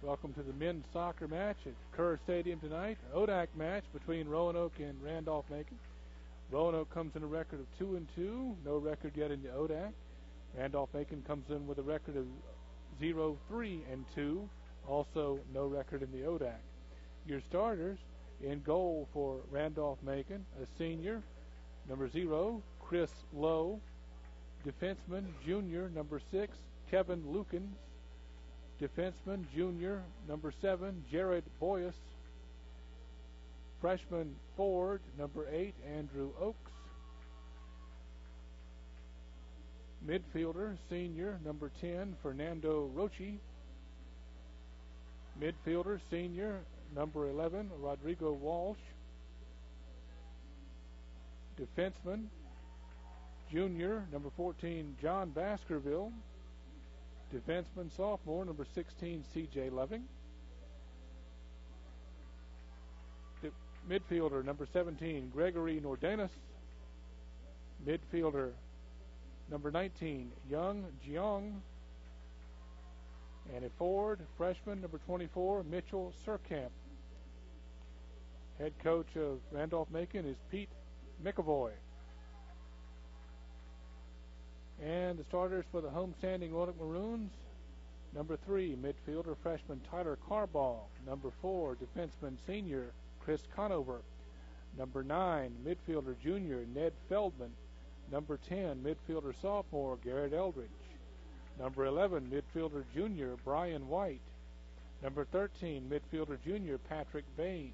Welcome to the men's soccer match at Kerr Stadium tonight. ODAC match between Roanoke and Randolph-Macon. Roanoke comes in a record of 2-2, no record yet in the ODAC. Randolph-Macon comes in with a record of 0-3-2, also no record in the ODAC. Your starters: in goal for Randolph-Macon, a senior, number 0, Chris Lowe. Defenseman, junior, number 6, Kevin Lukens. Defenseman, junior, number 7, Jared Boyce. Freshman forward, number 8, Andrew Oakes. Midfielder, senior, number 10, Fernando Rochi. Midfielder, senior, number 11, Rodrigo Walsh. Defenseman, junior, number 14, John Baskerville. Defenseman, sophomore, number 16, C.J. Loving. Midfielder, number 17, Gregory Nordenis. Midfielder, number 19, Young Jeong. And a forward, freshman, number 24, Mitchell Surkamp. Head coach of Randolph-Macon is Pete McAvoy. And the starters for the homestanding Roanoke Maroons: number 3, midfielder, freshman Tyler Carball. Number 4, defenseman, senior Chris Conover. Number 9, midfielder, junior Ned Feldman. Number 10, midfielder, sophomore Garrett Eldridge. Number 11, midfielder, junior Brian White. Number 13, midfielder, junior Patrick Bain.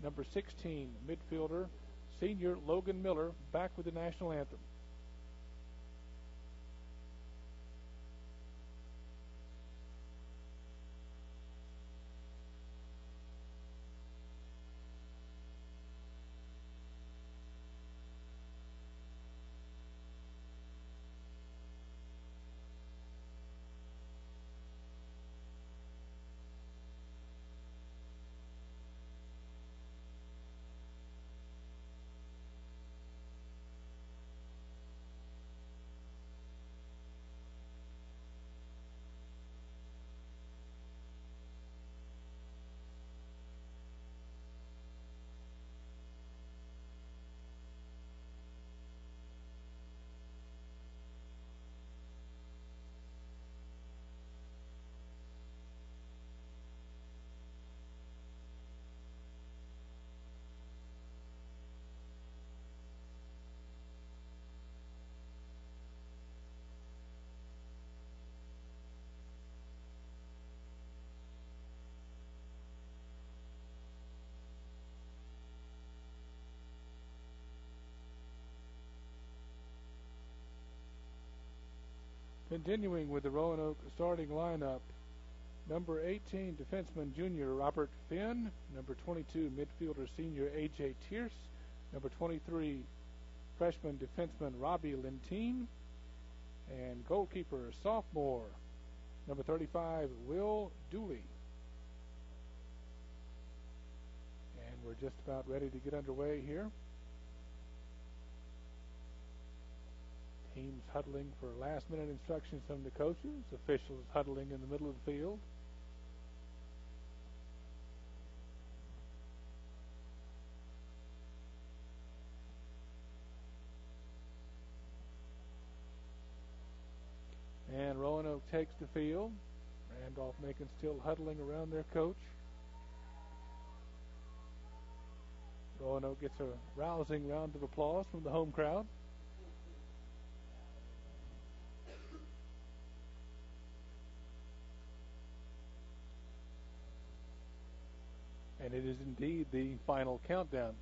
Number 16, midfielder, senior Logan Miller, back with the national anthem. Continuing with the Roanoke starting lineup: number 18, defenseman, junior Robert Finn. Number 22, midfielder, senior A.J. Tierce. Number 23, freshman defenseman Robbie Lentine. And goalkeeper, sophomore, number 35, Will Dooley. And we're just about ready to get underway here. Teams huddling for last-minute instructions from the coaches. Officials huddling in the middle of the field. And Roanoke takes the field. Randolph-Macon still huddling around their coach. Roanoke gets a rousing round of applause from the home crowd. And it is indeed the final countdown.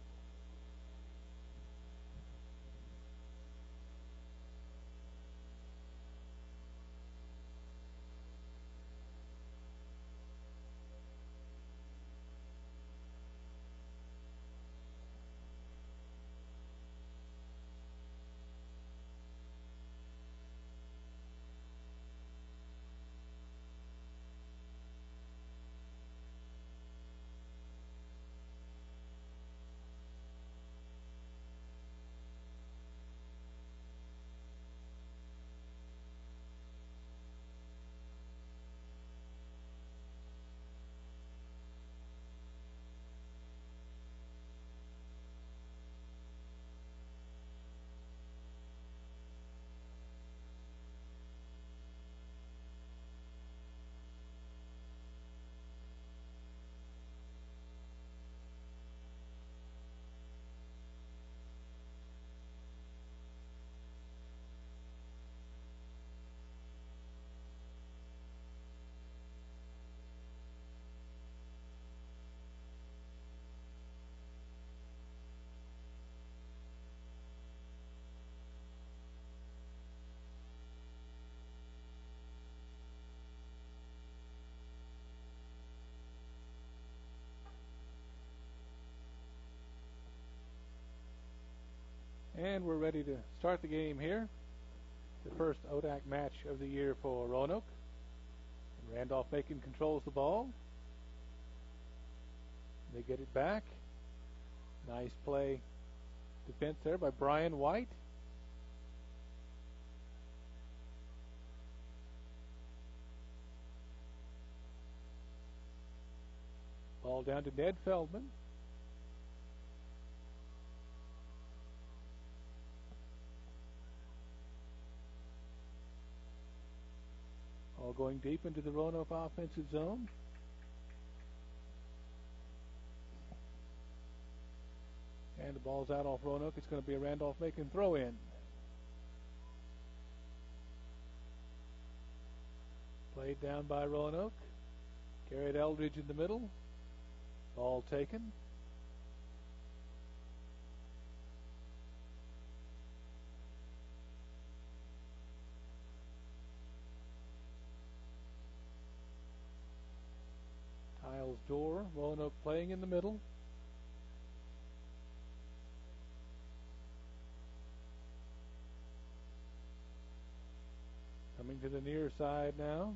And we're ready to start the game here. The first ODAC match of the year for Roanoke. And Randolph-Macon controls the ball. They get it back. Nice play defense there by Brian White. Ball down to Ned Feldman. All going deep into the Roanoke offensive zone. And the ball's out off Roanoke. It's going to be a Randolph-Macon throw-in. Played down by Roanoke. Garrett Eldridge in the middle. Ball taken. Tiles Door. Roanoke playing in the middle. Coming to the near side now.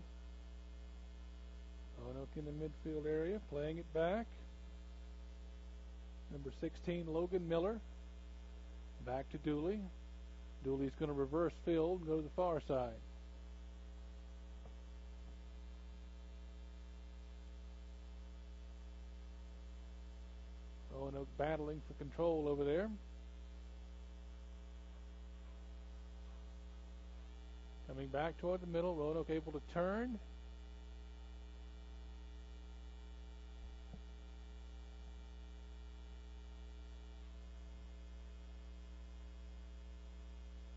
Roanoke in the midfield area, playing it back. Number 16, Logan Miller. Back to Dooley. Dooley's going to reverse field and go to the far side. Roanoke battling for control over there. Coming back toward the middle, Roanoke able to turn.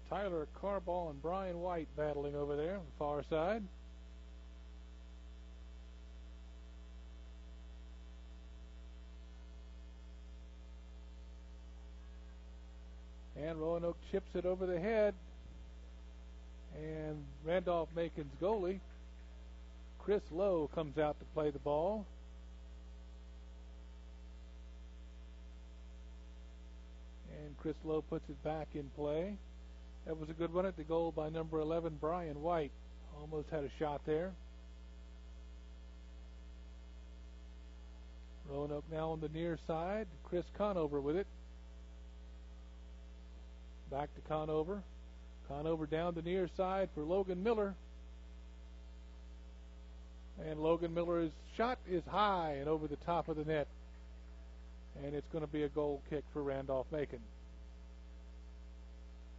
Tyler Carball and Brian White battling over there on the far side. And Roanoke chips it over the head. And Randolph-Macon's goalie, Chris Lowe, comes out to play the ball. And Chris Lowe puts it back in play. That was a good run at the goal by number 11, Brian White. Almost had a shot there. Roanoke now on the near side. Chris Conover with it. Back to Conover. Conover down the near side for Logan Miller. And Logan Miller's shot is high and over the top of the net. And it's going to be a goal kick for Randolph-Macon.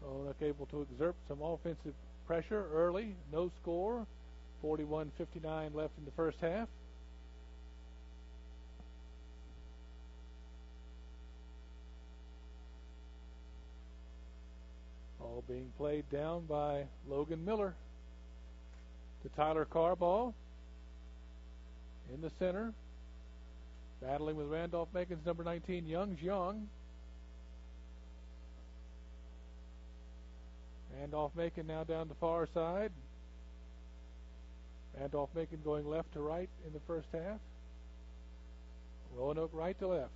Roanoke able to exert some offensive pressure early. No score. 41-59 left in the first half. Ball being played down by Logan Miller to Tyler Carball in the center. Battling with Randolph-Macon's number 19, Young Jiang. Randolph-Macon now down the far side. Randolph-Macon going left to right in the first half. Roanoke right to left.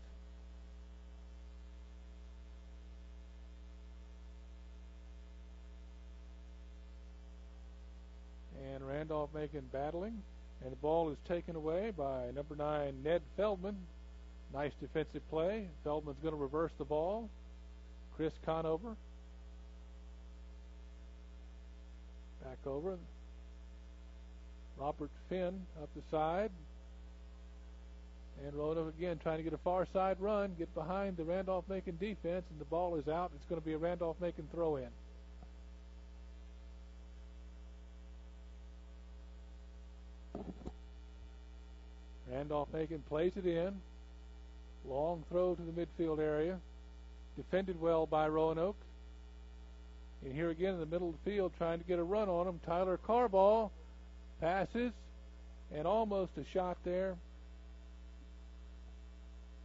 And Randolph-Macon battling. And the ball is taken away by number 9, Ned Feldman. Nice defensive play. Feldman's going to reverse the ball. Chris Conover. Back over. Robert Finn up the side. And Roanoke again trying to get a far side run, get behind the Randolph-Macon defense, and the ball is out. It's going to be a Randolph-Macon throw-in. Randolph-Macon plays it in. Long throw to the midfield area. Defended well by Roanoke. And here again in the middle of the field trying to get a run on him. Tyler Carball passes. And almost a shot there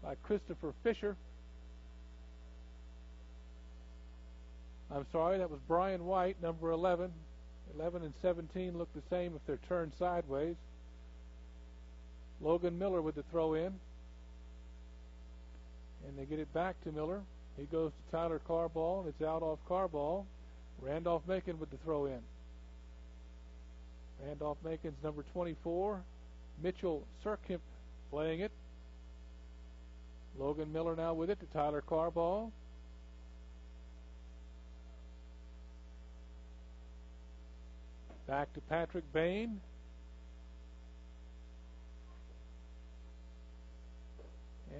by Christopher Fisher. I'm sorry, that was Brian White, number 11. 11 and 17 look the same if they're turned sideways. Logan Miller with the throw in. And they get it back to Miller. He goes to Tyler Carball, and it's out off Carball. Randolph-Macon with the throw in. Randolph-Macon's number 24, Mitchell Surkimp playing it. Logan Miller now with it to Tyler Carball. Back to Patrick Bain.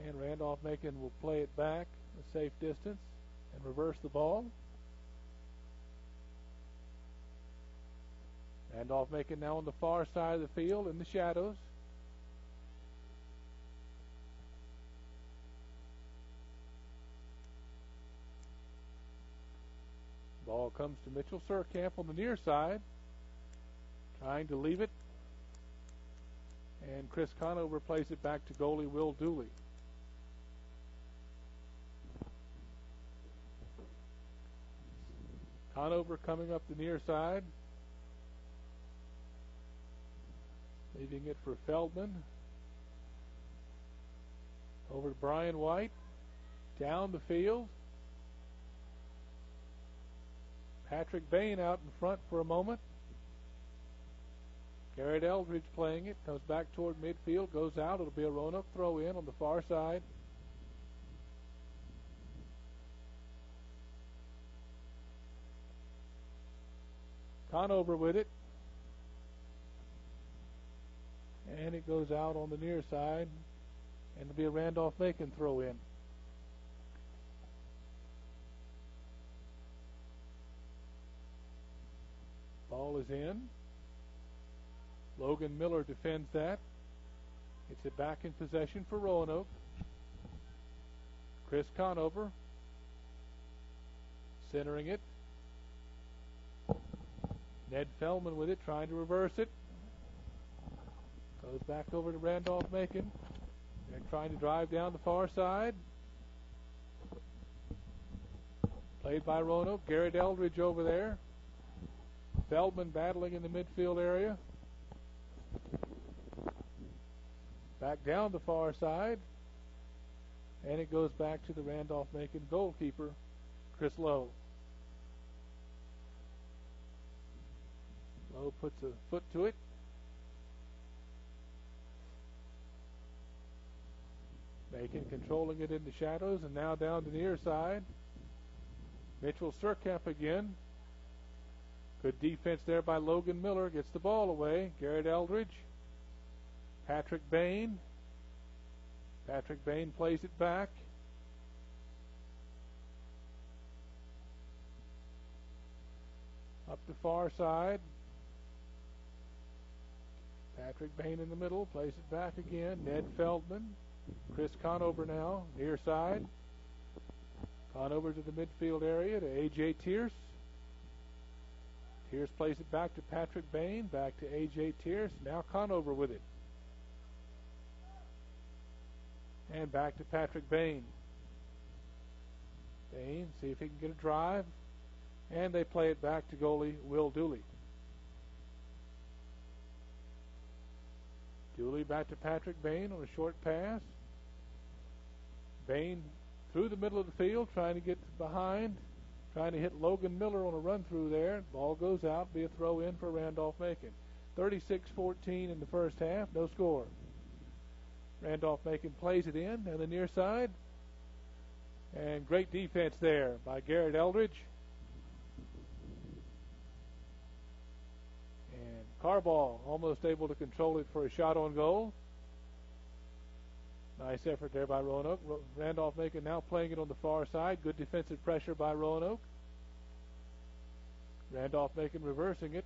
And Randolph-Macon will play it back a safe distance and reverse the ball. Randolph-Macon now on the far side of the field in the shadows. Ball comes to Mitchell Surkamp on the near side, trying to leave it. And Chris Conover plays it back to goalie Will Dooley. Conover coming up the near side, leaving it for Feldman. Over to Brian White, down the field. Patrick Bain out in front for a moment. Garrett Eldridge playing it, comes back toward midfield, goes out. It'll be a Roanoke throw in on the far side. Conover with it. And it goes out on the near side. And it'll be a Randolph-Macon throw in. Ball is in. Logan Miller defends that. It's it back in possession for Roanoke. Chris Conover centering it. Ned Feldman with it, trying to reverse it. Goes back over to Randolph-Macon. They're trying to drive down the far side. Played by Roanoke. Garrett Eldridge over there. Feldman battling in the midfield area. Back down the far side. And it goes back to the Randolph-Macon goalkeeper, Chris Lowe. Lowe puts a foot to it. Macon controlling it in the shadows, and now down to the near side. Mitchell Surkamp again. Good defense there by Logan Miller. Gets the ball away. Garrett Eldridge. Patrick Bain. Patrick Bain plays it back. Up the far side. Patrick Bain in the middle. Plays it back again. Ned Feldman. Chris Conover now. Near side. Conover to the midfield area to A.J. Tierce. Tierce plays it back to Patrick Bain. Back to A.J. Tierce. Now Conover with it. And back to Patrick Bain. Bain, see if he can get a drive. And they play it back to goalie Will Dooley. Dooley back to Patrick Bain on a short pass. Bain through the middle of the field, trying to get behind. Trying to hit Logan Miller on a run through there. Ball goes out, be a throw in for Randolph-Macon. 36-14 in the first half, no score. Randolph-Macon plays it in on the near side. And great defense there by Garrett Eldridge. And Carball almost able to control it for a shot on goal. Nice effort there by Roanoke. Randolph-Macon now playing it on the far side. Good defensive pressure by Roanoke. Randolph-Macon reversing it.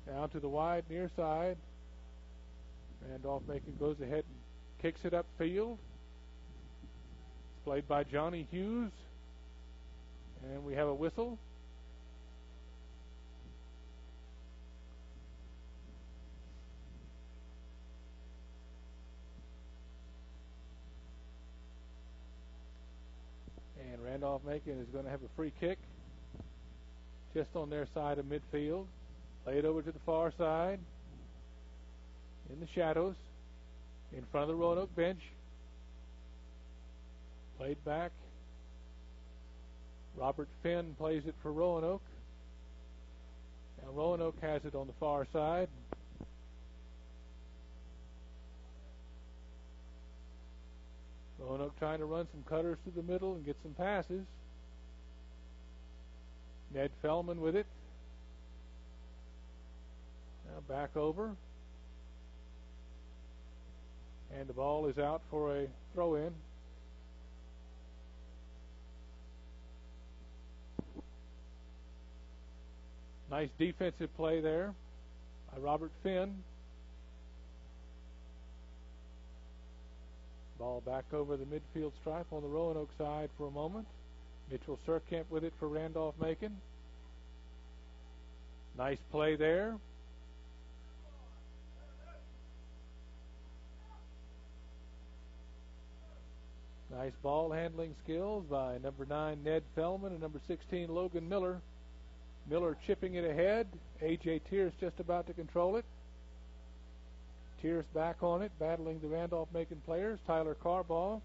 Down to the wide near side. Randolph-Macon goes ahead and kicks it upfield. It's played by Johnny Hughes. And we have a whistle. And Randolph-Macon is going to have a free kick just on their side of midfield. Play it over to the far side. In the shadows. in front of the Roanoke bench. Played back. Robert Finn plays it for Roanoke. Now Roanoke has it on the far side. Roanoke trying to run some cutters through the middle and get some passes. Ned Fellman with it. Now back over. And the ball is out for a throw-in. Nice defensive play there by Robert Finn. Ball back over the midfield stripe on the Roanoke side for a moment. Mitchell Surkamp with it for Randolph-Macon. Nice play there. Nice ball handling skills by number 9 Ned Fellman and number 16 Logan Miller. Miller chipping it ahead. A.J. Tierce just about to control it. Tierce back on it, battling the Randolph-Macon players. Tyler Carball,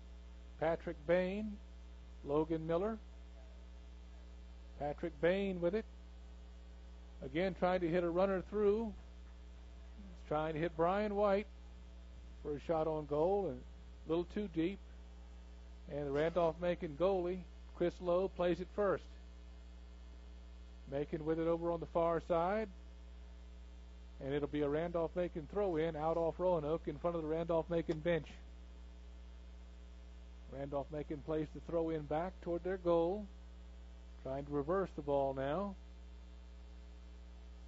Patrick Bain, Logan Miller. Patrick Bain with it. Again trying to hit a runner through. He's trying to hit Brian White for a shot on goal, and a little too deep. And the Randolph-Macon goalie, Chris Lowe, plays it first. Macon with it over on the far side. And it'll be a Randolph-Macon throw-in out off Roanoke in front of the Randolph-Macon bench. Randolph-Macon plays the throw-in back toward their goal. Trying to reverse the ball now.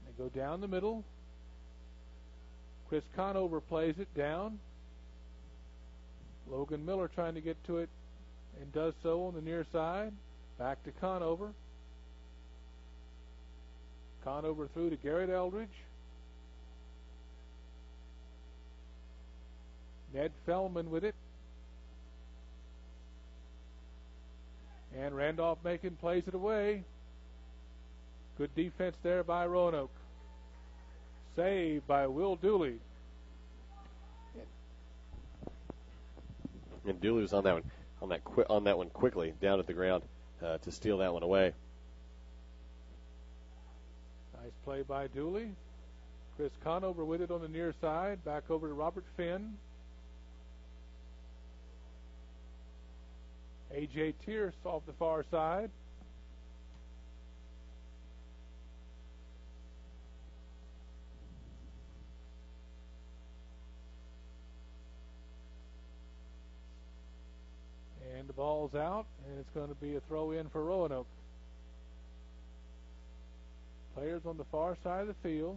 They go down the middle. Chris Conover plays it down. Logan Miller trying to get to it and does so on the near side. Back to Conover. Conover through to Garrett Eldridge. Ned Fellman with it. And Randolph-Macon plays it away. Good defense there by Roanoke. Saved by Will Dooley. And Dooley was on that one quickly down at the ground to steal that one away. Nice play by Dooley. Chris Conover with it on the near side. Back over to Robert Finn. A.J. Tierce off the far side. And the ball's out, and it's going to be a throw-in for Roanoke. Players on the far side of the field.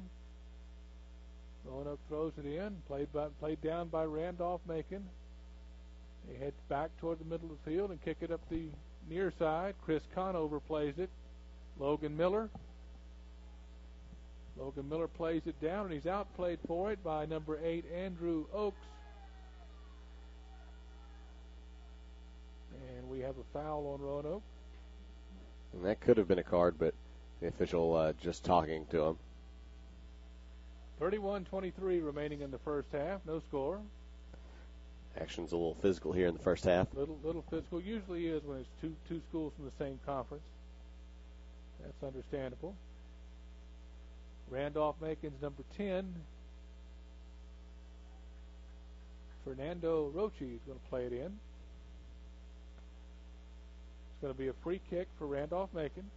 Roanoke throws it in, played down by Randolph-Macon. They head back toward the middle of the field and kick it up the near side. Chris Conover plays it. Logan Miller. Logan Miller plays it down, and he's outplayed for it by number 8, Andrew Oakes. And we have a foul on Roanoke. And that could have been a card, but the official just talking to him. 31-23 remaining in the first half. No score. Action's a little physical here in the first half. Little physical. Usually is when it's two schools from the same conference. That's understandable. Randolph-Macon's number 10. Fernando Rochi is going to play it in. It's going to be a free kick for Randolph-Macon.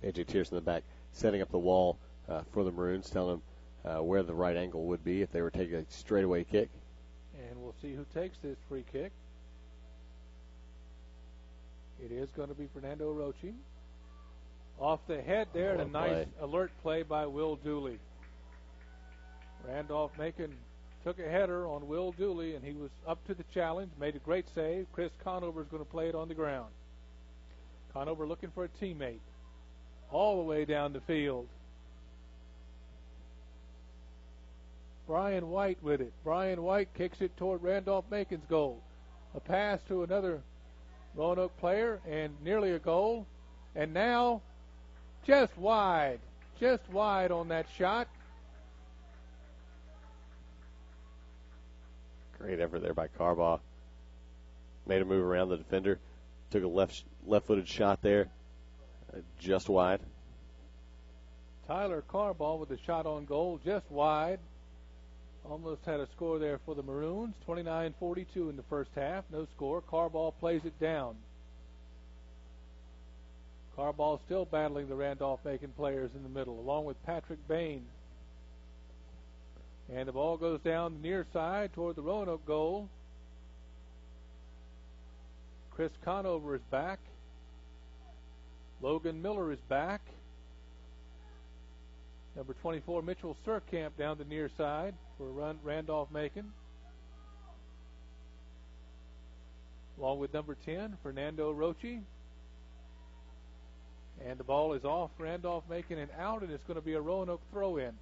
A.J. Tierce in the back, setting up the wall for the Maroons, telling them where the right angle would be if they were taking a straightaway kick. And we'll see who takes this free kick. It is going to be Fernando Rochi. Off the head there, and a nice alert play by Will Dooley. Randolph-Macon took a header on Will Dooley, and he was up to the challenge, made a great save. Chris Conover is going to play it on the ground. Conover looking for a teammate. All the way down the field. Brian White with it. Brian White kicks it toward Randolph-Macon's goal. A pass to another Roanoke player and nearly a goal. And now Just wide on that shot. Great effort there by Carbaugh. Made a move around the defender. Took a left-footed shot there, just wide. Tyler Carbaugh with a shot on goal, just wide. Almost had a score there for the Maroons. 29-42 in the first half. No score. Carbaugh plays it down. Carbaugh still battling the Randolph-Macon players in the middle, along with Patrick Bain. And the ball goes down the near side toward the Roanoke goal. Chris Conover is back. Logan Miller is back. Number 24, Mitchell Surkamp down the near side for Randolph-Macon. Along with number 10, Fernando Rochi. And the ball is off Randolph-Macon and out, and it's going to be a Roanoke throw-in.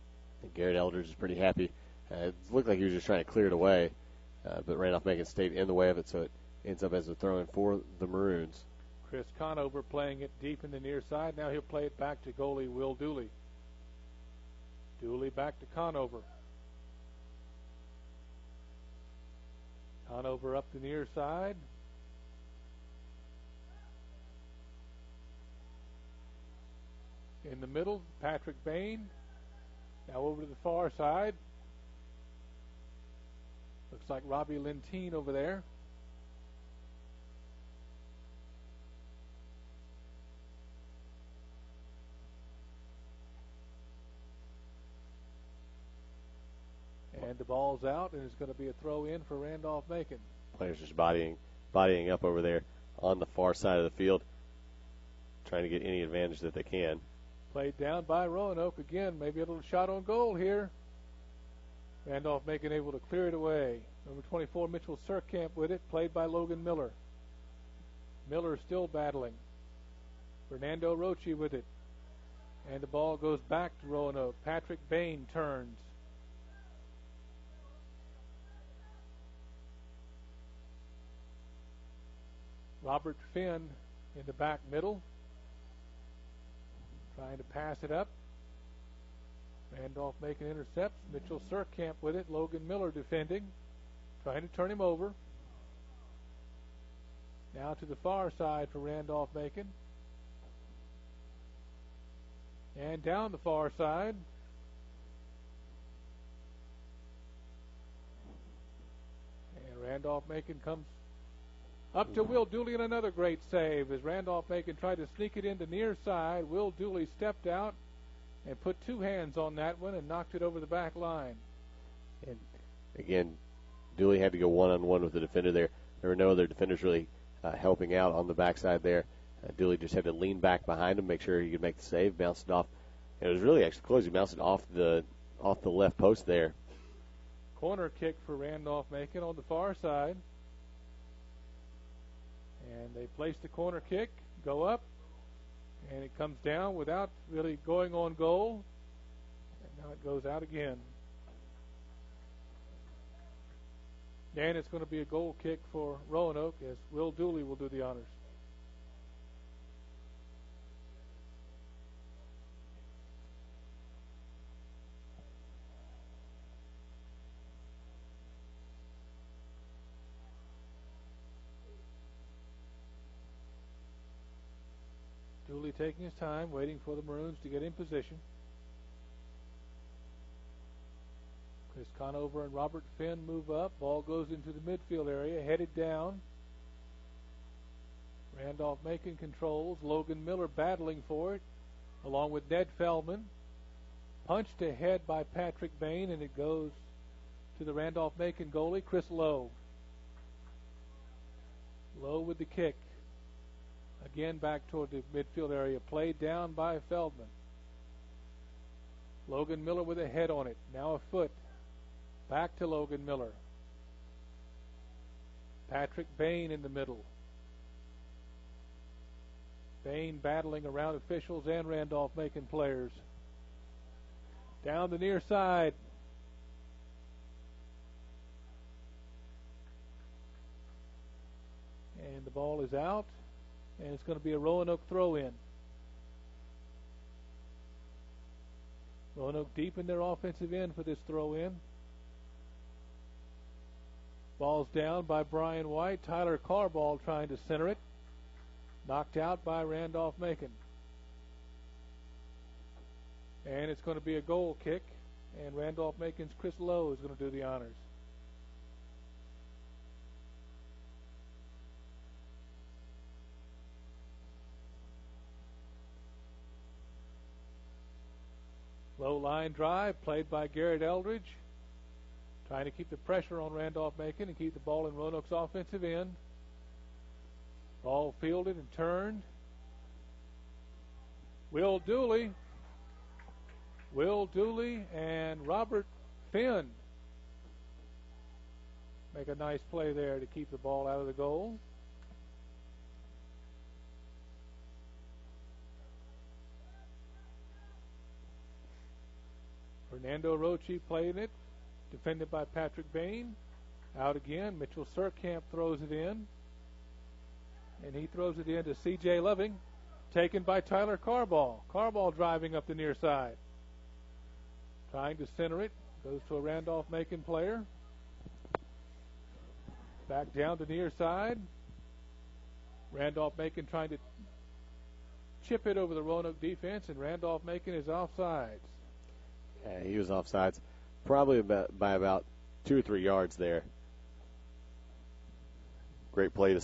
And Garrett Eldridge is pretty happy. It looked like he was just trying to clear it away, but Randolph-Macon stayed in the way of it, so it ends up as a throw-in for the Maroons. Chris Conover playing it deep in the near side. Now he'll play it back to goalie Will Dooley. Dooley back to Conover. Conover up the near side. In the middle, Patrick Bain. Now over to the far side. Looks like Robbie Lentine over there. And the ball's out, and it's going to be a throw-in for Randolph-Macon. Players just bodying up over there on the far side of the field, trying to get any advantage that they can. Played down by Roanoke again. Maybe a little shot on goal here. Randolph-Macon able to clear it away. Number 24, Mitchell Surkamp with it. Played by Logan Miller. Miller still battling. Fernando Rochi with it. And the ball goes back to Roanoke. Patrick Bain turns. Robert Finn in the back middle. Trying to pass it up. Randolph-Macon intercepts. Mitchell Surkamp with it. Logan Miller defending. Trying to turn him over. Now to the far side for Randolph-Macon. And down the far side. And Randolph-Macon comes up to Will Dooley, and another great save as Randolph-Macon tried to sneak it into near side. Will Dooley stepped out and put two hands on that one and knocked it over the back line. And again, Dooley had to go one-on-one with the defender there. There were no other defenders really helping out on the backside there. Dooley just had to lean back behind him, make sure he could make the save, bounced it off. And it was really actually close. He bounced it off the left post there. Corner kick for Randolph-Macon on the far side. And they place the corner kick, go up, and it comes down without really going on goal. And now it goes out again. And it's going to be a goal kick for Roanoke as Will Dooley will do the honors. Dooley taking his time, waiting for the Maroons to get in position. Chris Conover and Robert Finn move up. Ball goes into the midfield area, headed down. Randolph-Macon controls. Logan Miller battling for it, along with Ned Feldman. Punched ahead by Patrick Bain, and it goes to the Randolph-Macon goalie, Chris Lowe. Lowe with the kick. Again back toward the midfield area. Played down by Feldman. Logan Miller with a head on it. Now a foot. Back to Logan Miller. Patrick Bain in the middle. Bain battling around officials and Randolph-Macon players. Down the near side. And the ball is out. And it's going to be a Roanoke throw-in. Roanoke deep in their offensive end for this throw-in. Ball's down by Brian White. Tyler Carball trying to center it. Knocked out by Randolph-Macon. And it's going to be a goal kick. And Randolph-Macon's Chris Lowe is going to do the honors. Low line drive played by Garrett Eldridge. Trying to keep the pressure on Randolph-Macon and keep the ball in Roanoke's offensive end. Ball fielded and turned. Will Dooley and Robert Finn make a nice play there to keep the ball out of the goal. Fernando Rochi playing it, defended by Patrick Bain. Out again, Mitchell Surkamp throws it in. And he throws it in to C.J. Loving, taken by Tyler Carball. Carball driving up the near side. Trying to center it, goes to a Randolph-Macon player. Back down to near side. Randolph-Macon trying to chip it over the Roanoke defense, and Randolph-Macon is offsides. Yeah, he was offsides probably by about 2 or 3 yards there. Great play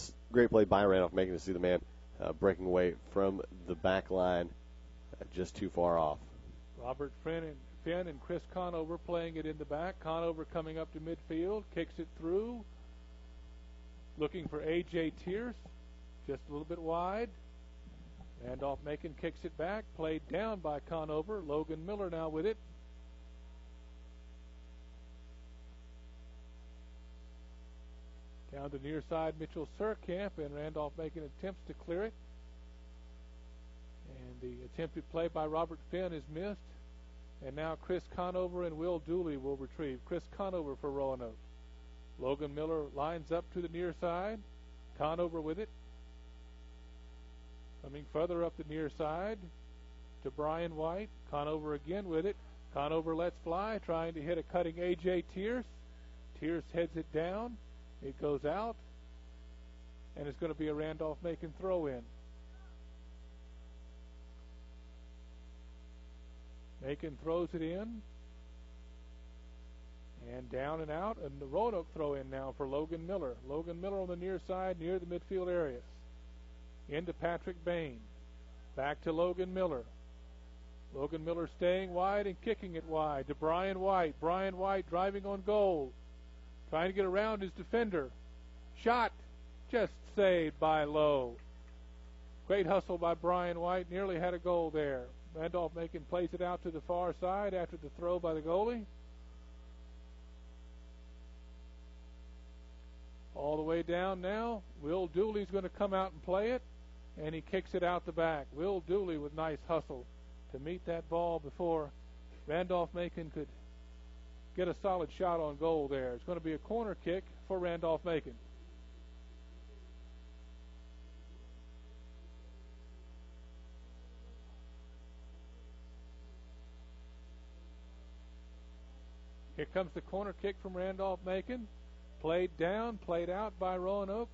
by Randolph-Macon to see the man breaking away from the back line just too far off. Robert Finn and Chris Conover playing it in the back. Conover coming up to midfield, kicks it through. Looking for A.J. Tierce, just a little bit wide. Randolph-Macon kicks it back, played down by Conover. Logan Miller now with it. Down to near side, Mitchell Surkamp, and Randolph-Macon attempts to clear it. And the attempted play by Robert Finn is missed. And now Chris Conover and Will Dooley will retrieve. Chris Conover for Roanoke. Logan Miller lines up to the near side. Conover with it. Coming further up the near side to Brian White. Conover again with it. Conover lets fly, trying to hit a cutting A.J. Tierce. Tierce heads it down. It goes out, and it's going to be a Randolph-Macon throw-in. Macon throws it in, and down and out, and the Roanoke throw-in now for Logan Miller. Logan Miller on the near side, near the midfield area. Into Patrick Bain. Back to Logan Miller. Logan Miller staying wide and kicking it wide to Brian White. Brian White driving on goal. Trying to get around his defender. Shot. Just saved by Lowe. Great hustle by Brian White. Nearly had a goal there. Randolph-Macon plays it out to the far side after the throw by the goalie. All the way down now. Will Dooley's going to come out and play it. And he kicks it out the back. Will Dooley with nice hustle to meet that ball before Randolph-Macon could get a solid shot on goal there. It's going to be a corner kick for Randolph-Macon. Here comes the corner kick from Randolph-Macon. Played down, played out by Roanoke.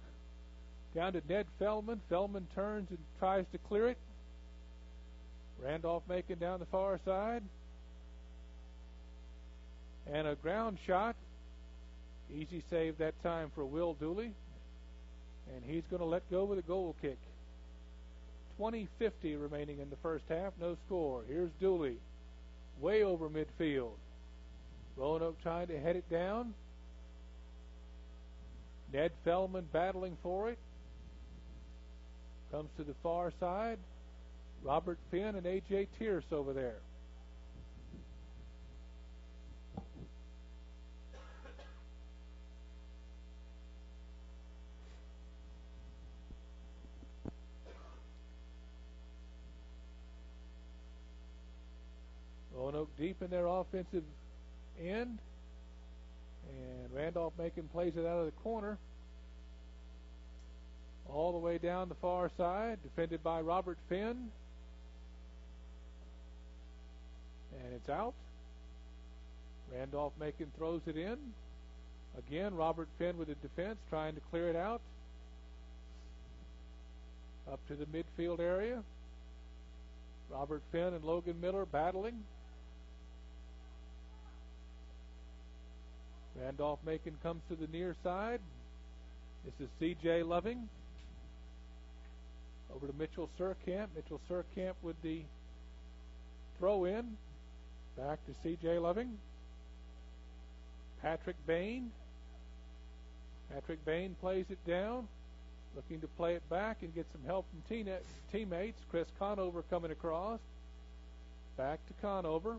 Down to Ned Feldman. Feldman turns and tries to clear it. Randolph-Macon down the far side. And a ground shot. Easy save that time for Will Dooley. And he's going to let go with a goal kick. 20:50 remaining in the first half. No score. Here's Dooley. Way over midfield. Roanoke trying to head it down. Ned Feldman battling for it. Comes to the far side. Robert Finn and A.J. Tierce over there. Roanoke deep in their offensive end. And Randolph-Macon plays it out of the corner. All the way down the far side, defended by Robert Finn. And it's out. Randolph-Macon throws it in. Again, Robert Finn with the defense trying to clear it out. Up to the midfield area. Robert Finn and Logan Miller battling. Randolph-Macon comes to the near side. This is C.J. Loving. Over to Mitchell Surkamp. Mitchell Surkamp with the throw in. Back to C.J. Loving. Patrick Bain. Patrick Bain plays it down. Looking to play it back and get some help from teammates. Chris Conover coming across. Back to Conover.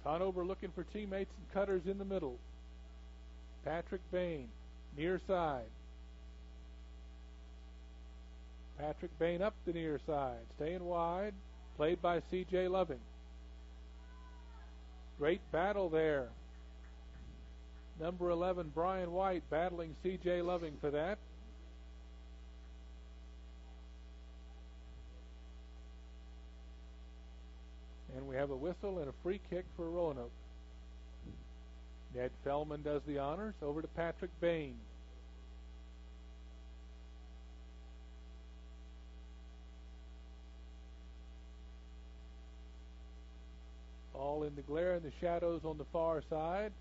Conover looking for teammates and cutters in the middle. Patrick Bain, near side. Patrick Bain up the near side, staying wide. Played by C.J. Loving. Great battle there. Number 11, Brian White, battling C.J. Loving for that. And we have a whistle and a free kick for Roanoke. Ned Fellman does the honors. Over to Patrick Bain. All in the glare and the shadows on the far side.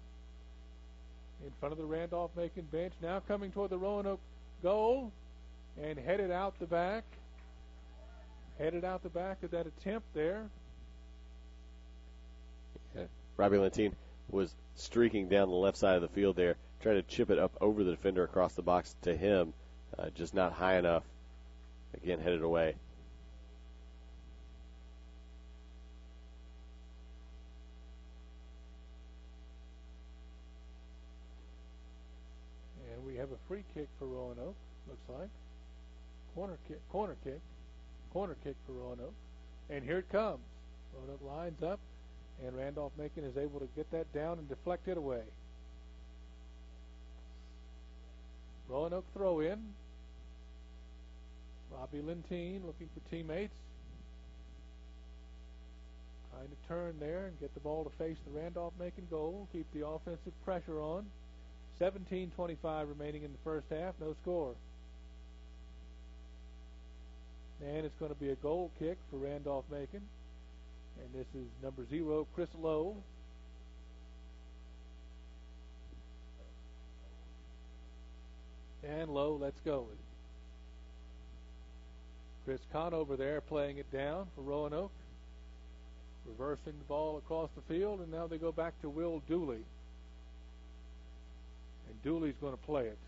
In front of the Randolph-Macon bench. Now coming toward the Roanoke goal. And headed out the back. Headed out the back of that attempt there. Yeah. Robbie Lentine was streaking down the left side of the field there, trying to chip it up over the defender across the box to him. Just not high enough. Again, headed away. And we have a free kick for Roanoke, looks like. Corner kick for Roanoke. And here it comes. Roanoke lines up, and Randolph-Macon is able to get that down and deflect it away. Roanoke throw in. Robbie Lentine looking for teammates. Trying to turn there and get the ball to face the Randolph-Macon goal. Keep the offensive pressure on. 17:25 remaining in the first half. No score. And it's going to be a goal kick for Randolph-Macon. And this is number 0, Chris Lowe. And Lowe, let's go. Chris Conover there playing it down for Roanoke. Reversing the ball across the field, and now they go back to Will Dooley. And Dooley's going to play it.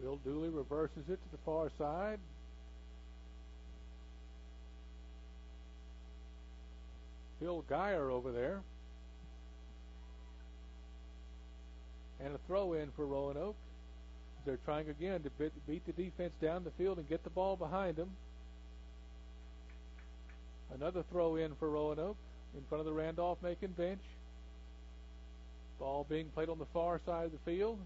Will Dooley reverses it to the far side. Phil Geyer over there. And a throw in for Roanoke. They're trying again to beat the defense down the field and get the ball behind them. Another throw in for Roanoke in front of the Randolph-Macon bench. Ball being played on the far side of the field.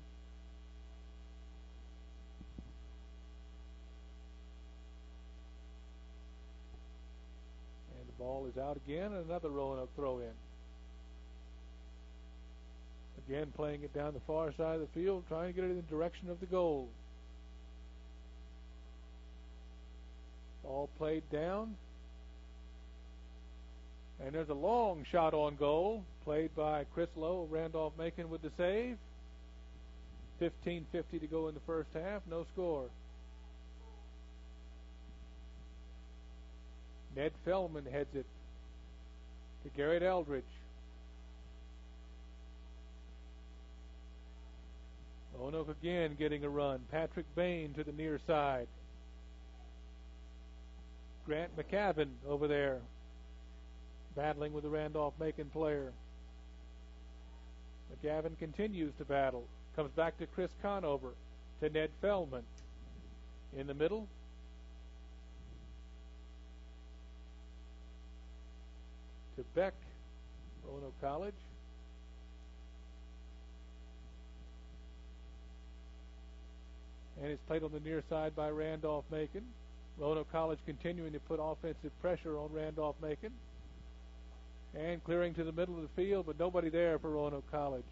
And the ball is out again, and another Roanoke throw in. Again, playing it down the far side of the field, trying to get it in the direction of the goal. Ball played down. And there's a long shot on goal, played by Chris Lowe, Randolph-Macon with the save. 15:50 to go in the first half, no score. Ned Fellman heads it to Garrett Eldridge. Roanoke again getting a run. Patrick Bain to the near side. Grant McCavin over there, battling with the Randolph-Macon player. McGavin continues to battle. Comes back to Chris Conover, to Ned Fellman. In the middle. To Beck, Roanoke College. And it's played on the near side by Randolph-Macon. Roanoke College continuing to put offensive pressure on Randolph-Macon. And clearing to the middle of the field, but nobody there for Roanoke College.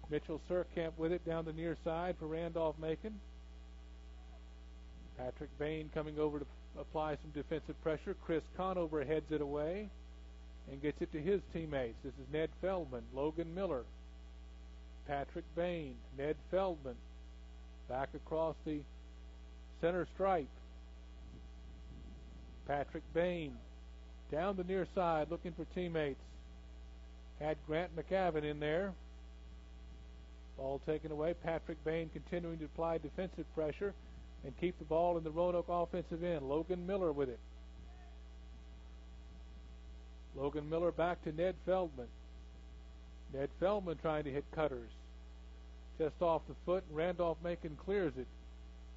Mitchell Surkamp with it down the near side for Randolph-Macon. Patrick Bain coming over to apply some defensive pressure. Chris Conover heads it away and gets it to his teammates. This is Ned Feldman, Logan Miller, Patrick Bain, Ned Feldman. Back across the center stripe. Patrick Bain down the near side looking for teammates. Had Grant McCavin in there. Ball taken away. Patrick Bain continuing to apply defensive pressure and keep the ball in the Roanoke offensive end. Logan Miller with it. Logan Miller back to Ned Feldman. Ned Feldman trying to hit cutters. Just off the foot, and Randolph-Macon clears it.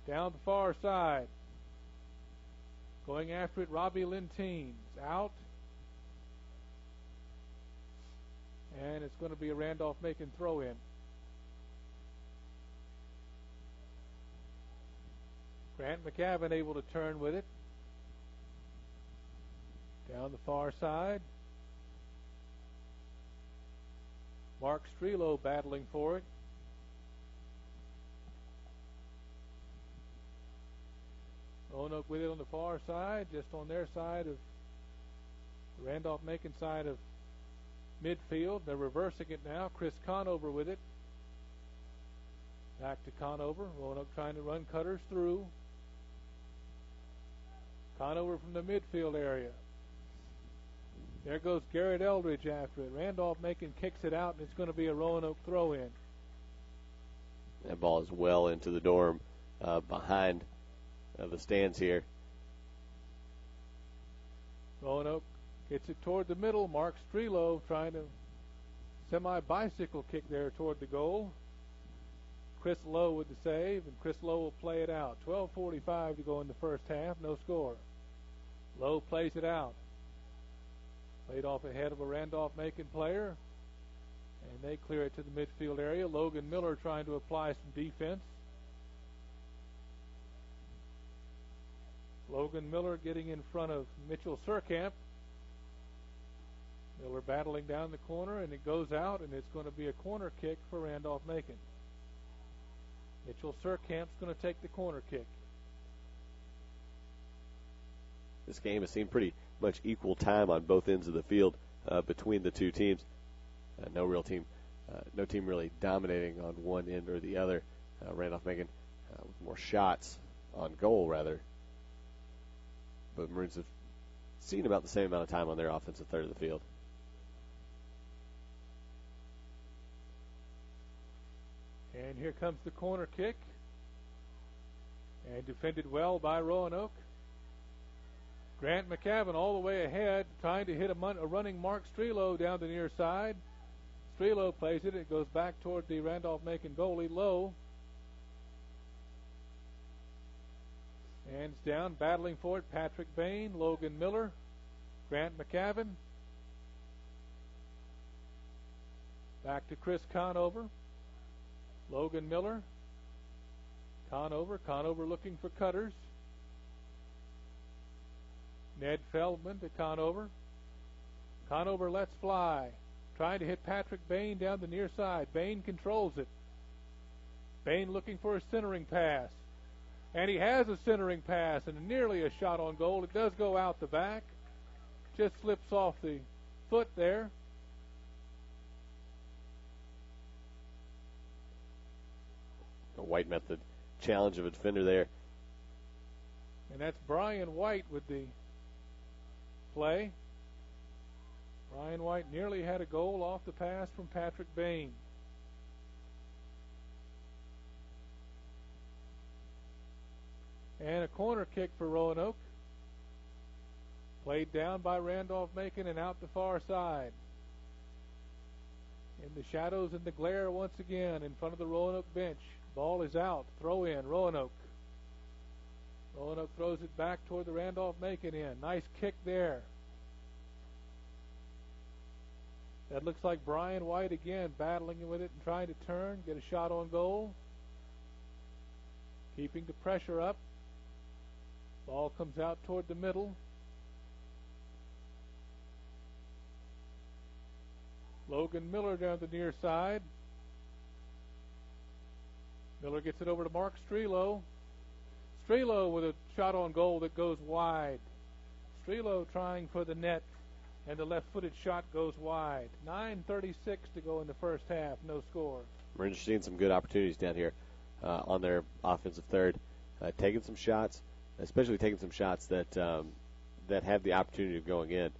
Down the far side. Going after it, Robbie Lentines. Out. And it's going to be a Randolph-Macon throw-in. Grant McCavin able to turn with it. Down the far side. Mark Strelo battling for it. Roanoke with it on the far side, just on their side of the Randolph-Macon side of midfield. They're reversing it now. Chris Conover with it. Back to Conover. Roanoke trying to run cutters through. Conover from the midfield area. There goes Garrett Eldridge after it. Randolph-Macon kicks it out, and it's going to be a Roanoke throw-in. That ball is well into the dorm behind the stands here. Roanoke gets it toward the middle. Mark Strelo trying to semi-bicycle kick there toward the goal. Chris Lowe with the save, and Chris Lowe will play it out. 12:45 to go in the first half, no score. Lowe plays it out. Played off ahead of a Randolph-Macon player, and they clear it to the midfield area. Logan Miller trying to apply some defense. Logan Miller getting in front of Mitchell Surkamp. Miller battling down the corner, and it goes out, and it's going to be a corner kick for Randolph-Macon. Mitchell Surkamp's going to take the corner kick. This game has seen pretty much equal time on both ends of the field between the two teams. No team really dominating on one end or the other. Randolph-Macon with more shots on goal, rather. But Maroons have seen about the same amount of time on their offensive third of the field. And here comes the corner kick. And defended well by Roanoke. Grant McCavin all the way ahead, trying to hit a running Mark Strelo down the near side. Strelo plays it. It goes back toward the Randolph-Macon goalie, Lowe. Hands down, battling for it, Patrick Bain, Logan Miller, Grant McCavin. Back to Chris Conover. Logan Miller. Conover looking for cutters. Ned Feldman to Conover. Conover lets fly. Trying to hit Patrick Bain down the near side. Bain controls it. Bain looking for a centering pass. And he has a centering pass and nearly a shot on goal. It does go out the back. Just slips off the foot there. White met the challenge of a defender there. And that's Brian White with the play. Brian White nearly had a goal off the pass from Patrick Bain. And a corner kick for Roanoke. Played down by Randolph-Macon and out the far side. In the shadows and the glare once again in front of the Roanoke bench. Ball is out. Throw in, Roanoke. Roanoke throws it back toward the Randolph-Macon end. Nice kick there. That looks like Brian White again battling with it and trying to turn, get a shot on goal. keeping the pressure up. Ball comes out toward the middle. Logan Miller down the near side. Miller gets it over to Mark Strelo. Strelo with a shot on goal that goes wide. Strelo trying for the net, and the left-footed shot goes wide. 9:36 to go in the first half, no score. We're seeing some good opportunities down here on their offensive third, taking some shots, especially taking some shots that that have the opportunity of going in.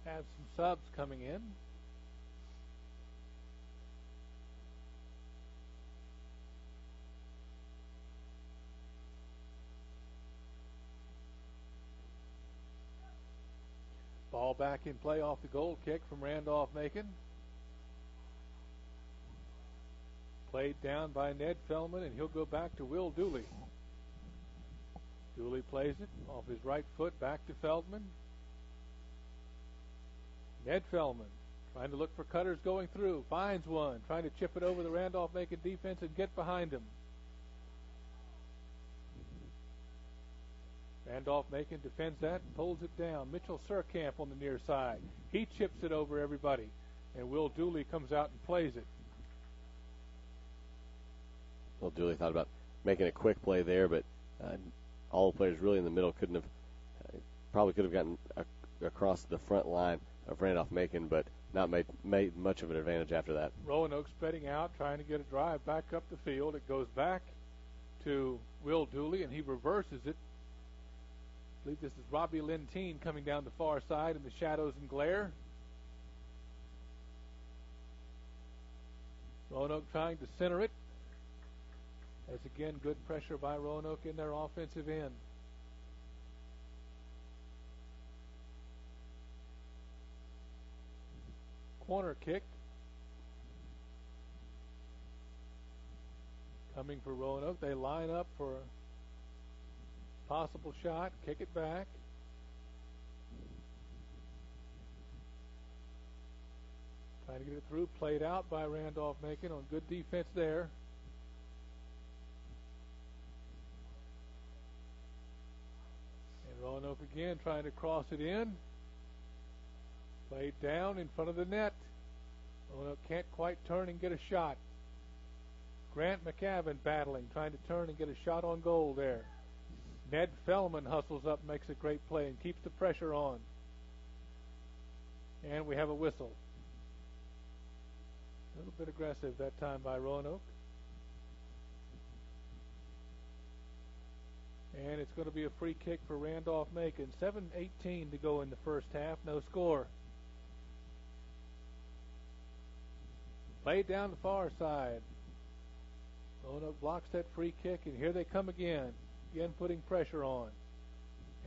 Have some subs coming in. Ball back in play off the goal kick from Randolph-Macon. Played down by Ned Feldman, and he'll go back to Will Dooley. Dooley plays it off his right foot back to Feldman. Ned Feldman trying to look for cutters going through. Finds one. Trying to chip it over the Randolph-Macon defense and get behind him. Randolph-Macon defends that and pulls it down. Mitchell Surkamp on the near side. He chips it over everybody. And Will Dooley comes out and plays it. Will Dooley thought about making a quick play there, but all the players really in the middle couldn't have, probably could have gotten across the front line of Randolph-Macon, but not made much of an advantage after that. Roanoke spreading out, trying to get a drive back up the field. It goes back to Will Dooley, and he reverses it. I believe this is Robbie Lentine coming down the far side in the shadows and glare. Roanoke trying to center it. As again, good pressure by Roanoke in their offensive end. Corner kick. Coming for Roanoke. They line up for a possible shot. Kick it back. Trying to get it through. Played out by Randolph-Macon on good defense there. And Roanoke again trying to cross it in. Played down in front of the net. Roanoke can't quite turn and get a shot. Grant McCavin battling, trying to turn and get a shot on goal there. Ned Feldman hustles up, makes a great play, and keeps the pressure on. And we have a whistle. A little bit aggressive that time by Roanoke. And it's going to be a free kick for Randolph-Macon. 7:18 to go in the first half, no score. Played down the far side. Roanoke blocks that free kick, and here they come again. Again putting pressure on.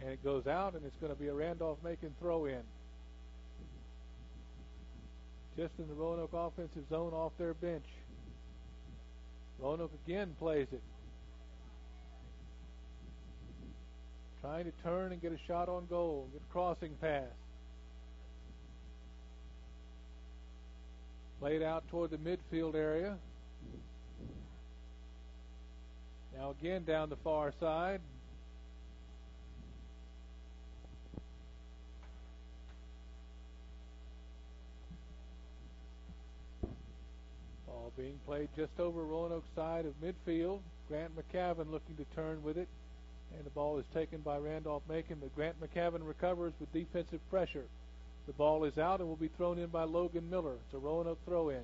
And it goes out, and it's going to be a Randolph-Macon throw-in. Just in the Roanoke offensive zone off their bench. Roanoke again plays it. Trying to turn and get a shot on goal. Get a crossing pass. Played out toward the midfield area. Now again down the far side. Ball being played just over Roanoke's side of midfield. Grant McCavin looking to turn with it. And the ball is taken by Randolph-Macon, but Grant McCavin recovers with defensive pressure. The ball is out and will be thrown in by Logan Miller. It's a Roanoke throw-in.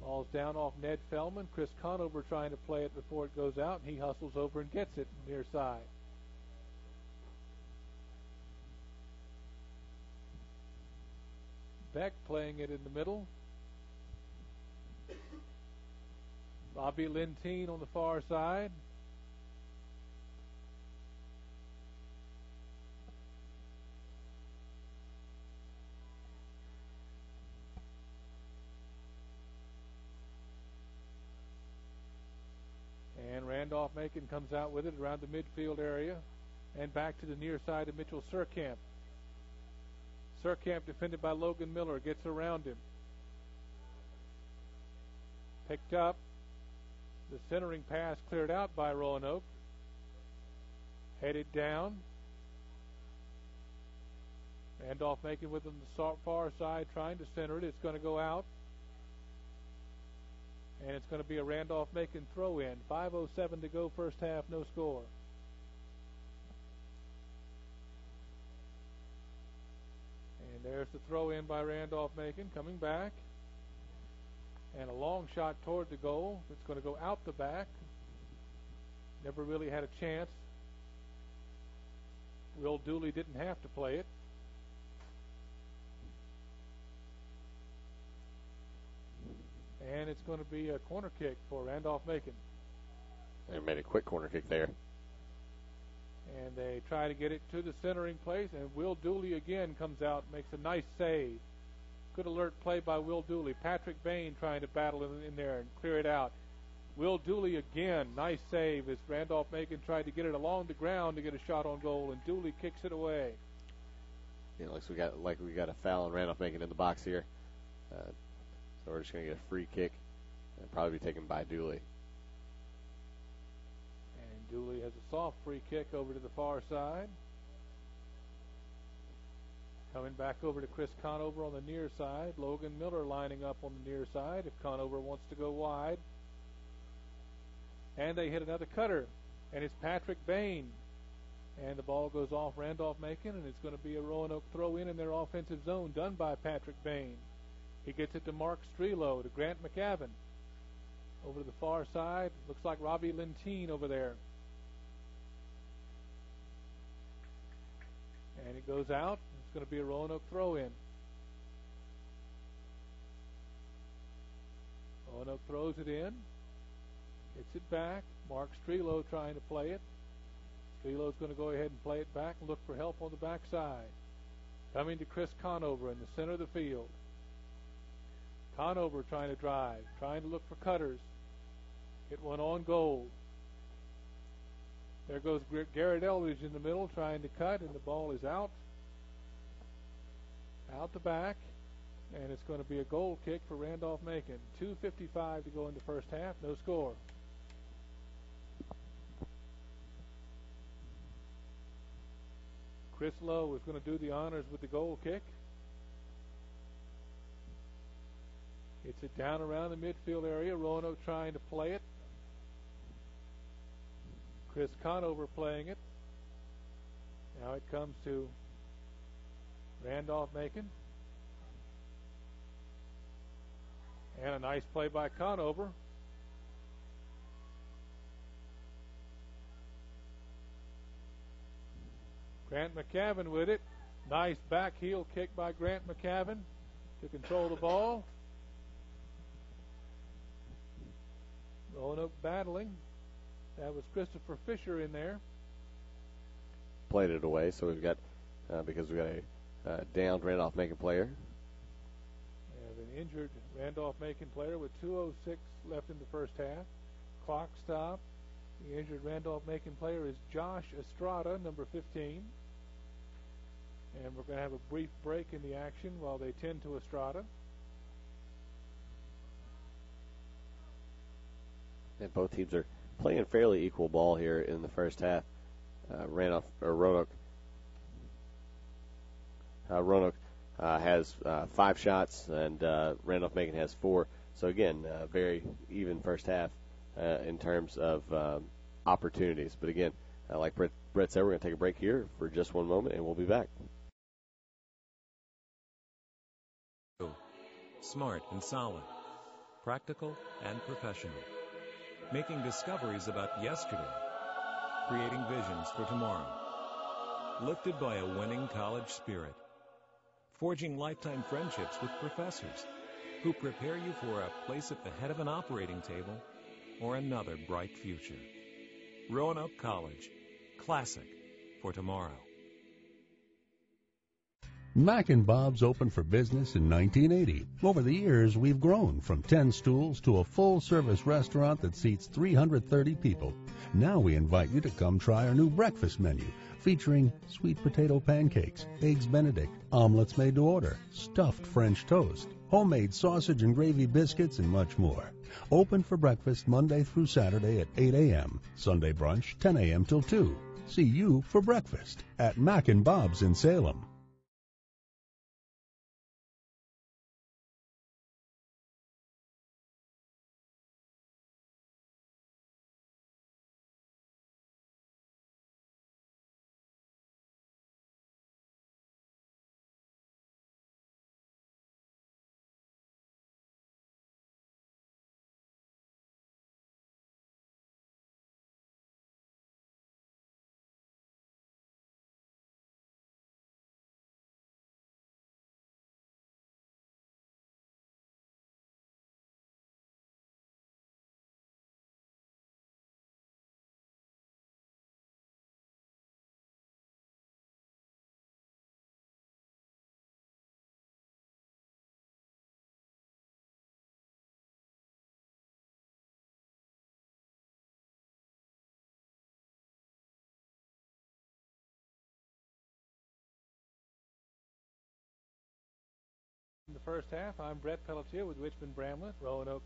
Ball's down off Ned Feldman. Chris Conover trying to play it before it goes out, and he hustles over and gets it near side. Beck playing it in the middle. Robbie Lentine on the far side. And Randolph-Macon comes out with it around the midfield area. and back to the near side of Mitchell Surkamp. Surkamp, defended by Logan Miller, gets around him. Picked up. The centering pass cleared out by Roanoke. Headed down. Randolph-Macon with him the far side trying to center it. It's going to go out. And it's going to be a Randolph-Macon throw-in. 5:07 to go, first half, no score. And there's the throw-in by Randolph-Macon, coming back. And a long shot toward the goal. It's going to go out the back. Never really had a chance. Will Dooley didn't have to play it. And it's going to be a corner kick for Randolph-Macon. They made a quick corner kick there. And they try to get it to the centering place, and Will Dooley again comes out, makes a nice save. Good alert play by Will Dooley. Patrick Bain trying to battle in there and clear it out. Will Dooley again, nice save as Randolph-Macon tried to get it along the ground to get a shot on goal, and Dooley kicks it away. Yeah, looks like we got a foul on Randolph-Macon in the box here. So we're just going to get a free kick and probably be taken by Dooley. And Dooley has a soft free kick over to the far side. Coming back over to Chris Conover on the near side. Logan Miller lining up on the near side if Conover wants to go wide. And they hit another cutter. And it's Patrick Bain. And the ball goes off Randolph-Macon, and it's going to be a Roanoke throw-in their offensive zone done by Patrick Bain. He gets it to Mark Strelo, to Grant McCavin. Over to the far side. Looks like Robbie Lentine over there. And it goes out. It's going to be a Roanoke throw-in. Roanoke throws it in. Gets it back. Mark Strelo trying to play it. Strelo's going to go ahead and play it back and look for help on the backside. Coming to Chris Conover in the center of the field. Conover trying to drive, trying to look for cutters. Hit one on goal. There goes Garrett Eldridge in the middle trying to cut, and the ball is out. Out the back, and it's going to be a goal kick for Randolph-Macon. 2:55 to go in the first half, no score. Chris Lowe is going to do the honors with the goal kick. It's it down around the midfield area. Roanoke trying to play it. Chris Conover playing it. Now it comes to Randolph-Macon. And a nice play by Conover. Grant McCavin with it. Nice back heel kick by Grant McCavin to control the ball. Roanoke battling. That was Christopher Fisher in there. Played it away, so we've got, because we've got a downed Randolph-Macon player. We have an injured Randolph-Macon player with 2:06 left in the first half. Clock stop. The injured Randolph-Macon player is Josh Estrada, number 15. And we're going to have a brief break in the action while they tend to Estrada. And both teams are playing fairly equal ball here in the first half. Roanoke has 5 shots, and Randolph-Macon has 4. So again, very even first half in terms of opportunities. But again, like Brett said, we're going to take a break here for just one moment, and we'll be back. Smart and solid, practical and professional, making discoveries about yesterday, creating visions for tomorrow, lifted by a winning college spirit, forging lifetime friendships with professors who prepare you for a place at the head of an operating table or another bright future. Roanoke College, classic for tomorrow. Mac & Bob's opened for business in 1980. Over the years, we've grown from 10 stools to a full-service restaurant that seats 330 people. Now we invite you to come try our new breakfast menu featuring sweet potato pancakes, eggs Benedict, omelets made to order, stuffed French toast, homemade sausage and gravy biscuits, and much more. Open for breakfast Monday through Saturday at 8 a.m., Sunday brunch 10 a.m. till 2. See you for breakfast at Mac and Bob's in Salem. In the first half, I'm Brett Pelletier with Richmond Bramlett, Roanoke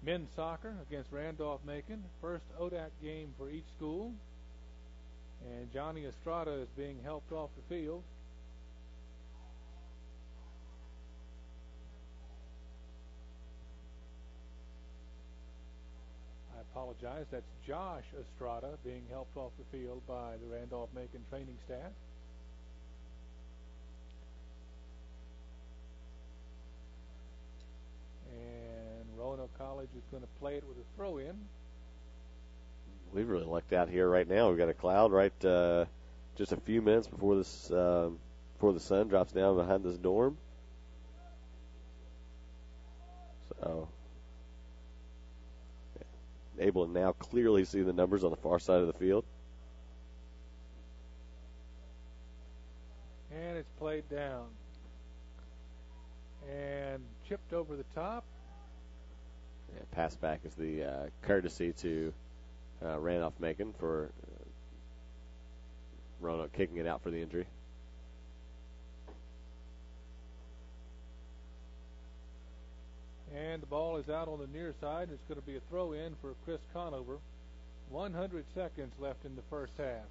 men's soccer against Randolph-Macon. First ODAC game for each school. And Johnny Estrada is being helped off the field. I apologize. That's Josh Estrada being helped off the field by the Randolph-Macon training staff. And Roanoke College is going to play it with a throw-in. We've really lucked out here right now. We've got a cloud right just a few minutes before this before the sun drops down behind this dorm. So able to now clearly see the numbers on the far side of the field. And it's played down. And chipped over the top. Yeah, pass back is the courtesy to Randolph-Macon for Roanoke kicking it out for the injury. And the ball is out on the near side. It's going to be a throw-in for Chris Conover. 100 seconds left in the first half.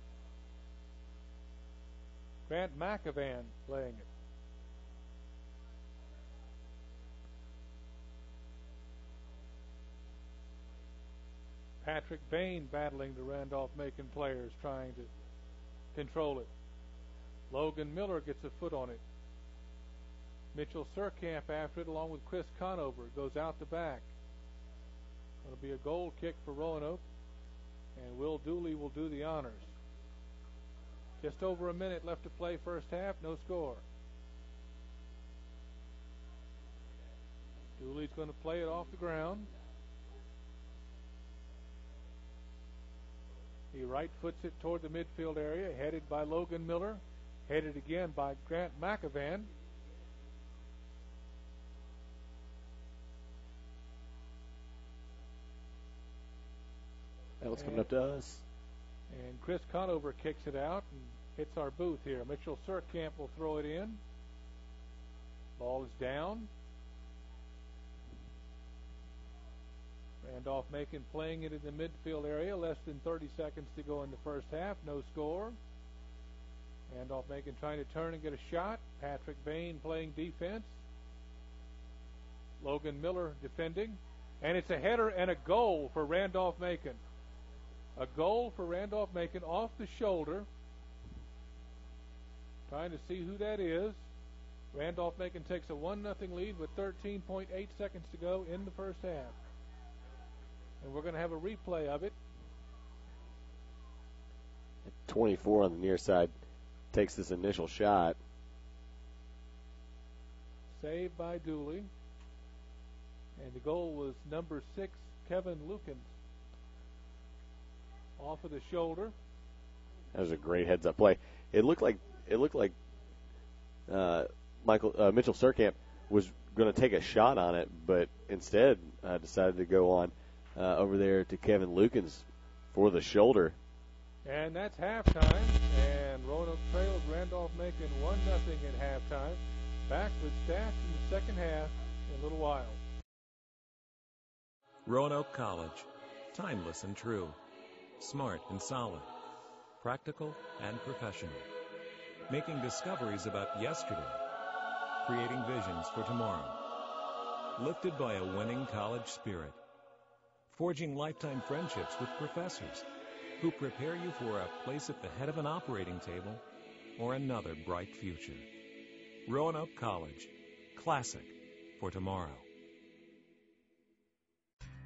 Grant McAvan playing it. Patrick Bain battling the Randolph-Macon players, trying to control it. Logan Miller gets a foot on it. Mitchell Surkamp after it, along with Chris Conover. Goes out the back. It'll be a goal kick for Roanoke, and Will Dooley will do the honors. Just over a minute left to play first half, no score. Dooley's going to play it off the ground. He right foots it toward the midfield area, headed by Logan Miller, headed again by Grant McAvan. That one's coming up to us. And Chris Conover kicks it out and hits our booth here. Mitchell Surkamp will throw it in. Ball is down. Randolph-Macon playing it in the midfield area. Less than 30 seconds to go in the first half. No score. Randolph-Macon trying to turn and get a shot. Patrick Bain playing defense. Logan Miller defending. And it's a header and a goal for Randolph-Macon. A goal for Randolph-Macon off the shoulder. Trying to see who that is. Randolph-Macon takes a 1-0 lead with 13.8 seconds to go in the first half. And we're going to have a replay of it. 24 on the near side takes this initial shot. Saved by Dooley. And the goal was number 6, Kevin Lukens. Off of the shoulder. That was a great heads-up play. It looked like Mitchell Surkamp was going to take a shot on it, but instead decided to go on over there to Kevin Lukens for the shoulder. And that's halftime. And Roanoke trails Randolph-Macon 1-0 at halftime. Back with stats in the second half in a little while. Roanoke College. Timeless and true. Smart and solid. Practical and professional. Making discoveries about yesterday. Creating visions for tomorrow. Lifted by a winning college spirit. Forging lifetime friendships with professors who prepare you for a place at the head of an operating table or another bright future. Roanoke College. Classic for tomorrow.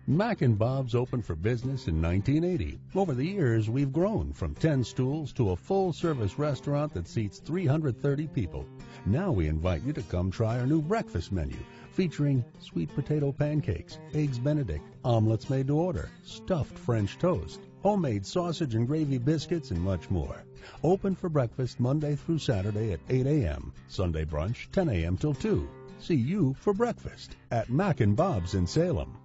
Mac and Bob's opened for business in 1980. Over the years, we've grown from 10 stools to a full-service restaurant that seats 330 people. Now we invite you to come try our new breakfast menu, featuring sweet potato pancakes, eggs Benedict, omelets made to order, stuffed French toast, homemade sausage and gravy biscuits, and much more. Open for breakfast Monday through Saturday at 8 a.m., Sunday brunch 10 a.m. till 2. See you for breakfast at Mac and Bob's in Salem.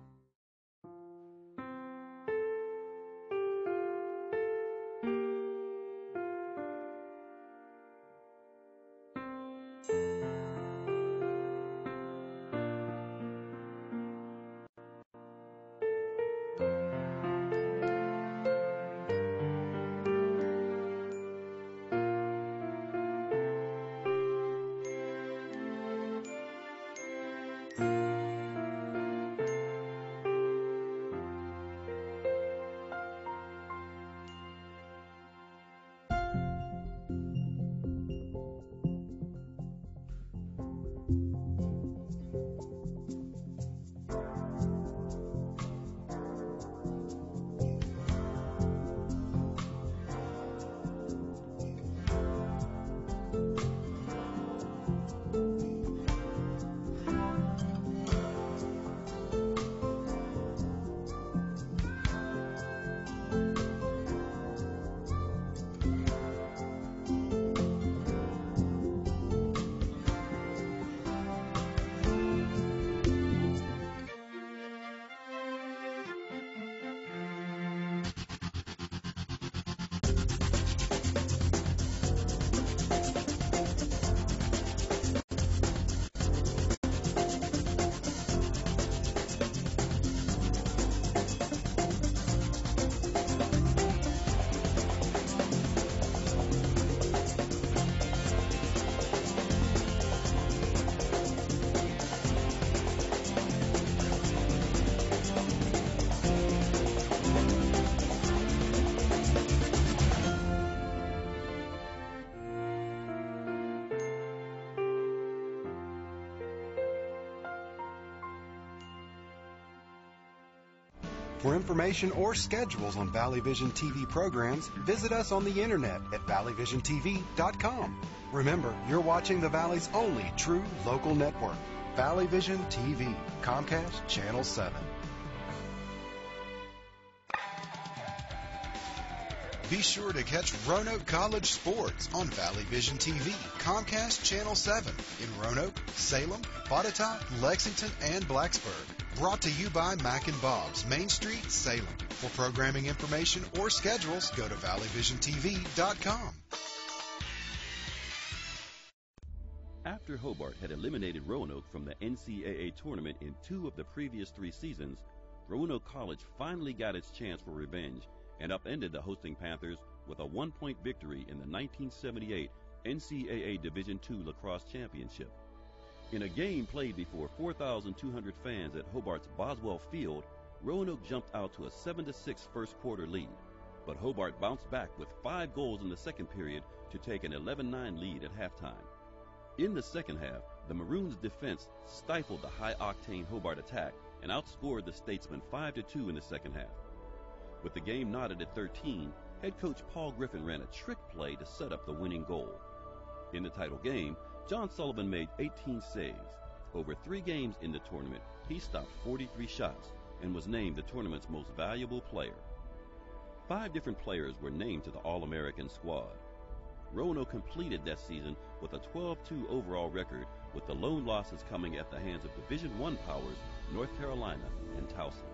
For information or schedules on Valley Vision TV programs, visit us on the internet at valleyvisiontv.com. Remember, you're watching the Valley's only true local network, Valley Vision TV, Comcast Channel 7. Be sure to catch Roanoke College sports on Valley Vision TV, Comcast Channel 7 in Roanoke, Salem, Botetourt, Lexington, and Blacksburg. Brought to you by Mac and Bob's, Main Street, Salem. For programming information or schedules, go to valleyvisiontv.com. After Hobart had eliminated Roanoke from the NCAA tournament in 2 of the previous 3 seasons, Roanoke College finally got its chance for revenge and upended the hosting Panthers with a 1-point victory in the 1978 NCAA Division II Lacrosse Championship. In a game played before 4,200 fans at Hobart's Boswell Field, Roanoke jumped out to a 7-6 first quarter lead, but Hobart bounced back with 5 goals in the second period to take an 11-9 lead at halftime. In the second half, the Maroons' defense stifled the high-octane Hobart attack and outscored the Statesmen 5-2 in the second half. With the game knotted at 13, head coach Paul Griffin ran a trick play to set up the winning goal. In the title game, John Sullivan made 18 saves. Over 3 games in the tournament, he stopped 43 shots and was named the tournament's most valuable player. 5 different players were named to the All-American squad. Roanoke completed that season with a 12-2 overall record, with the lone losses coming at the hands of Division I powers North Carolina and Towson.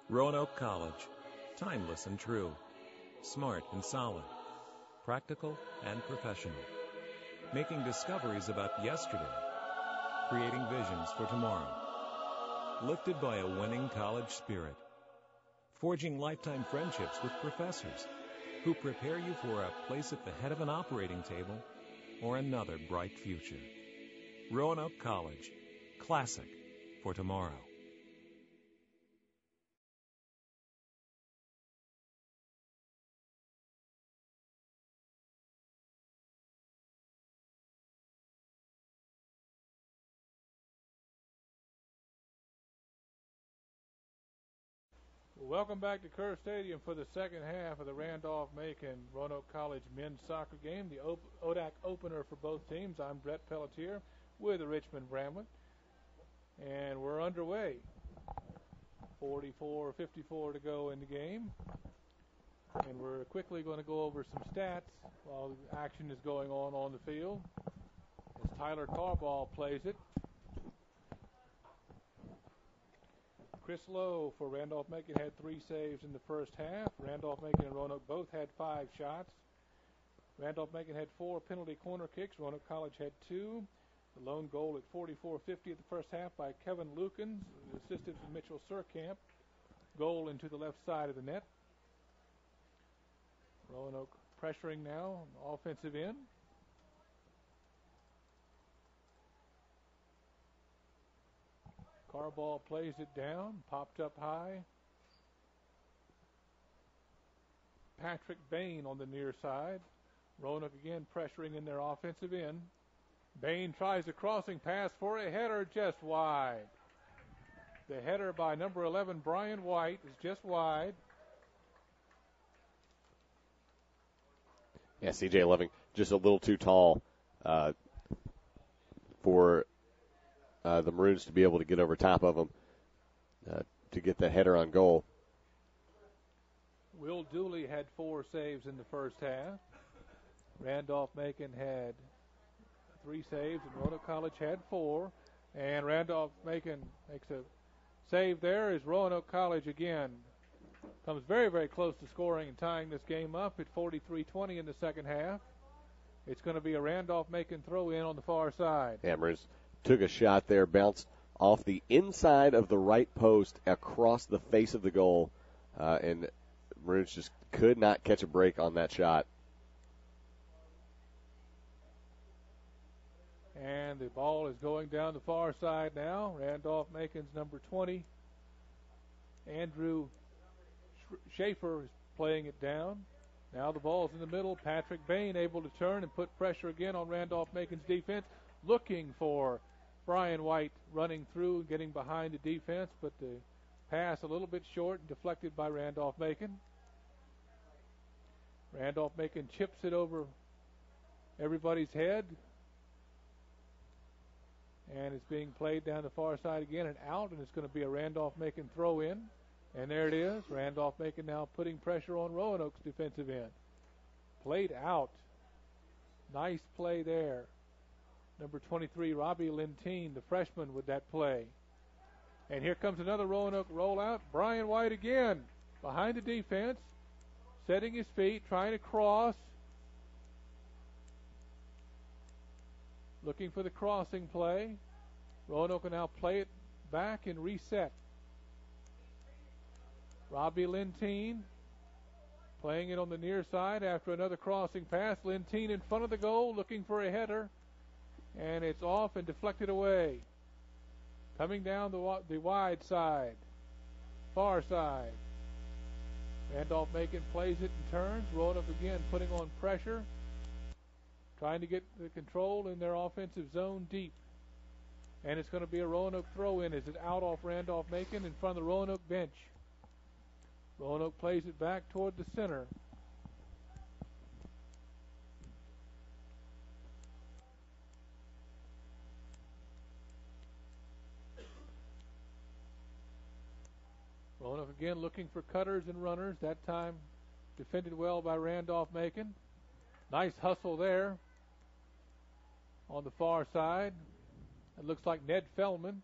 Roanoke College, timeless and true, smart and solid, practical and professional, making discoveries about yesterday, creating visions for tomorrow, lifted by a winning college spirit, forging lifetime friendships with professors who prepare you for a place at the head of an operating table or another bright future. Roanoke College, classic for tomorrow. Welcome back to Kerr Stadium for the second half of the Randolph-Macon Roanoke College men's soccer game, the ODAC opener for both teams. I'm Brett Pelletier with the Richmond Bramlett, and we're underway. 44-54 to go in the game, and we're quickly going to go over some stats while the action is going on the field as Tyler Carball plays it. Chris Lowe for Randolph-Macon had 3 saves in the first half. Randolph-Macon and Roanoke both had 5 shots. Randolph-Macon had 4 penalty corner kicks. Roanoke College had 2. The lone goal at 44:50 at the first half by Kevin Lukens, assisted from Mitchell Surkamp. Goal into the left side of the net. Roanoke pressuring now, offensive end. Carball plays it down, popped up high. Patrick Bain on the near side. Roanoke again pressuring in their offensive end. Bain tries a crossing pass for a header just wide. The header by number 11, Brian White, is just wide. Yeah, C.J. Loving just a little too tall for the Maroons to be able to get over top of them to get the header on goal. Will Dooley had 4 saves in the first half. Randolph-Macon had 3 saves, and Roanoke College had 4. And Randolph-Macon makes a save there as Roanoke College again comes very, very close to scoring and tying this game up at 43-20 in the second half. It's going to be a Randolph-Macon throw-in on the far side. Yeah, Maroons took a shot there, bounced off the inside of the right post across the face of the goal, and Maroons just could not catch a break on that shot. And the ball is going down the far side now. Randolph-Macon's number 20, Andrew Schaefer, is playing it down. Now the ball's in the middle. Patrick Bain able to turn and put pressure again on Randolph-Macon's defense, looking for Brian White running through and getting behind the defense, but the pass a little bit short and deflected by Randolph-Macon. Randolph-Macon chips it over everybody's head, and it's being played down the far side again and out, and it's going to be a Randolph-Macon throw-in. And there it is. Randolph-Macon now putting pressure on Roanoke's defensive end. Played out. Nice play there. Number 23, Robbie Lentine, the freshman, with that play. And here comes another Roanoke rollout. Brian White again behind the defense, setting his feet, trying to cross. Looking for the crossing play. Roanoke will now play it back and reset. Robbie Lentine playing it on the near side after another crossing pass. Lentine in front of the goal looking for a header. And it's off and deflected away. Coming down the wide side, far side. Randolph-Macon plays it and turns. Roanoke again putting on pressure, trying to get the control in their offensive zone deep. And it's going to be a Roanoke throw-in as it's out off Randolph-Macon in front of the Roanoke bench. Roanoke plays it back toward the center. Roanoke again looking for cutters and runners. That time defended well by Randolph-Macon. Nice hustle there on the far side. It looks like Ned Feldman.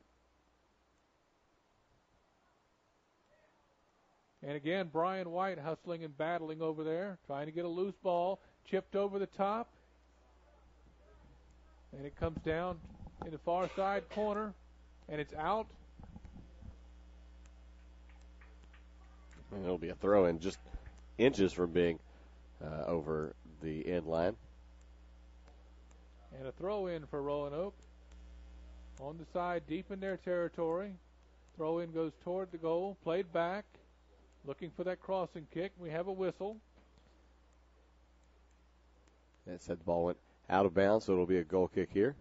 And again, Brian White hustling and battling over there, trying to get a loose ball, chipped over the top. And it comes down in the far side corner, and it's out. And it'll be a throw-in just inches from being over the end line. And a throw-in for Roanoke. On the side, deep in their territory. Throw-in goes toward the goal, played back, looking for that crossing kick. We have a whistle. That said the ball went out of bounds, so it'll be a goal kick here.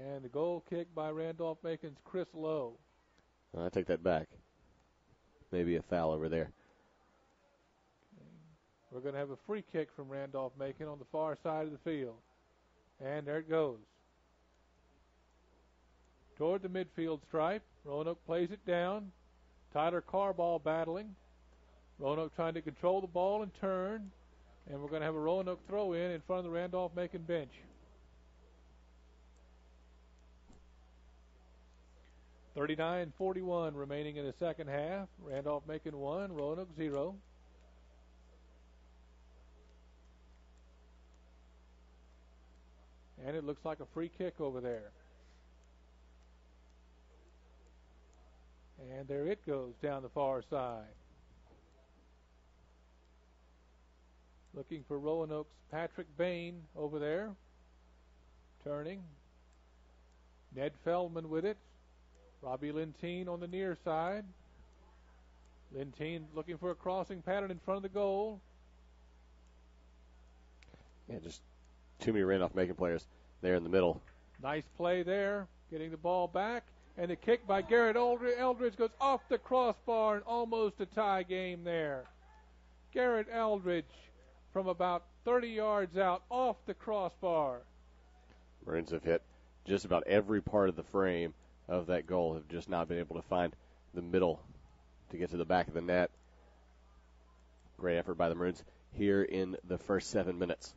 And the goal kick by Randolph-Macon's Chris Lowe. I take that back. Maybe a foul over there. We're going to have a free kick from Randolph-Macon on the far side of the field. And there it goes. Toward the midfield stripe. Roanoke plays it down. Tyler Carball battling. Roanoke trying to control the ball and turn. And we're going to have a Roanoke throw in front of the Randolph-Macon bench. .39-41 remaining in the second half. Randolph-Macon 1, Roanoke 0. And it looks like a free kick over there. And there it goes down the far side. Looking for Roanoke's Patrick Bain over there. Turning. Ned Feldman with it. Robbie Lentine on the near side. Lentine looking for a crossing pattern in front of the goal. Yeah, just too many Randolph-Macon players there in the middle. Nice play there, getting the ball back. And the kick by Garrett Eldridge goes off the crossbar and almost a tie game there. Garrett Eldridge from about 30 yards out off the crossbar. Maroons have hit just about every part of the frame of that goal, have just not been able to find the middle to get to the back of the net. Great effort by the Maroons here in the first 7 minutes.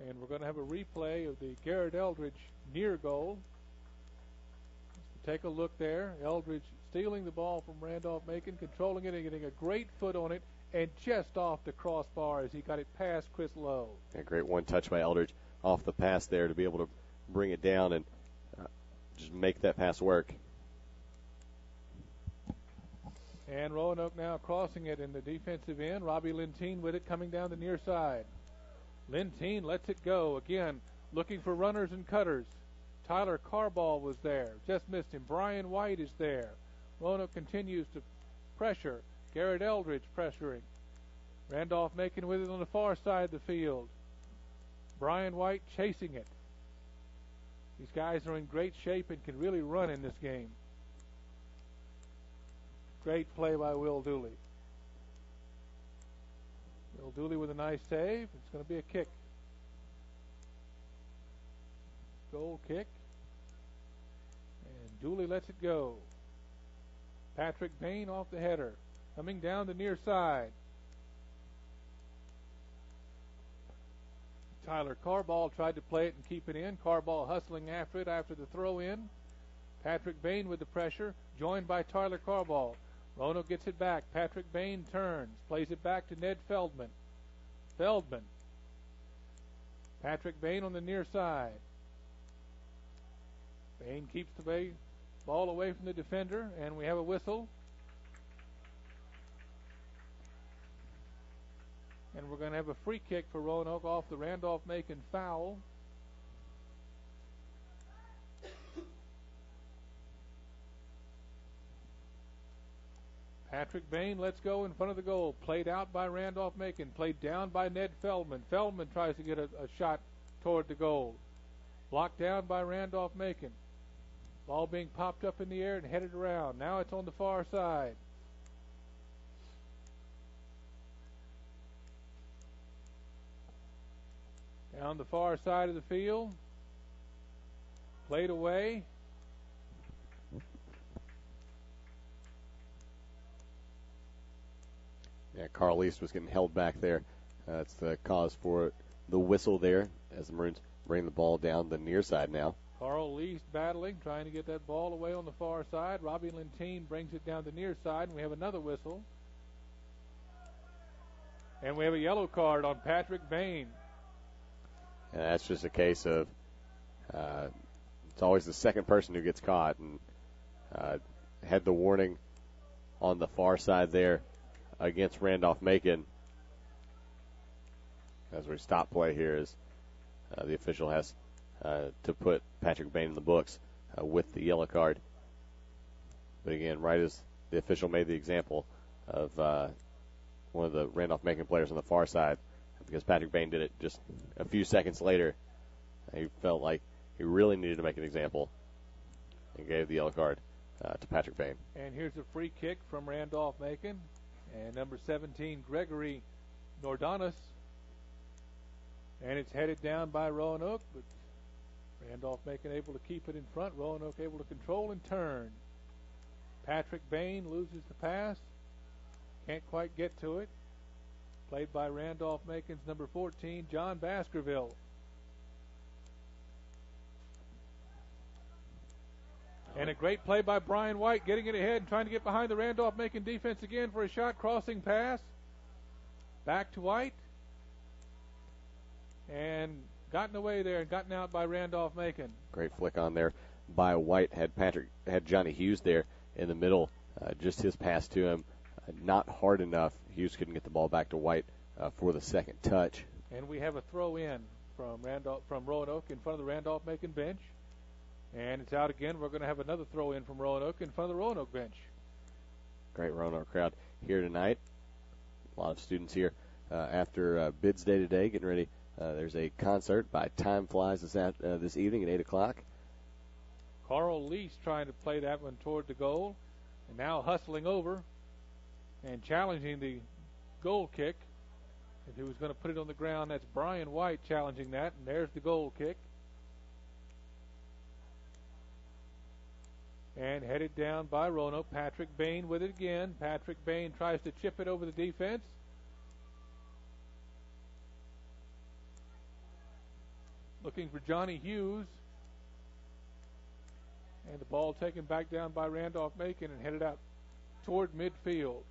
And we're going to have a replay of the Garrett Eldridge near goal. Take a look there. Eldridge stealing the ball from Randolph-Macon, controlling it and getting a great foot on it, and just off the crossbar as he got it past Chris Lowe. A great one touch by Eldridge off the pass there to be able to bring it down and just make that pass work. And Roanoke now crossing it in the defensive end. Robbie Lentine with it coming down the near side. Lentine lets it go. Again, looking for runners and cutters. Tyler Carball was there. Just missed him. Brian White is there. Roanoke continues to pressure. Garrett Eldridge pressuring. Randolph-Macon with it on the far side of the field. Brian White chasing it. These guys are in great shape and can really run in this game. Great play by Will Dooley. Will Dooley with a nice save. It's going to be a kick. Goal kick. And Dooley lets it go. Patrick Bain off the header. Coming down the near side. Tyler Carball tried to play it and keep it in. Carball hustling after it after the throw in. Patrick Bain with the pressure, joined by Tyler Carball. Roanoke gets it back. Patrick Bain turns, plays it back to Ned Feldman. Patrick Bain on the near side. Bain keeps the ball away from the defender, and we have a whistle. And we're going to have a free kick for Roanoke off the Randolph-Macon foul. Patrick Bain lets go in front of the goal. Played out by Randolph-Macon. Played down by Ned Feldman. Feldman tries to get a shot toward the goal. Blocked down by Randolph-Macon. Ball being popped up in the air and headed around. Now it's on the far side. Down the far side of the field. Played away. Yeah, Carl East was getting held back there. That's the cause for the whistle there as the Maroons bring the ball down the near side now. Carl Least battling, trying to get that ball away on the far side. Robbie Lentine brings it down the near side, and we have another whistle. And we have a yellow card on Patrick Bain. And that's just a case of it's always the second person who gets caught. And had the warning on the far side there against Randolph-Macon. As we stop play here, as the official has to put Patrick Bain in the books with the yellow card. But again, right as the official made the example of one of the Randolph-Macon players on the far side, because Patrick Bain did it just a few seconds later, he felt like he really needed to make an example and gave the yellow card to Patrick Bain. And here's a free kick from Randolph-Macon. And number 17, Gregory Nordonis. And it's headed down by Roanoke, but Randolph-Macon able to keep it in front. Roanoke able to control and turn. Patrick Bain loses the pass. Can't quite get to it. Played by Randolph-Macon's number 14, John Baskerville. And a great play by Brian White, getting it ahead and trying to get behind the Randolph-Macon defense again for a shot, crossing pass. Back to White. And gotten away there and gotten out by Randolph-Macon. Great flick on there by White. Had Johnny Hughes there in the middle. Just his pass to him, not hard enough. Hughes couldn't get the ball back to White for the second touch. And we have a throw in from Roanoke in front of the Randolph-Macon bench. And it's out again. We're going to have another throw in from Roanoke in front of the Roanoke bench. Great Roanoke crowd here tonight. A lot of students here after Bids Day today, getting ready. There's a concert by Time Flies this evening at 8 o'clock. Carl Lease trying to play that one toward the goal. And now hustling over and challenging the goal kick. If he was going to put it on the ground, that's Brian White challenging that. And there's the goal kick. And headed down by Roanoke. Patrick Bain with it again. Patrick Bain tries to chip it over the defense. Looking for Johnny Hughes. And the ball taken back down by Randolph-Macon and headed out toward midfield.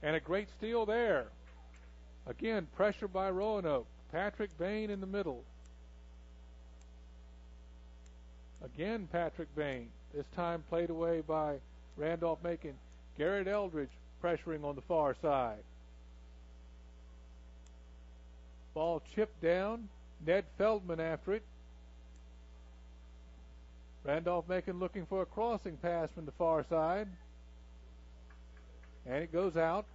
And a great steal there. Again, pressure by Roanoke. Patrick Bain in the middle. Again, Patrick Bain. This time played away by Randolph-Macon. Garrett Eldridge pressuring on the far side. Ball chipped down. Ned Feldman after it. Randolph-Macon looking for a crossing pass from the far side. And it goes out.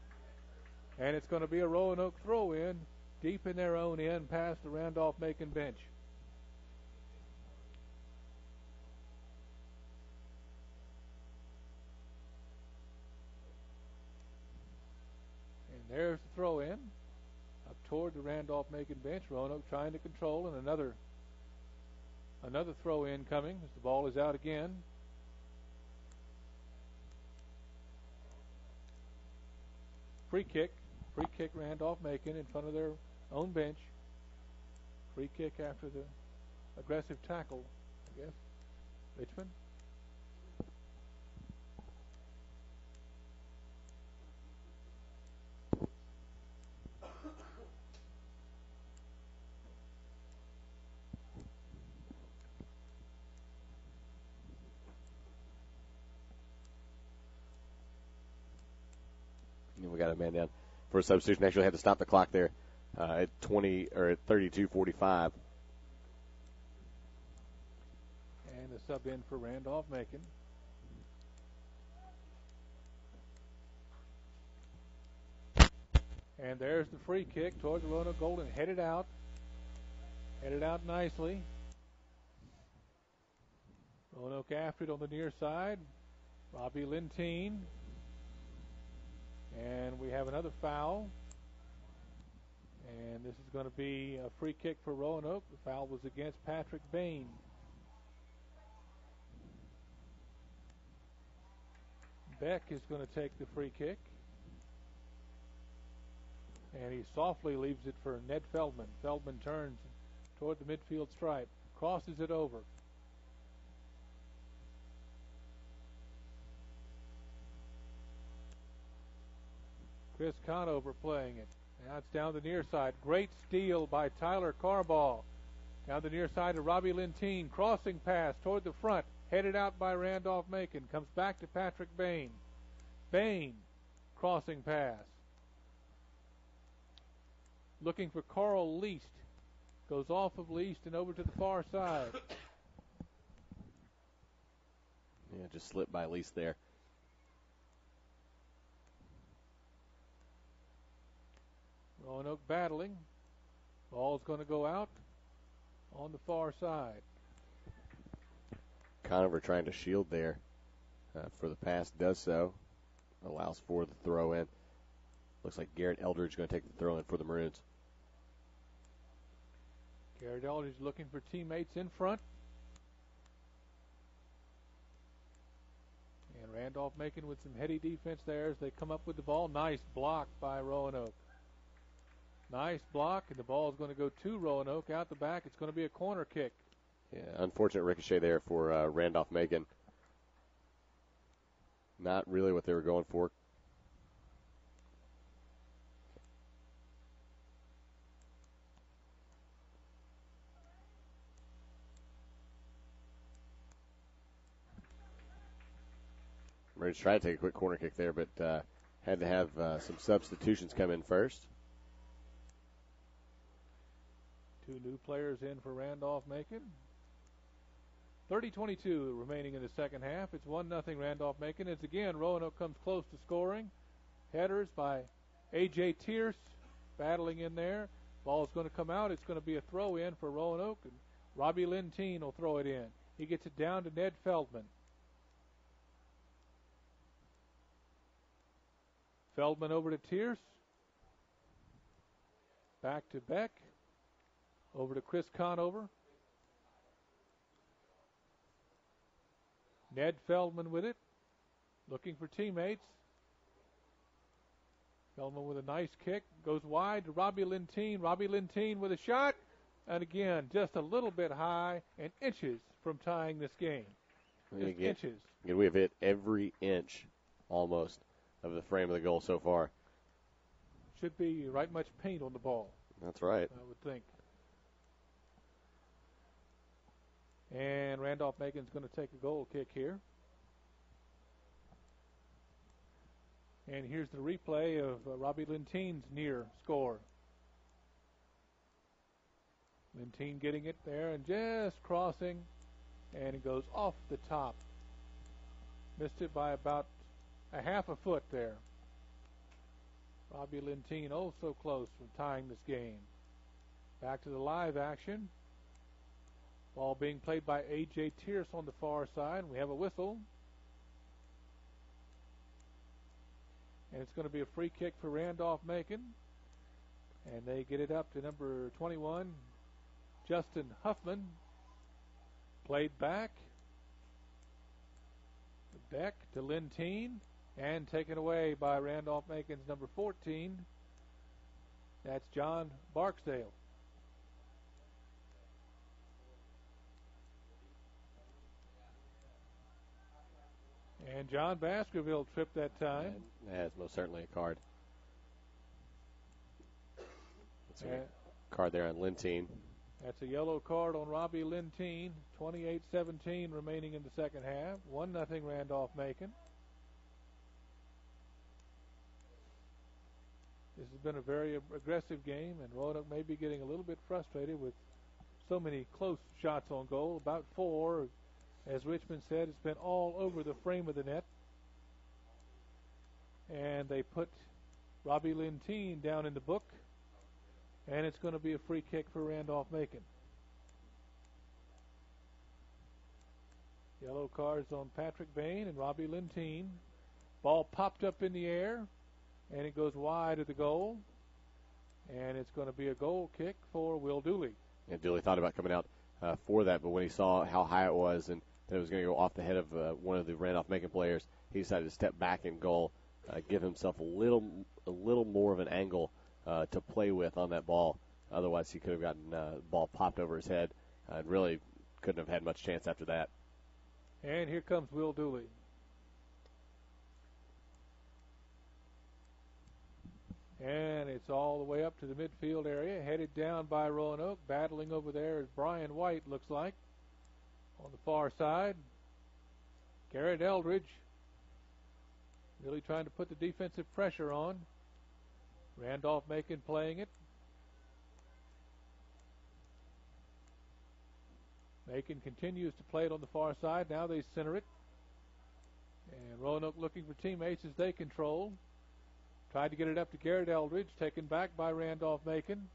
And it's going to be a Roanoke throw-in deep in their own end past the Randolph-Macon bench. And there's the throw-in up toward the Randolph-Macon bench. Roanoke trying to control, and another throw-in coming as the ball is out again. Free kick Randolph-Macon in front of their own bench. Free kick after the aggressive tackle, I guess. Richmond. We got a man down for a substitution. Actually had to stop the clock there at 32:45. And the sub in for Randolph-Macon. And there's the free kick toward the Roanoke goal and headed out. Headed out nicely. Roanoke after it on the near side. Robbie Lentine. And we have another foul. And this is going to be a free kick for Roanoke. The foul was against Patrick Bain. Beck is going to take the free kick. And he softly leaves it for Ned Feldman. Feldman turns toward the midfield stripe. Crosses it over. Chris Conover playing it. Now it's down the near side. Great steal by Tyler Carball. Down the near side to Robbie Lentine. Crossing pass toward the front. Headed out by Randolph-Macon. Comes back to Patrick Bain. Bain. Crossing pass. Looking for Carl Least. Goes off of Least and over to the far side. Yeah, just slipped by Least there. Roanoke battling. Ball's going to go out on the far side. Conover trying to shield there for the pass, does so. Allows for the throw in. Looks like Garrett Eldridge going to take the throw in for the Maroons. Garrett Eldridge looking for teammates in front. And Randolph-Macon with some heady defense there as they come up with the ball. Nice block by Roanoke. Nice block, and the ball is going to go to Roanoke. Out the back, it's going to be a corner kick. Yeah, unfortunate ricochet there for Randolph-Macon. Not really what they were going for. Maroons tried to take a quick corner kick there, but had to have some substitutions come in first. Two new players in for Randolph-Macon. 30-22 remaining in the second half. It's 1-0 Randolph-Macon. As again, Roanoke comes close to scoring. Headers by A.J. Tierce battling in there. Ball's going to come out. It's going to be a throw in for Roanoke. And Robbie Lentine will throw it in. He gets it down to Ned Feldman. Feldman over to Tierce. Back to Beck. Over to Chris Conover. Ned Feldman with it. Looking for teammates. Feldman with a nice kick. Goes wide to Robbie Lentine. Robbie Lentine with a shot. And again, just a little bit high and inches from tying this game. Just inches. We have hit every inch almost of the frame of the goal so far. Should be right much paint on the ball. That's right. I would think. And Randolph-Macon's going to take a goal kick here. And here's the replay of Robbie Lentine's near score. Lentine getting it there and just crossing. And it goes off the top. Missed it by about a half a foot there. Robbie Lentine oh so close from tying this game. Back to the live action. Ball being played by A.J. Tierce on the far side. We have a whistle. And it's going to be a free kick for Randolph-Macon. And they get it up to number 21, Justin Huffman. Played back. Beck to Lentine. And taken away by Randolph-Macon's number 14. That's John Barksdale. And John Baskerville tripped that time. That's most certainly a card. That's a card there on Lentine. That's a yellow card on Robbie Lentine. 28-17 remaining in the second half. 1-0 Randolph-Macon. This has been a very aggressive game, and Roanoke may be getting a little bit frustrated with so many close shots on goal. About 4. As Richmond said, it's been all over the frame of the net. And they put Robbie Lentine down in the book. And it's going to be a free kick for Randolph-Macon. Yellow cards on Patrick Bain and Robbie Lentine. Ball popped up in the air. And it goes wide of the goal. And it's going to be a goal kick for Will Dooley. And Dooley thought about coming out for that, but when he saw how high it was and that it was going to go off the head of one of the Randolph-Macon players, he decided to step back in goal, give himself a little more of an angle to play with on that ball. Otherwise, he could have gotten the ball popped over his head and really couldn't have had much chance after that. And here comes Will Dooley. And it's all the way up to the midfield area, headed down by Roanoke. Battling over there is Brian White, looks like. On the far side, Garrett Eldridge really trying to put the defensive pressure on. Randolph-Macon playing it. Macon continues to play it on the far side. Now they center it. And Roanoke looking for teammates as they control. Tried to get it up to Garrett Eldridge, taken back by Randolph-Macon.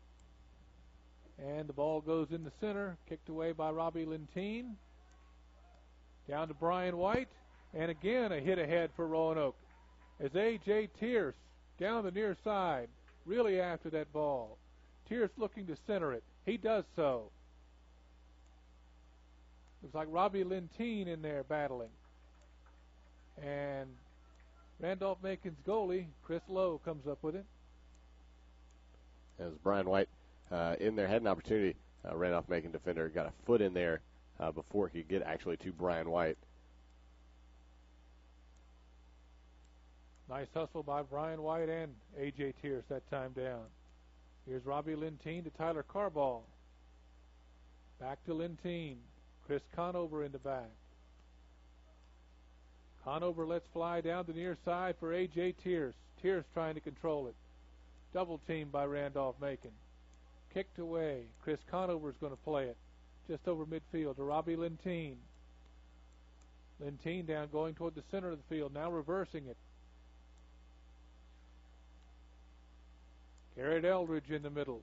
And the ball goes in the center, kicked away by Robbie Lentine. Down to Brian White. And again a hit ahead for Roanoke as A.J. Tierce down the near side, really after that ball. Tierce looking to center it. He does so. Looks like Robbie Lentine in there battling. And Randolph-Macon's goalie, Chris Lowe, comes up with it. As Brian White in there had an opportunity, Randolph-Macon defender got a foot in there before he could get actually to Brian White. Nice hustle by Brian White and A.J. Tierce that time down. Here's Robbie Lentine to Tyler Carball. Back to Lentine. Chris Conover in the back. Conover lets fly down the near side for A.J. Tierce. Tierce trying to control it. Double teamed by Randolph-Macon. Kicked away. Chris Conover's going to play it just over midfield to Robbie Lentine. Lentine down going toward the center of the field. Now reversing it. Garrett Eldridge in the middle.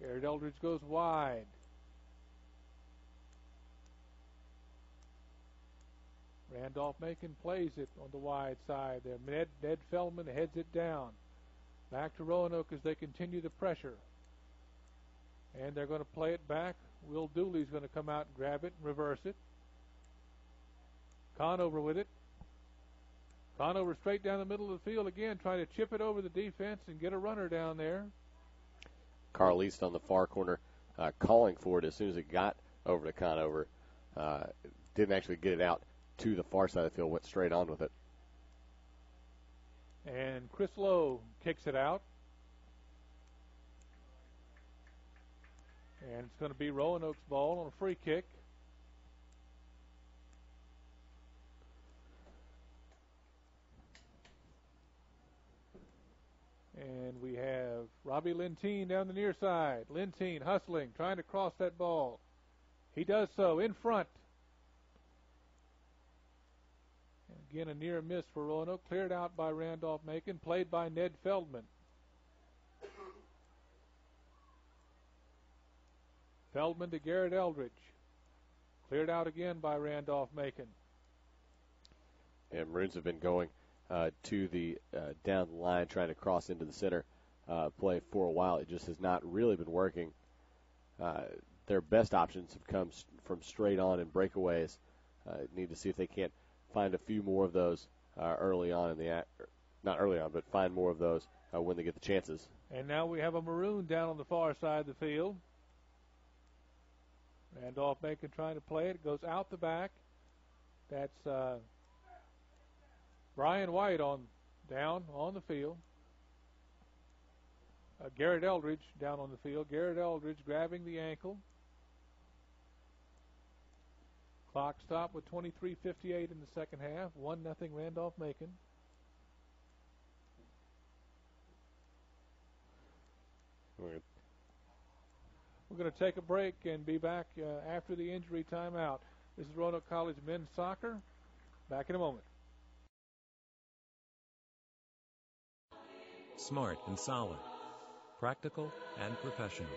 Garrett Eldridge goes wide. Randolph-Macon plays it on the wide side there. Ned Feldman heads it down. Back to Roanoke as they continue the pressure. And they're going to play it back. Will Dooley's going to come out and grab it and reverse it. Conover with it. Conover straight down the middle of the field again, trying to chip it over the defense and get a runner down there. Carl East on the far corner calling for it as soon as it got over to Conover. Didn't actually get it out to the far side of the field, went straight on with it. And Chris Lowe kicks it out. And it's going to be Roanoke's ball on a free kick. And we have Robbie Lentine down the near side. Lentine hustling, trying to cross that ball. He does so in front. And again, a near miss for Roanoke. Cleared out by Randolph-Macon. Played by Ned Feldman. Feldman to Garrett Eldridge. Cleared out again by Randolph-Macon. And Maroons have been going to the down the line, trying to cross into the center play for a while. It just has not really been working. Their best options have come from straight on and breakaways. Need to see if they can't find a few more of those early on in the not early on, but find more of those when they get the chances. And now we have a Maroon down on the far side of the field. Randolph-Macon trying to play it. It goes out the back. That's Brian White down on the field. Garrett Eldridge down on the field. Garrett Eldridge grabbing the ankle. Clock stop with 23:58 in the second half. 1-0 Randolph-Macon. We're going to take a break and be back after the injury timeout. This is Roanoke College men's soccer. Back in a moment. Smart and solid. Practical and professional.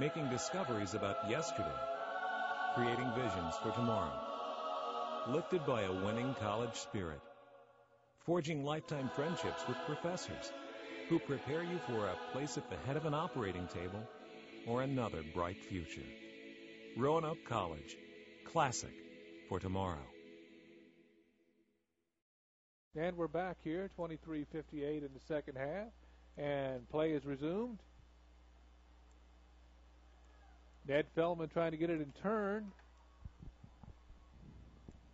Making discoveries about yesterday. Creating visions for tomorrow. Lifted by a winning college spirit. Forging lifetime friendships with professors who prepare you for a place at the head of an operating table or another bright future. Roanoke College. Classic for tomorrow. And we're back here, 23:58 in the second half, and play is resumed. Ned Feldman trying to get it in turn.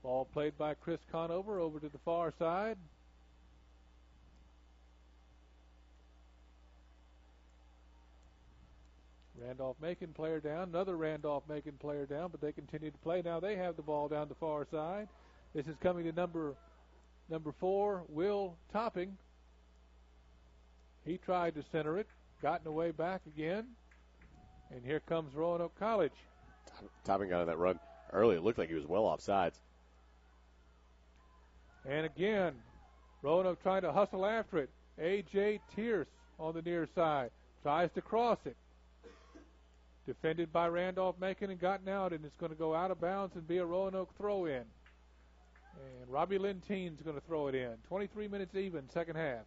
Ball played by Chris Conover over to the far side. Randolph-Macon player down, another Randolph-Macon player down, but they continue to play. Now they have the ball down the far side. This is coming to number 4, Will Topping. He tried to center it, gotten away back again, and here comes Roanoke College. Topping got on that run early. It looked like he was well off sides. And again, Roanoke trying to hustle after it. A.J. Tierce on the near side. Tries to cross it. Defended by Randolph-Macon and gotten out, and it's going to go out of bounds and be a Roanoke throw-in. And Robbie Lenteen's going to throw it in. 23 minutes even, second half.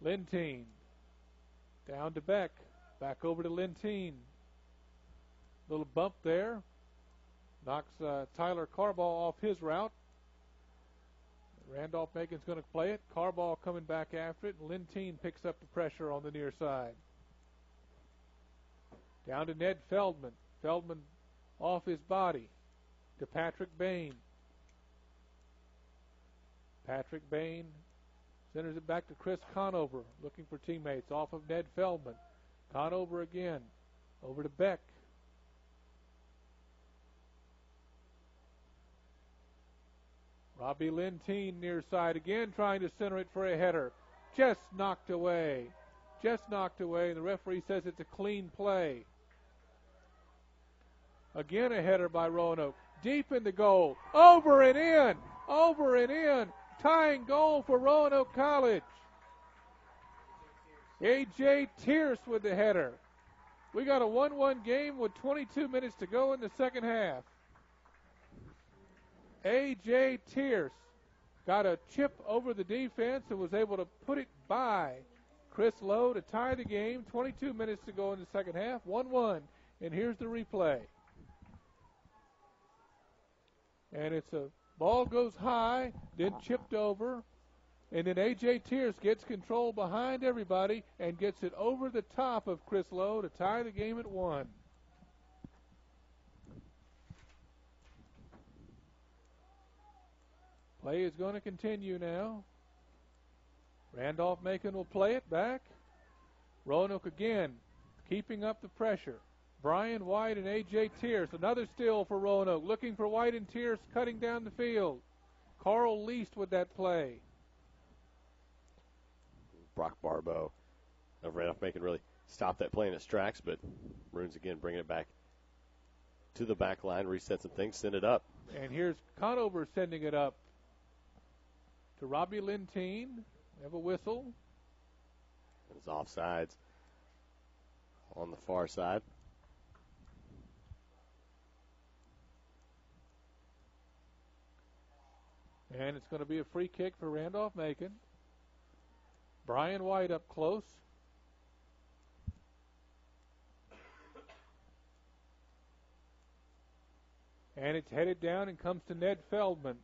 Lenteen down to Beck. Back over to Lenteen. Little bump there. Knocks Tyler Carball off his route. Randolph-Macon's going to play it. Carball coming back after it. And Lenteen picks up the pressure on the near side. Down to Ned Feldman. Feldman off his body to Patrick Bain. Patrick Bain centers it back to Chris Conover, looking for teammates off of Ned Feldman. Conover again. Over to Beck. Robbie Lenteen near side again, trying to center it for a header. Just knocked away. Just knocked away, and the referee says it's a clean play. Again a header by Roanoke. Deep in the goal. Over and in. Over and in. Tying goal for Roanoke College. A.J. Tierce with the header. We got a 1-1 game with 22 minutes to go in the second half. A.J. Tierce got a chip over the defense and was able to put it by Chris Lowe to tie the game. 22 minutes to go in the second half. 1-1. And here's the replay. And it's a ball goes high, then chipped over. And then A.J. Tierce gets control behind everybody and gets it over the top of Chris Lowe to tie the game at 1. Play is going to continue now. Randolph-Macon will play it back. Roanoke again, keeping up the pressure. Brian White and A.J. Tierce. Another steal for Roanoke. Looking for White and Tierce cutting down the field. Carl Least with that play. Brock Barbeau of Randolph-Macon really stopped that play in its tracks, but Maroons again bringing it back to the back line, reset some things, send it up. And here's Conover sending it up to Robbie Lenteen. We have a whistle. It's offsides on the far side. And it's going to be a free kick for Randolph-Macon. Brian White up close. And it's headed down and comes to Ned Feldman.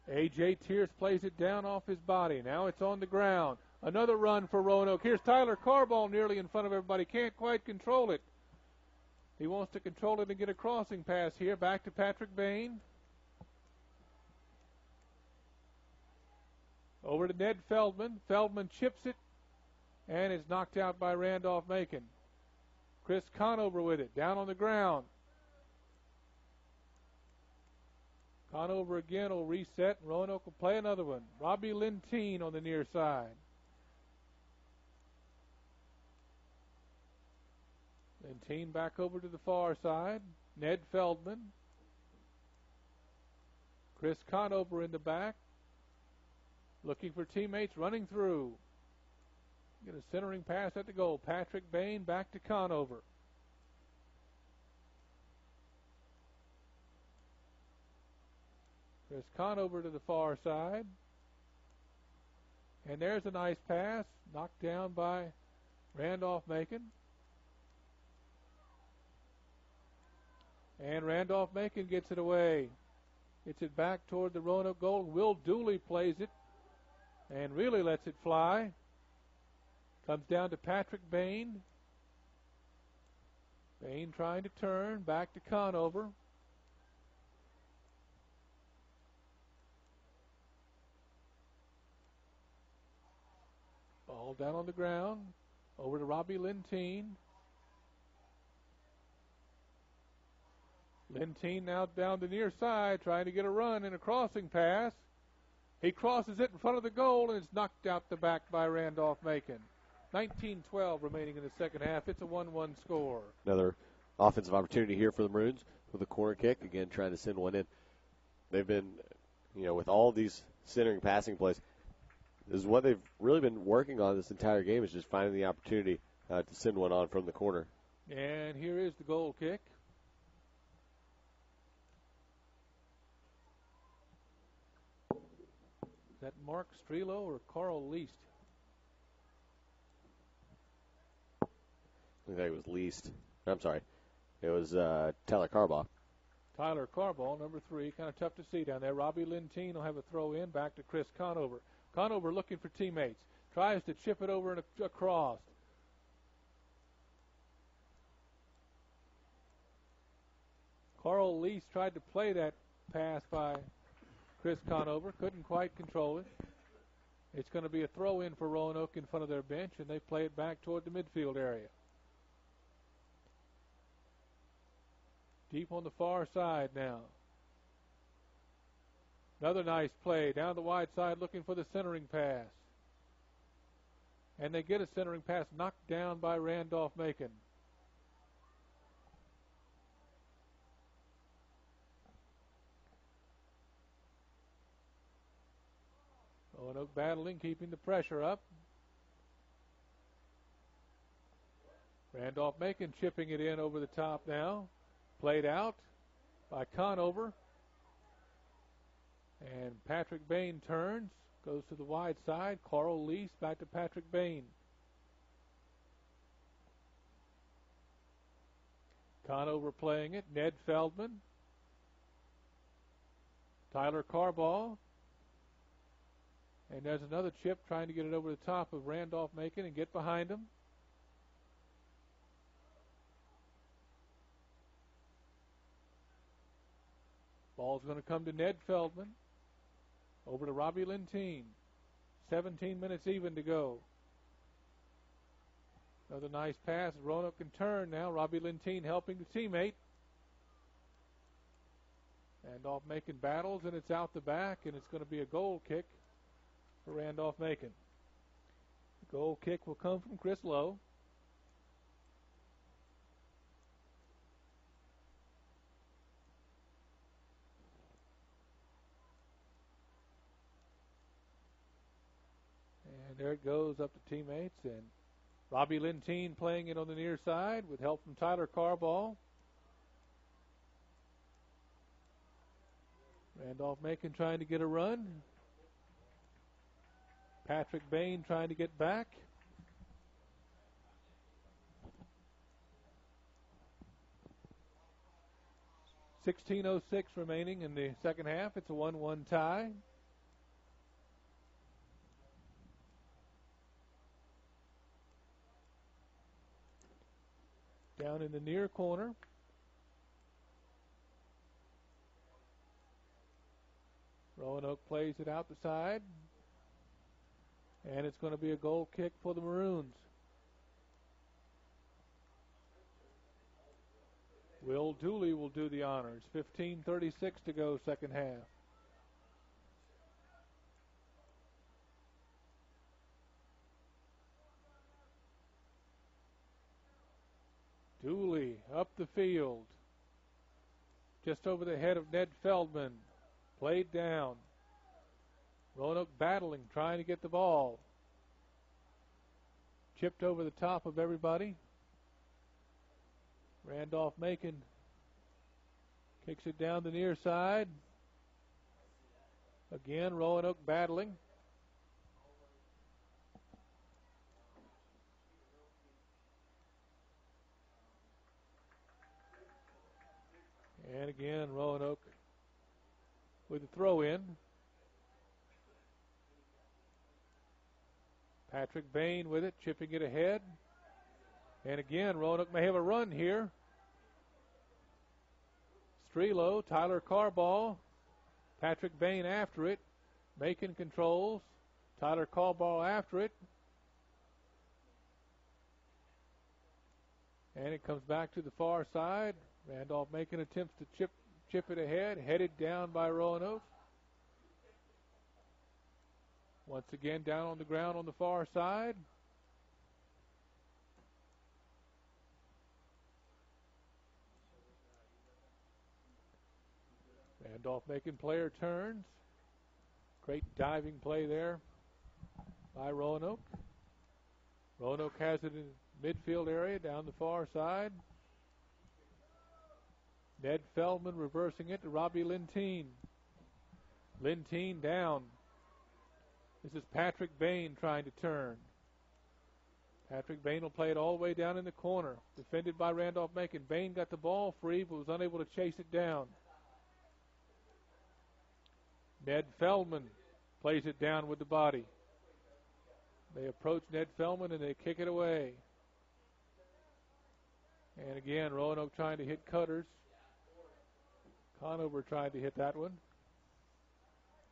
A.J. Tierce plays it down off his body. Now it's on the ground. Another run for Roanoke. Here's Tyler Carball nearly in front of everybody. Can't quite control it. He wants to control it and get a crossing pass here. Back to Patrick Bain. Over to Ned Feldman. Feldman chips it and is knocked out by Randolph-Macon. Chris Conover with it. Down on the ground. Conover again will reset. Roanoke will play another one. Robbie Lenteen on the near side. Lenteen back over to the far side. Ned Feldman. Chris Conover in the back. Looking for teammates running through. Get a centering pass at the goal. Patrick Bain back to Conover. Chris Conover to the far side. And there's a nice pass. Knocked down by Randolph-Macon. And Randolph-Macon gets it away. Gets it back toward the Roanoke goal. Will Dooley plays it and really lets it fly. Comes down to Patrick Bain. Bain trying to turn. Back to Conover. Ball down on the ground. Over to Robbie Lentine. Lentine now down the near side, trying to get a run in a crossing pass. He crosses it in front of the goal, and it's knocked out the back by Randolph-Macon. 19-12 remaining in the second half. It's a 1-1 score. Another offensive opportunity here for the Maroons with a corner kick. Again, trying to send one in. They've been, with all these centering passing plays, this is what they've really been working on this entire game, is just finding the opportunity to send one on from the corner. And here is the goal kick. Is that Mark Strelo or Carl Least? I think it was Least. I'm sorry. It was Tyler Carbaugh. Tyler Carbaugh, number 3. Kind of tough to see down there. Robbie Lentine will have a throw in back to Chris Conover. Conover looking for teammates. Tries to chip it over and across. Carl Lease tried to play that pass by Chris Conover. Couldn't quite control it. It's going to be a throw in for Roanoke in front of their bench, and they play it back toward the midfield area. Deep on the far side now. Another nice play down the wide side looking for the centering pass. And they get a centering pass knocked down by Randolph-Macon. Roanoke battling, keeping the pressure up. Randolph-Macon chipping it in over the top now. Played out by Conover. And Patrick Bain turns, goes to the wide side. Carl Lease back to Patrick Bain. Conover playing it. Ned Feldman. Tyler Carbaugh. And there's another chip trying to get it over the top of Randolph-Macon and get behind him. Ball's going to come to Ned Feldman. Over to Robbie Lentine. 17 minutes even to go. Another nice pass. Roanoke can turn now. Robbie Lentine helping the teammate. Randolph-Macon battles, and it's out the back, and it's going to be a goal kick for Randolph-Macon. The goal kick will come from Chris Lowe. And there it goes up to teammates, and Robbie Lentine playing it on the near side with help from Tyler Carbaugh. Randolph-Macon trying to get a run. Patrick Bain trying to get back. .16:06 remaining in the second half. It's a 1-1 tie. Down in the near corner. Roanoke plays it out the side. And it's going to be a goal kick for the Maroons. Will Dooley will do the honors. 15:36 to go, second half. Dooley up the field. Just over the head of Ned Feldman. Played down. Roanoke battling, trying to get the ball. Chipped over the top of everybody. Randolph-Macon kicks it down the near side. Again, Roanoke battling. And again, Roanoke with a throw-in. Patrick Bain with it, chipping it ahead. And again, Roanoke may have a run here. Strelo, Tyler Carbaugh, Patrick Bain after it. Macon controls. Tyler Carbaugh after it. And it comes back to the far side. Randolph-Macon attempts to chip it ahead, headed down by Roanoke. Once again down on the ground on the far side. Randolph-Macon player turns. Great diving play there by Roanoke. Roanoke has it in midfield area down the far side. Ned Feldman reversing it to Robbie Lentine. Lentine down. This is Patrick Bain trying to turn. Patrick Bain will play it all the way down in the corner. Defended by Randolph-Macon. Bain got the ball free but was unable to chase it down. Ned Feldman plays it down with the body. They approach Ned Feldman and they kick it away. And again, Roanoke trying to hit cutters. Conover tried to hit that one.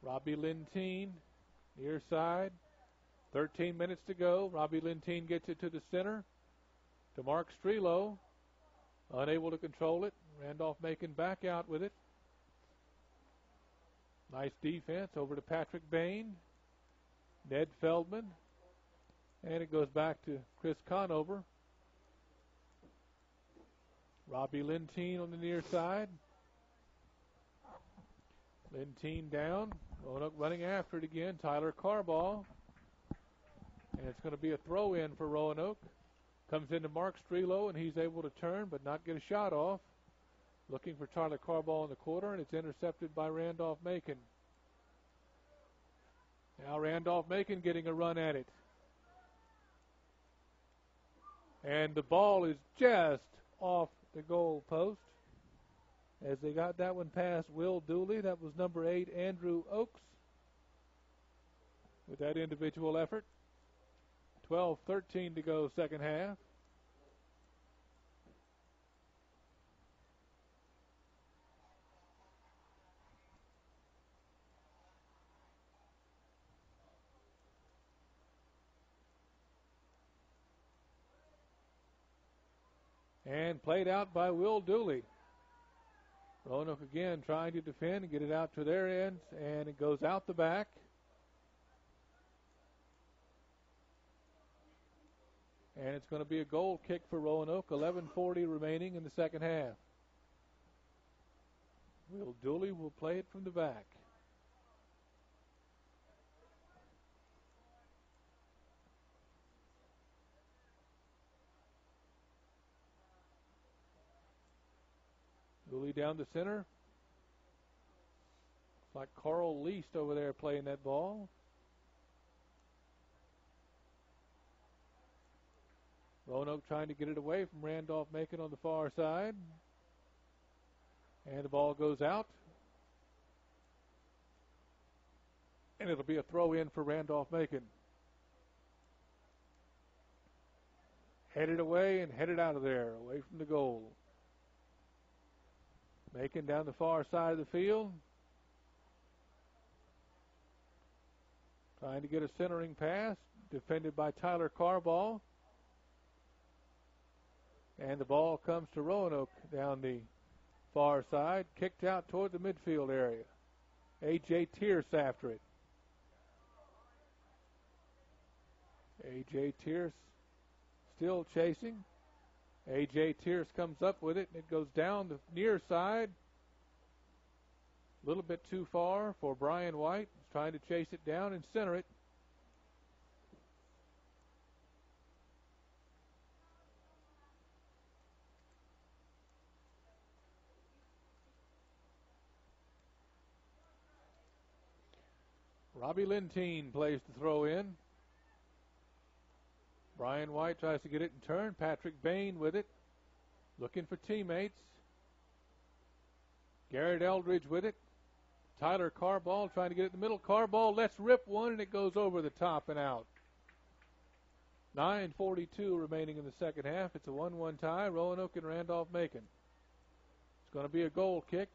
Robbie Lentine, near side. 13 minutes to go. Robbie Lentine gets it to the center. To Mark Strelo. Unable to control it. Randolph-Macon back out with it. Nice defense over to Patrick Bain. Ned Feldman. And it goes back to Chris Conover. Robbie Lentine on the near side. Lentine down. Roanoke running after it again. Tyler Carball. And it's going to be a throw-in for Roanoke. Comes into Mark Strelo, and he's able to turn but not get a shot off. Looking for Tyler Carball in the corner, and it's intercepted by Randolph-Macon. Now Randolph-Macon getting a run at it. And the ball is just off the goal post. As they got that one past Will Dooley, that was number 8, Andrew Oakes, with that individual effort. 12:13 to go, second half. And played out by Will Dooley. Roanoke again trying to defend and get it out to their ends, and it goes out the back. And it's going to be a goal kick for Roanoke. 11:40 remaining in the second half. Will Dooley will play it from the back. Dooley down the center. It's like Carl Least over there playing that ball. Roanoke trying to get it away from Randolph-Macon on the far side. And the ball goes out. And it'll be a throw-in for Randolph-Macon. Headed away and headed out of there, away from the goal. Macon down the far side of the field. Trying to get a centering pass. Defended by Tyler Carball. And the ball comes to Roanoke down the far side. Kicked out toward the midfield area. A.J. Tierce after it. A.J. Tierce still chasing. A.J. Tierce comes up with it, and it goes down the near side. A little bit too far for Brian White. He's trying to chase it down and center it. Robbie Lentine plays the throw in. Brian White tries to get it in turn. Patrick Bain with it. Looking for teammates. Garrett Eldridge with it. Tyler Carball trying to get it in the middle. Carball lets rip one, and it goes over the top and out. 9:42 remaining in the second half. It's a 1-1 tie. Roanoke and Randolph-Macon. It's going to be a goal kick.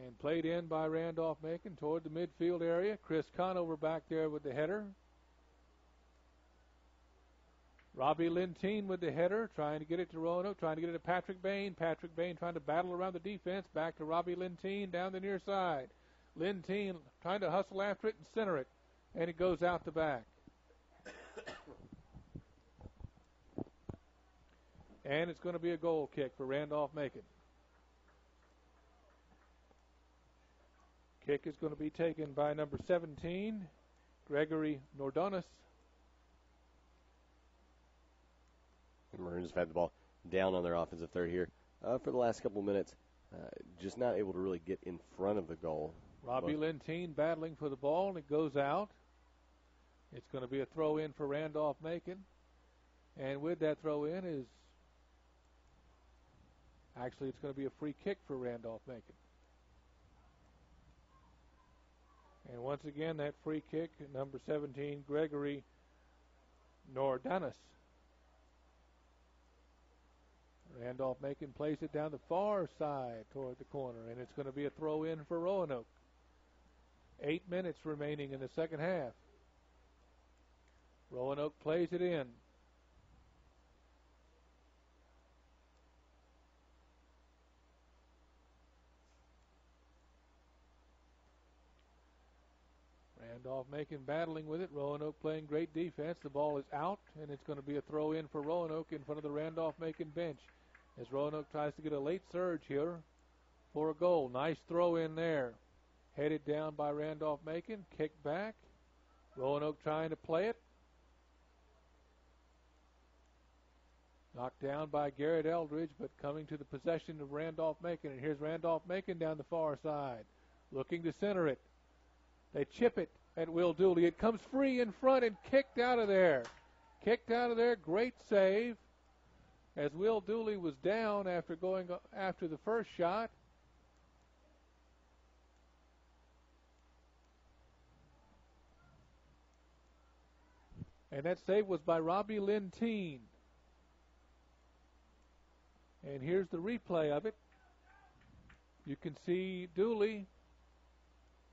And played in by Randolph-Macon toward the midfield area. Chris Conover back there with the header. Robbie Lentine with the header, trying to get it to Roanoke, trying to get it to Patrick Bain. Patrick Bain trying to battle around the defense. Back to Robbie Lentine down the near side. Lentine trying to hustle after it and center it. And it goes out the back. And it's going to be a goal kick for Randolph-Macon. Kick is going to be taken by number 17, Gregory Nordonis. The Maroons have had the ball down on their offensive third here for the last couple of minutes. Just not able to really get in front of the goal. Robbie Lentine battling for the ball, and it goes out. It's going to be a throw-in for Randolph-Macon. And with that throw-in is, actually it's going to be a free kick for Randolph-Macon. And once again, that free kick, number 17, Gregory Nordonis. Randolph-Macon plays it down the far side toward the corner, and it's going to be a throw-in for Roanoke. 8 minutes remaining in the second half. Roanoke plays it in. Randolph-Macon battling with it. Roanoke playing great defense. The ball is out, and it's going to be a throw-in for Roanoke in front of the Randolph-Macon bench as Roanoke tries to get a late surge here for a goal. Nice throw-in there. Headed down by Randolph-Macon. Kick back. Roanoke trying to play it. Knocked down by Garrett Eldridge, but coming to the possession of Randolph-Macon. And here's Randolph-Macon down the far side, looking to center it. They chip it at Will Dooley. It comes free in front and kicked out of there. Kicked out of there. Great save as Will Dooley was down after going after the first shot. And that save was by Robbie Lentine. And here's the replay of it. You can see Dooley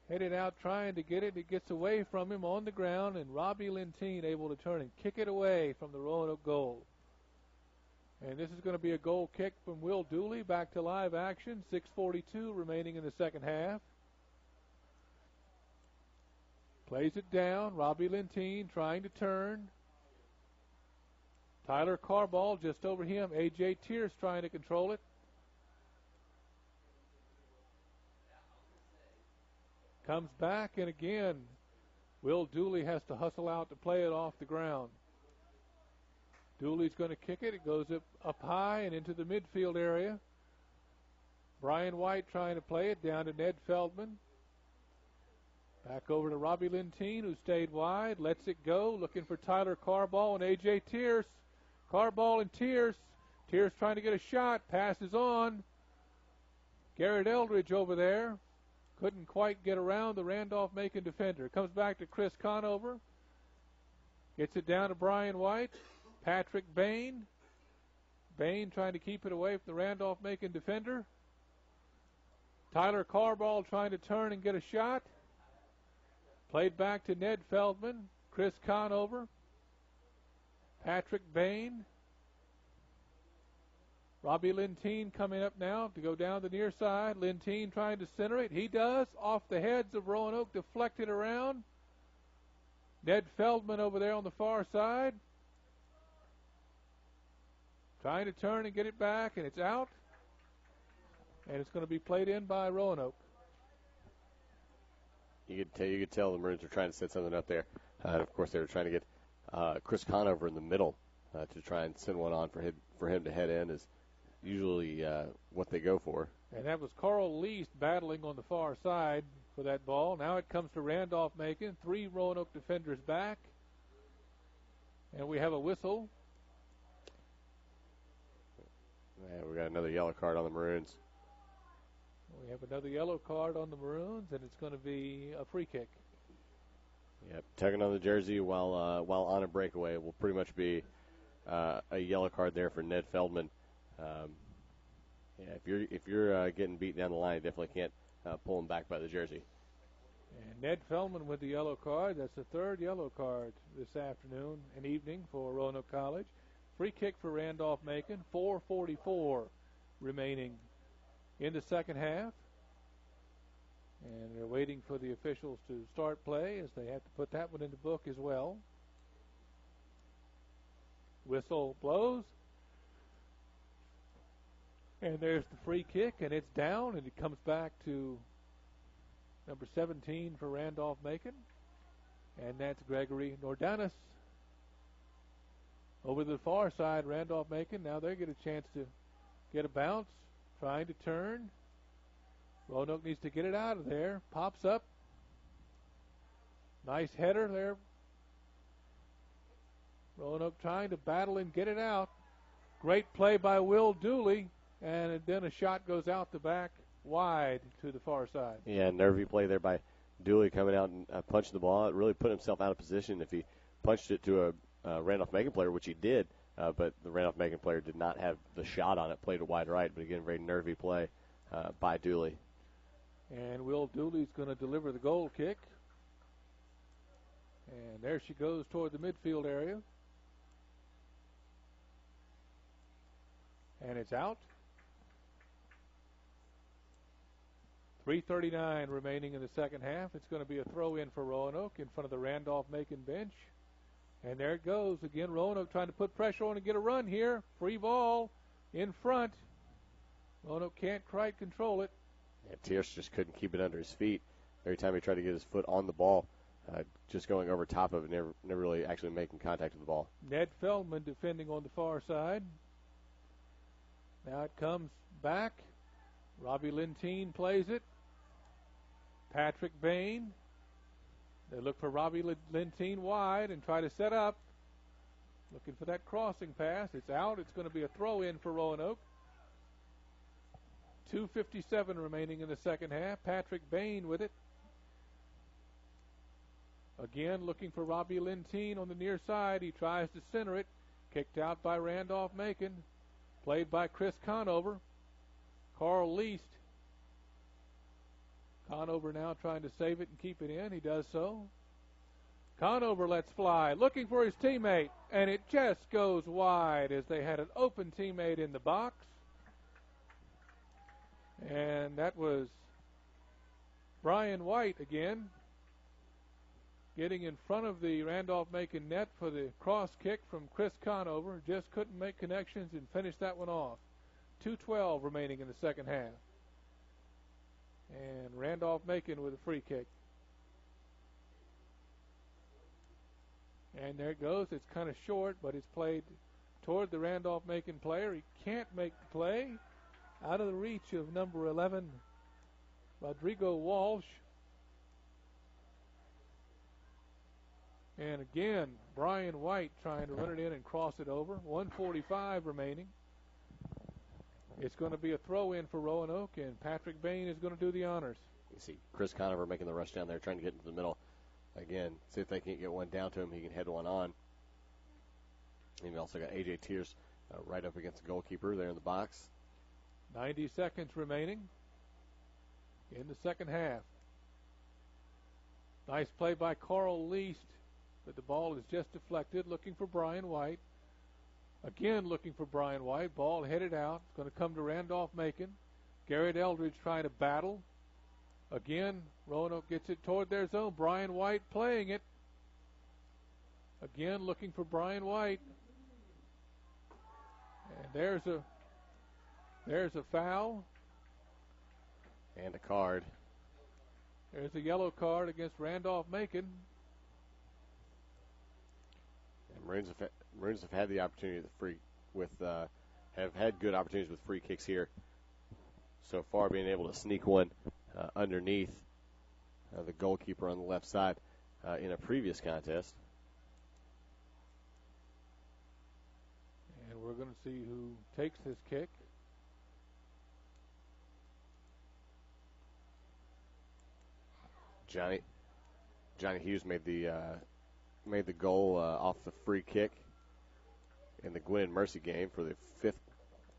headed out trying to get it. It gets away from him on the ground, and Robbie Lentine able to turn and kick it away from the Roanoke goal. And this is going to be a goal kick from Will Dooley. Back to live action. 6:42 remaining in the second half. Plays it down. Robbie Lentine trying to turn. Tyler Carball just over him. A.J. Tierce trying to control it. Comes back, and again, Will Dooley has to hustle out to play it off the ground. Dooley's going to kick it. It goes up high and into the midfield area. Brian White trying to play it down to Ned Feldman. Back over to Robbie Lentine, who stayed wide. Lets it go, looking for Tyler Carball and A.J. Tierce. Carball and Tierce. Tierce trying to get a shot. Passes on. Garrett Eldridge over there. Couldn't quite get around the Randolph-Macon defender. Comes back to Chris Conover. Gets it down to Brian White. Patrick Bain. Bain trying to keep it away from the Randolph-Macon defender. Tyler Carball trying to turn and get a shot. Played back to Ned Feldman. Chris Conover. Patrick Bain. Robbie Lentine coming up now to go down the near side. Lentine trying to center it. He does. Off the heads of Roanoke. Deflected around. Ned Feldman over there on the far side. Trying to turn and get it back, and it's out. And it's going to be played in by Roanoke. You could tell the Maroons were trying to set something up there. And of course, they were trying to get Chris Conover in the middle to try and send one on for him to head in is usually what they go for. And that was Carl Least battling on the far side for that ball. Now it comes to Randolph-Macon. 3 Roanoke defenders back. And we have a whistle. And we got another yellow card on the Maroons. We have another yellow card on the Maroons, and it's going to be a free kick. Yep, tugging on the jersey while on a breakaway will pretty much be a yellow card there for Ned Feldman. If you're getting beat down the line, you definitely can't pulling back by the jersey. And Ned Feldman with the yellow card. That's the third yellow card this afternoon and evening for Roanoke College. Free kick for Randolph-Macon. 4:44 remaining in the second half. And they're waiting for the officials to start play, as they have to put that one in the book as well. Whistle blows. And there's the free kick, and it's down, and it comes back to number 17 for Randolph-Macon. And that's Gregory Nordanis. Over the far side, Randolph-Macon, now they get a chance to get a bounce, trying to turn. Roanoke needs to get it out of there. Pops up. Nice header there. Roanoke trying to battle and get it out. Great play by Will Dooley. And then a shot goes out the back wide to the far side. Yeah, nervy play there by Dooley coming out and punching the ball. It really put himself out of position. If he punched it to a Randolph-Macon player, which he did, but the Randolph-Macon player did not have the shot on it, played it wide right. But again, very nervy play by Dooley. And Will Dooley's going to deliver the goal kick. And there she goes toward the midfield area. And it's out. 3:39 remaining in the second half. It's going to be a throw-in for Roanoke in front of the Randolph-Macon bench. And there it goes. Again, Roanoke trying to put pressure on and get a run here. Free ball in front. Roanoke can't quite control it. Yeah, Tierce just couldn't keep it under his feet. Every time he tried to get his foot on the ball, just going over top of it, never really actually making contact with the ball. Ned Feldman defending on the far side. Now it comes back. Robbie Lentine plays it. Patrick Bain. They look for Robbie Lentine wide and try to set up. Looking for that crossing pass. It's out. It's going to be a throw-in for Roanoke. 2:57 remaining in the second half. Patrick Bain with it. Again, looking for Robbie Lentine on the near side. He tries to center it. Kicked out by Randolph-Macon. Played by Chris Conover. Carl Least. Conover now trying to save it and keep it in. He does so. Conover lets fly, looking for his teammate, and it just goes wide as they had an open teammate in the box. And that was Brian White again, getting in front of the Randolph-Macon net for the cross kick from Chris Conover. Just couldn't make connections and finish that one off. 2:12 remaining in the second half. And Randolph-Macon with a free kick. And there it goes. It's kind of short, but it's played toward the Randolph-Macon player. He can't make the play. Out of the reach of number 11, Rodrigo Walsh. And again, Brian White trying to run it in and cross it over. 1:45 remaining. It's going to be a throw-in for Roanoke, and Patrick Bain is going to do the honors. You see Chris Conover making the rush down there, trying to get into the middle. Again, see if they can't get one down to him. He can head one on. And we also got A.J. Tierce right up against the goalkeeper there in the box. 90 seconds remaining in the second half. Nice play by Carl Least, but the ball is just deflected, looking for Brian White. Again looking for Brian White. Ball headed out. It's going to come to Randolph-Macon. Garrett Eldridge trying to battle. Again, Roanoke gets it toward their zone. Brian White playing it. Again looking for Brian White. And there's a foul. And a card. There's a yellow card against Randolph-Macon. And Maroons have had the opportunity have had good opportunities with free kicks here so far, being able to sneak one underneath the goalkeeper on the left side in a previous contest. And we're going to see who takes this kick. Johnny Hughes made the goal off the free kick in the Gwynn Mercy game for the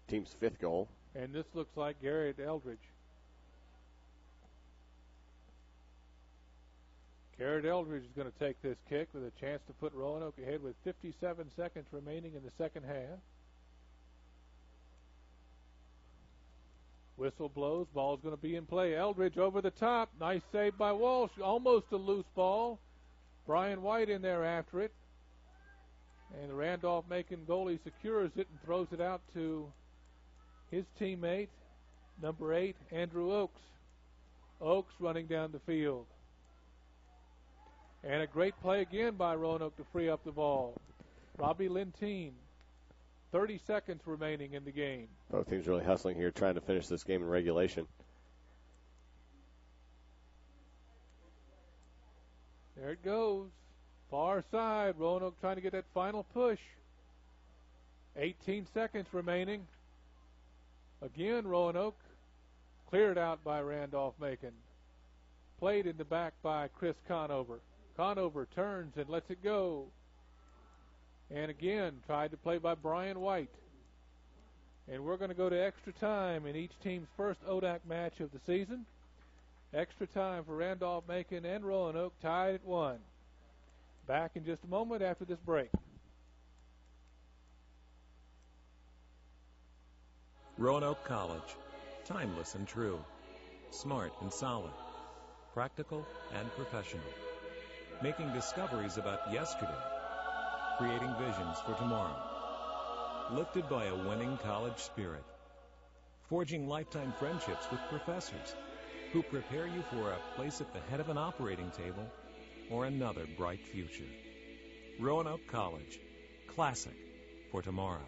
team's fifth goal. And this looks like Garrett Eldridge. Garrett Eldridge is going to take this kick with a chance to put Roanoke ahead with 57 seconds remaining in the second half. Whistle blows. Ball's going to be in play. Eldridge over the top. Nice save by Walsh. Almost a loose ball. Brian White in there after it. And the Randolph-Macon goalie secures it and throws it out to his teammate, number 8, Andrew Oakes. Oakes running down the field. And a great play again by Roanoke to free up the ball. Robbie Lentine. 30 seconds remaining in the game. Both teams really hustling here, trying to finish this game in regulation. There it goes. Far side. Roanoke trying to get that final push. 18 seconds remaining. Again, Roanoke cleared out by Randolph-Macon. Played in the back by Chris Conover. Conover turns and lets it go. And again, tried to play by Brian White. And we're going to go to extra time in each team's first ODAC match of the season. Extra time for Randolph-Macon and Roanoke, tied at 1. Back in just a moment after this break. Roanoke College. Timeless and true. Smart and solid. Practical and professional. Making discoveries about yesterday. Creating visions for tomorrow. Lifted by a winning college spirit. Forging lifetime friendships with professors who prepare you for a place at the head of an operating table or another bright future. Roanoke College. Classic for tomorrow.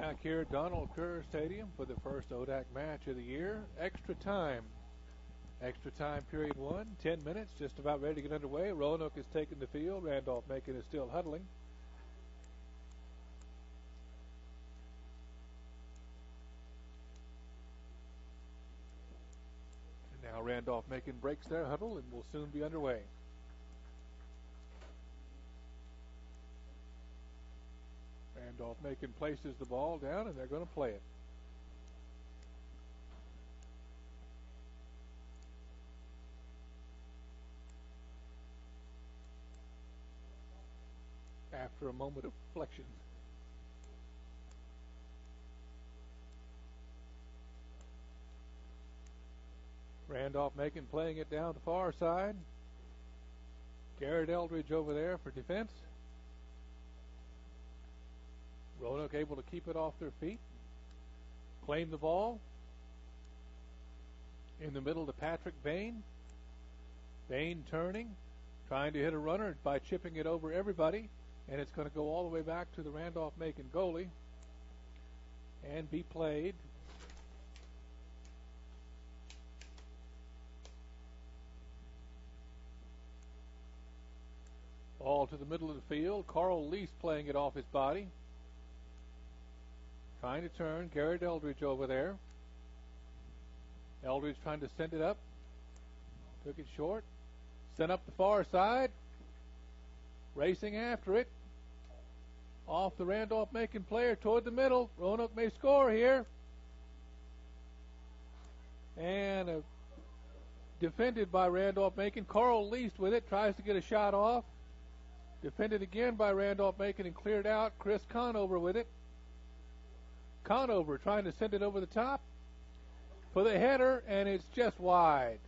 Back here at Donald Kerr Stadium for the first ODAC match of the year. Extra time. Extra time period 1, 10 minutes, just about ready to get underway. Roanoke is taking the field. Randolph-Macon is still huddling. And now Randolph-Macon breaks their huddle and will soon be underway. Randolph-Macon places the ball down, and they're going to play it. After a moment of reflection. Randolph-Macon playing it down the far side. Garrett Eldridge over there for defense. Roanoke able to keep it off their feet. Claim the ball. In the middle to Patrick Bain. Bain turning. Trying to hit a runner by chipping it over everybody. And it's going to go all the way back to the Randolph-Macon goalie. And be played. Ball to the middle of the field. Carl Lease playing it off his body. Trying to turn. Garrett Eldridge over there. Eldridge trying to send it up. Took it short. Sent up the far side. Racing after it. Off the Randolph-Macon player toward the middle. Roanoke may score here. And defended by Randolph-Macon. Carl Lease with it. Tries to get a shot off. Defended again by Randolph-Macon and cleared out. Chris Conover with it. Conover trying to send it over the top for the header, and it's just wide.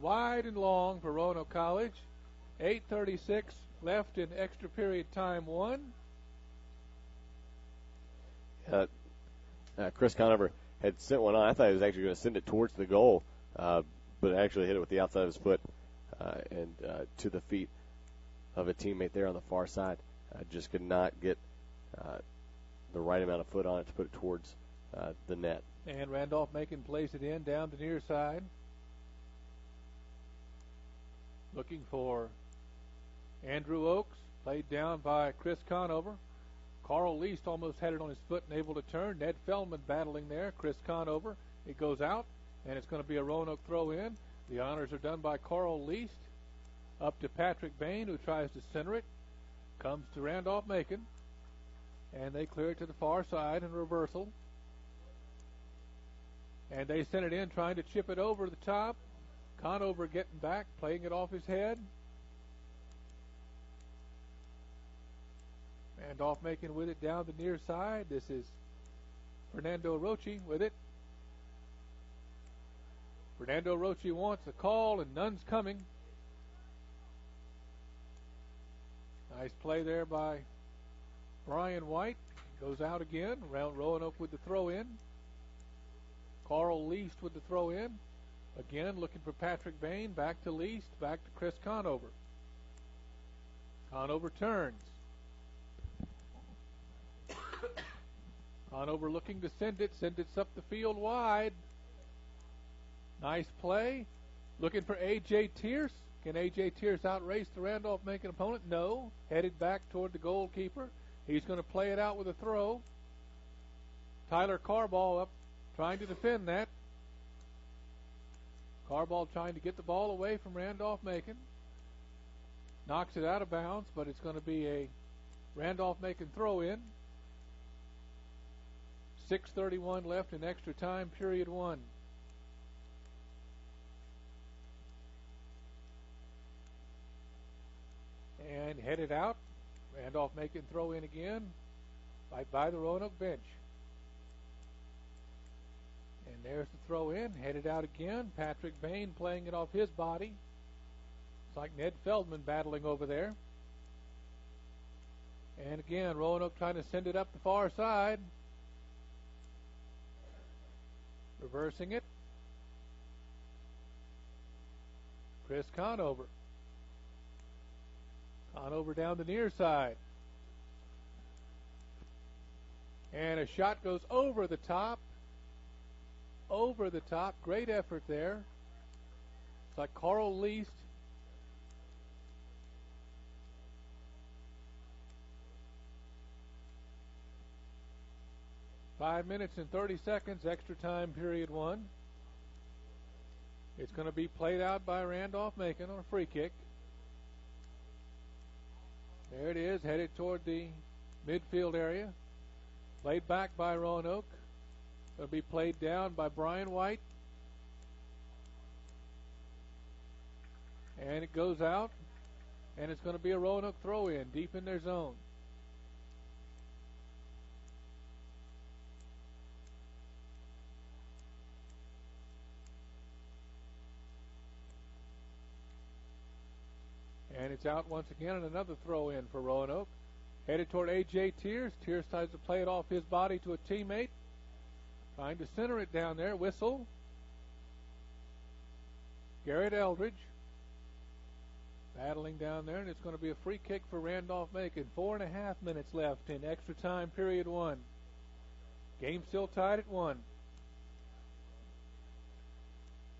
Wide and long for Roanoke College. 8:36 left in extra period time 1. Chris Conover had sent one on. I thought he was actually going to send it towards the goal, but actually hit it with the outside of his foot and to the feet of a teammate there on the far side. Just could not get the right amount of foot on it to put it towards the net. And Randolph-Macon plays it in down the near side. Looking for Andrew Oakes, played down by Chris Conover. Carl Least almost had it on his foot and able to turn. Ned Feldman battling there. Chris Conover. It goes out, and it's going to be a Roanoke throw in. The honors are done by Carl Least. Up to Patrick Bain, who tries to center it. Comes to Randolph-Macon. And they clear it to the far side in reversal. And they send it in, trying to chip it over the top. Conover getting back, playing it off his head. Randolph-Macon with it down the near side. This is Fernando Rochi with it. Fernando Rochi wants a call, and none's coming. Nice play there by Brian White. Goes out again. Roanoke with the throw in. Carl Least with the throw in. Again looking for Patrick Bain. Back to Least. Back to Chris Conover. Conover turns. Conover looking to send it. Send it up the field wide. Nice play. Looking for A.J. Tierce. Can A.J. Tierce outrace the Randolph-Macon opponent? No. Headed back toward the goalkeeper. He's going to play it out with a throw. Tyler Carball up trying to defend that. Carball trying to get the ball away from Randolph-Macon. Knocks it out of bounds, but it's going to be a Randolph-Macon throw in. 6:31 left in extra time, period 1. And headed out. Randolph-Macon throw in again by the Roanoke bench. And there's the throw in. Headed out again. Patrick Bain playing it off his body. It's like Ned Feldman battling over there. And again, Roanoke trying to send it up the far side. Reversing it. Chris Conover. Conover down the near side. And a shot goes over the top. Over the top. Great effort there. It's like Carl Least. Five minutes and 30 seconds, extra time, period one. It's going to be played out by Randolph-Macon on a free kick. There it is, headed toward the midfield area. Played back by Roanoke. It'll be played down by Brian White. And it goes out. And it's going to be a Roanoke throw-in deep in their zone. And it's out once again, and another throw-in for Roanoke. Headed toward A.J. Tears. Tears tries to play it off his body to a teammate. Trying to center it down there. Whistle. Garrett Eldridge battling down there, and it's going to be a free kick for Randolph-Macon. 4.5 minutes left in extra time, period one. Game still tied at 1.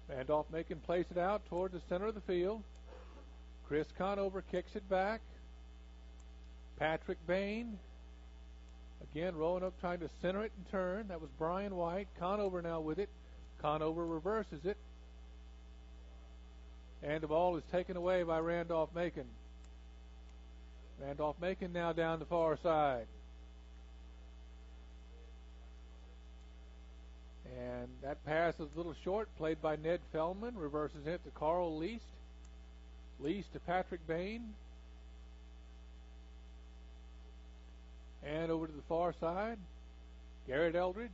Randolph-Macon plays it out toward the center of the field. Chris Conover kicks it back. Patrick Bain. Again, Roanoke trying to center it and turn. That was Brian White. Conover now with it. Conover reverses it. And the ball is taken away by Randolph-Macon. Randolph-Macon now down the far side. And that pass is a little short, played by Ned Feldman. Reverses it to Carl Least. Least to Patrick Bain. And over to the far side, Garrett Eldridge.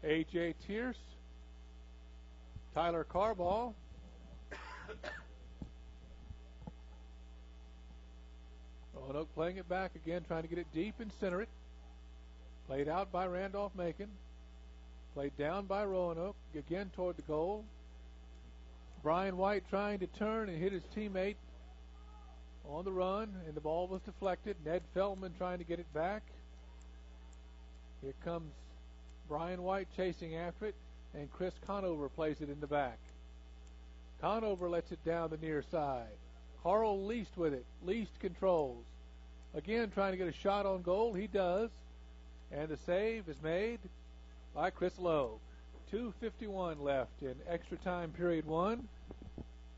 A.J. Tierce. Tyler Carball. Roanoke playing it back again, trying to get it deep and center it. Played out by Randolph-Macon. Played down by Roanoke, again toward the goal. Brian White trying to turn and hit his teammate on the run, and the ball was deflected. Ned Feldman trying to get it back. Here comes Brian White chasing after it, and Chris Conover plays it in the back. Conover lets it down the near side. Carl Least with it. Least controls. Again trying to get a shot on goal. He does. And the save is made by Chris Lowe. 2:51 left in extra time period one.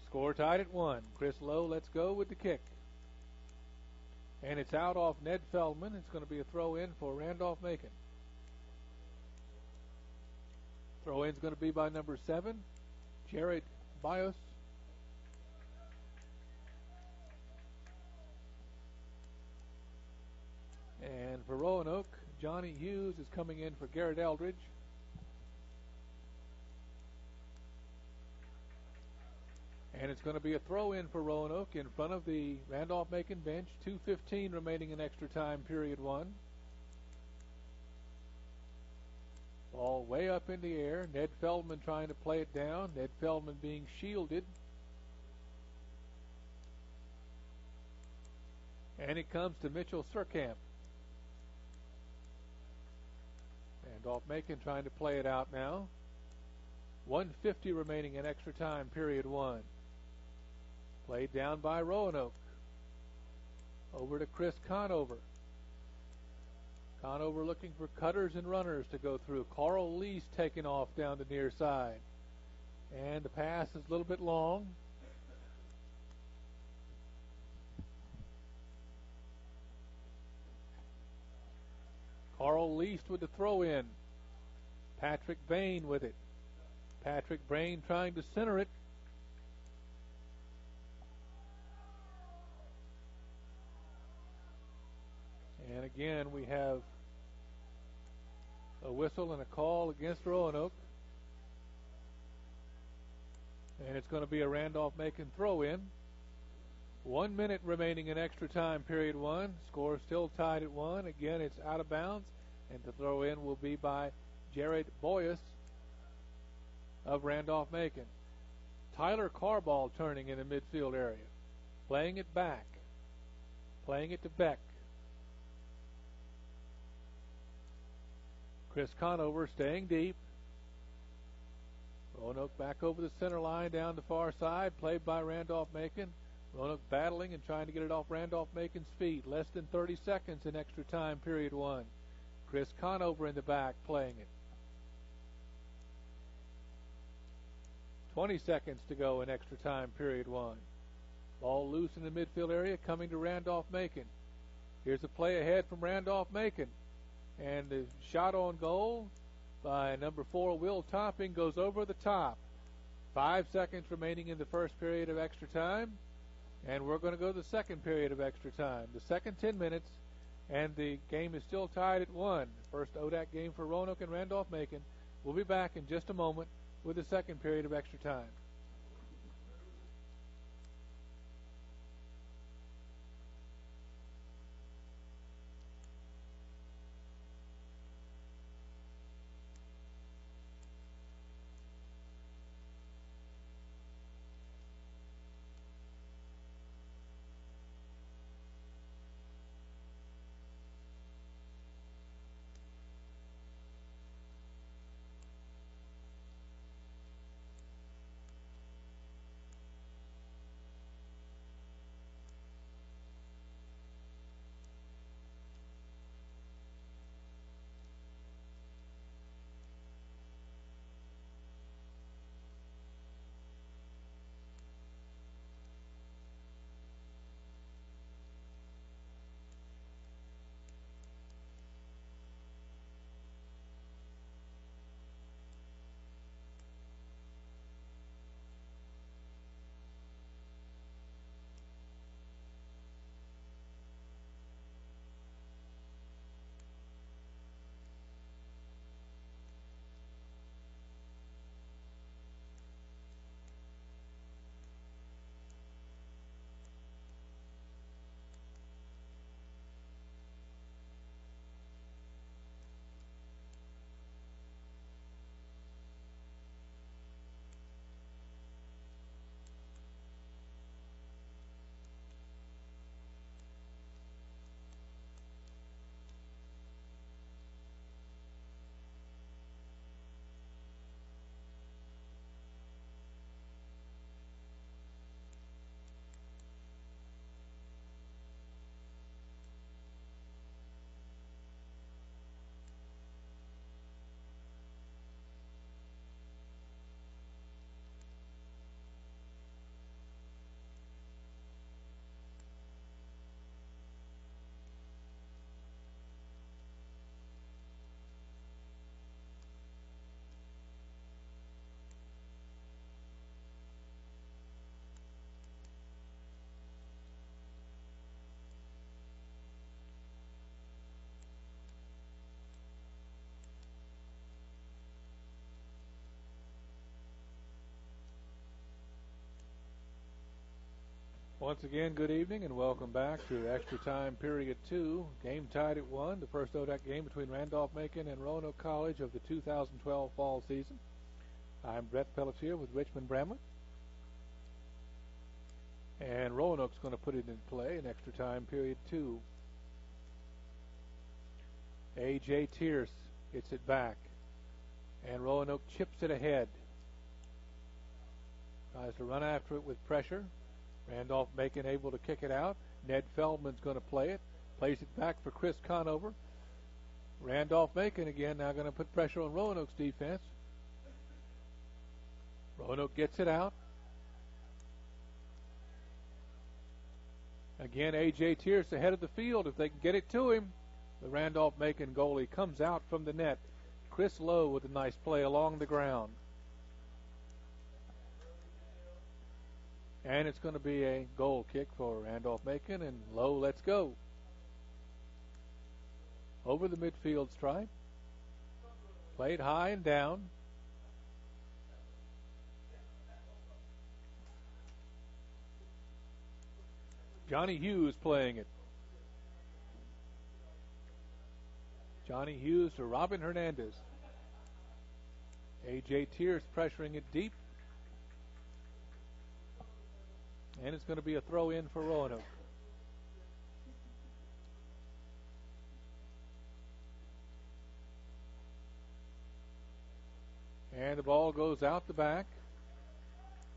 Score tied at 1. Chris Lowe lets go with the kick. And it's out off Ned Feldman. It's going to be a throw-in for Randolph-Macon. Throw-in is going to be by number 7, Jared Bios. And for Roanoke, Johnny Hughes is coming in for Garrett Eldridge. And it's going to be a throw-in for Roanoke in front of the Randolph-Macon bench. 2:15 remaining in extra time, period one. Ball way up in the air. Ned Feldman trying to play it down. Ned Feldman being shielded. And it comes to Mitchell Surkamp. Randolph-Macon trying to play it out now. 1:50 remaining in extra time, period one. Played down by Roanoke. Over to Chris Conover. Conover looking for cutters and runners to go through. Carl Least taking off down the near side. And the pass is a little bit long. Carl Least with the throw-in. Patrick Bain with it. Patrick Bain trying to center it. And again, we have a whistle and a call against Roanoke. And it's going to be a Randolph-Macon throw-in. 1 minute remaining in extra time, period one. Score still tied at 1. Again, it's out of bounds. And the throw-in will be by Jared Boyes of Randolph-Macon. Tyler Carball turning in the midfield area. Playing it back. playing it to Beck. Chris Conover staying deep. Roanoke back over the center line down the far side, played by Randolph-Macon. Roanoke battling and trying to get it off Randolph-Macon's feet. Less than 30 seconds in extra time, period one. Chris Conover in the back playing it. 20 seconds to go in extra time, period one. Ball loose in the midfield area, coming to Randolph-Macon. Here's a play ahead from Randolph-Macon. And the shot on goal by number 4, Will Topping, goes over the top. 5 seconds remaining in the first period of extra time. And we're going to go to the second period of extra time. The second 10 minutes, and the game is still tied at 1. First ODAC game for Roanoke and Randolph-Macon. We'll be back in just a moment with the second period of extra time. Once again, good evening and welcome back to extra time period 2. Game tied at 1, the first ODAC game between Randolph-Macon and Roanoke College of the 2012 fall season. I'm Brett Pelletier with Richmond Bramlett. And Roanoke's going to put it in play in extra time period 2. A.J. Tierce gets it back. And Roanoke chips it ahead. Tries to run after it with pressure. Randolph-Macon able to kick it out. Ned Feldman's going to play it. Plays it back for Chris Conover. Randolph-Macon again now going to put pressure on Roanoke's defense. Roanoke gets it out. Again, A.J. Tierce ahead of the field if they can get it to him. The Randolph-Macon goalie comes out from the net. Chris Lowe with a nice play along the ground. And it's going to be a goal kick for Randolph-Macon, and Lowe lets go. Over the midfield stripe. Played high and down. Johnny Hughes playing it. Johnny Hughes to Robin Hernandez. A.J. Tierce pressuring it deep. And it's going to be a throw in for Roanoke. And the ball goes out the back,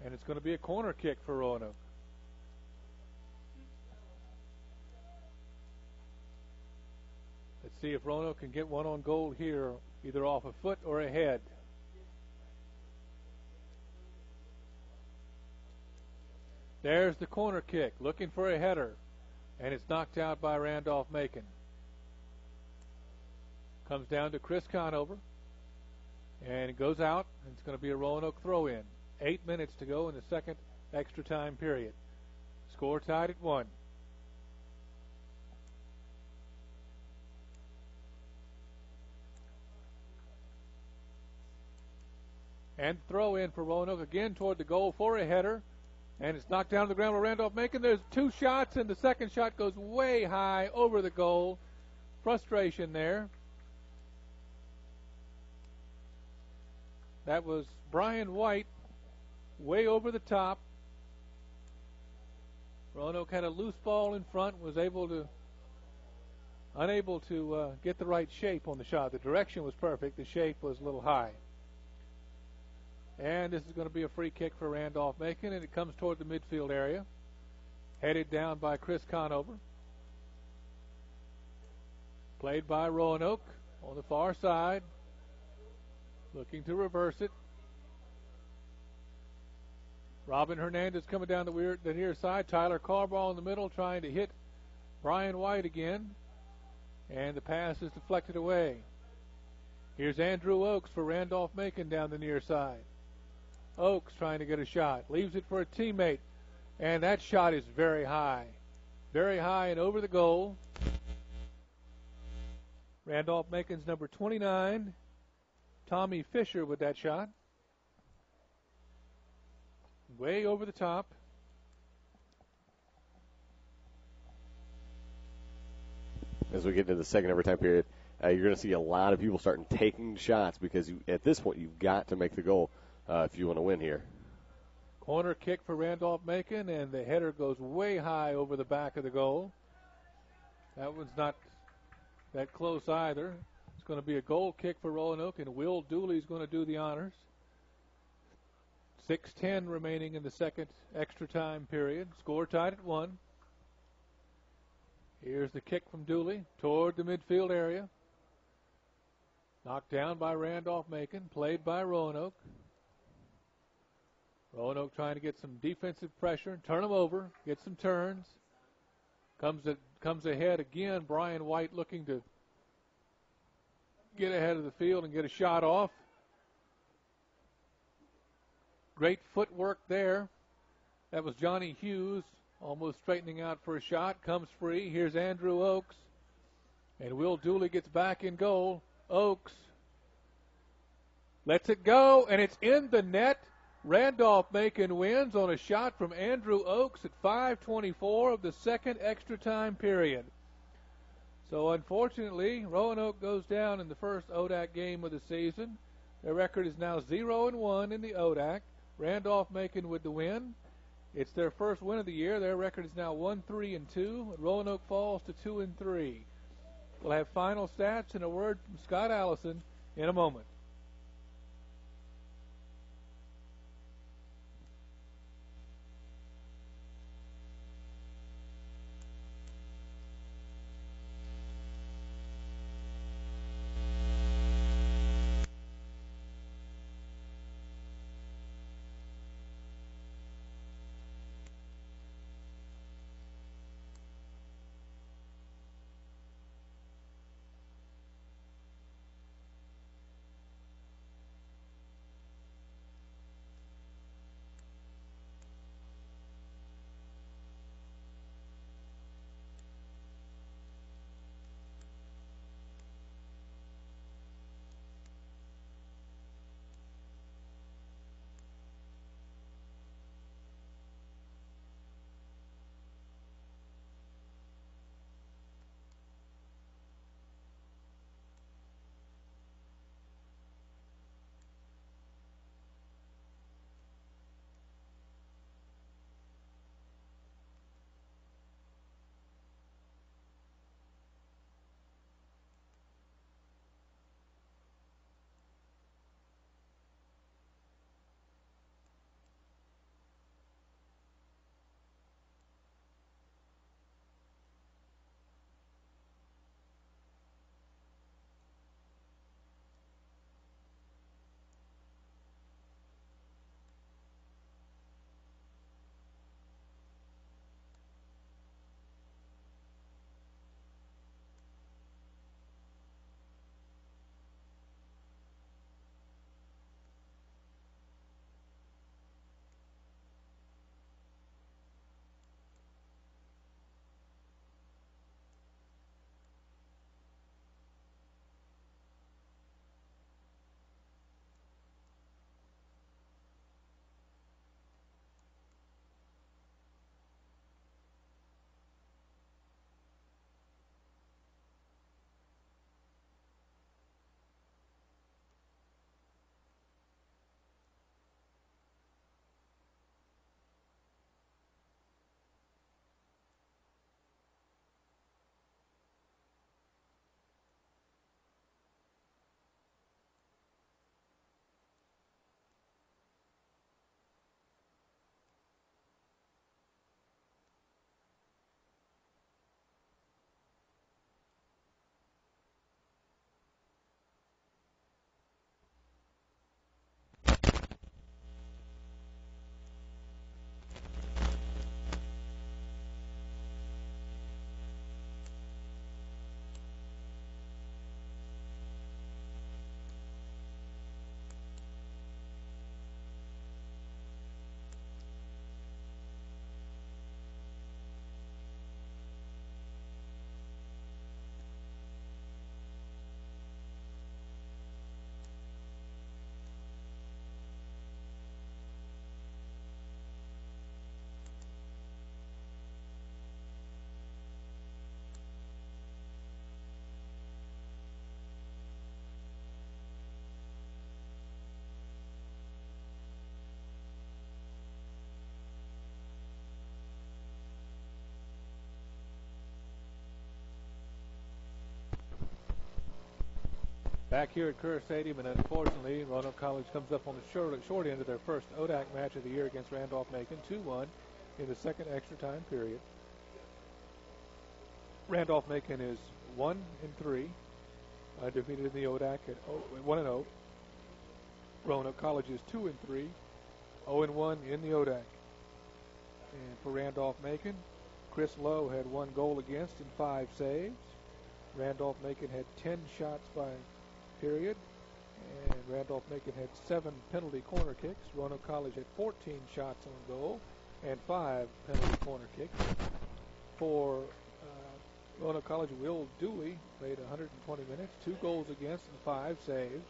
and it's going to be a corner kick for Roanoke. Let's see if Roanoke can get one on goal here, either off a foot or a head. There's the corner kick, looking for a header, and it's knocked out by Randolph-Macon. Comes down to Chris Conover, and it goes out, and it's going to be a Roanoke throw-in. 8 minutes to go in the second extra time period. Score tied at 1. And throw in for Roanoke again toward the goal for a header. And it's knocked down to the ground by Randolph-Macon. There's 2 shots, and the second shot goes way high over the goal. Frustration there. That was Brian White way over the top. Roanoke had a loose ball in front, was unable to get the right shape on the shot. The direction was perfect. The shape was a little high. And this is going to be a free kick for Randolph-Macon, and it comes toward the midfield area. Headed down by Chris Conover. Played by Roanoke on the far side. Looking to reverse it. Robin Hernandez coming down the near side. Tyler Carball in the middle trying to hit Brian White again. And the pass is deflected away. Here's Andrew Oakes for Randolph-Macon down the near side. Oakes trying to get a shot. Leaves it for a teammate. And that shot is very high. Very high and over the goal. Randolph-Macon's number 29, Tommy Fisher with that shot. Way over the top. As we get into the second overtime period, you're going to see a lot of people starting taking shots because at this point you've got to make the goal if you want to win here. Corner kick for Randolph-Macon, and the header goes way high over the back of the goal. That one's not that close either. It's going to be a goal kick for Roanoke, and Will Dooley's going to do the honors. 6:10 remaining in the second extra time period. Score tied at 1. Here's the kick from Dooley toward the midfield area. Knocked down by Randolph-Macon, played by Roanoke. Roanoke trying to get some defensive pressure, turn them over, get some turns. Comes ahead again. Brian White looking to get ahead of the field and get a shot off. Great footwork there. That was Johnny Hughes almost straightening out for a shot. Comes free. Here's Andrew Oakes. And Will Dooley gets back in goal. Oakes lets it go, and it's in the net. Randolph-Macon wins on a shot from Andrew Oakes at 5:24 of the second extra time period. So unfortunately, Roanoke goes down in the first ODAC game of the season. Their record is now 0-1 in the ODAC. Randolph-Macon with the win. It's their first win of the year. Their record is now 1-3-2. Roanoke falls to 2-3. We'll have final stats and a word from Scott Allison in a moment. Back here at Kerr Stadium, and unfortunately, Roanoke College comes up on the short end of their first ODAC match of the year against Randolph-Macon, 2-1 in the second extra time period. Randolph-Macon is 1-3, undefeated in the ODAC at 1-0. Roanoke College is 2-3, 0-1 in the ODAC. And for Randolph-Macon, Chris Lowe had 1 goal against and 5 saves. Randolph-Macon had 10 shots by period, and Randolph-Macon had 7 penalty corner kicks. Roanoke College had 14 shots on goal and 5 penalty corner kicks. For Roanoke College, Will Dooley played 120 minutes, 2 goals against and 5 saves.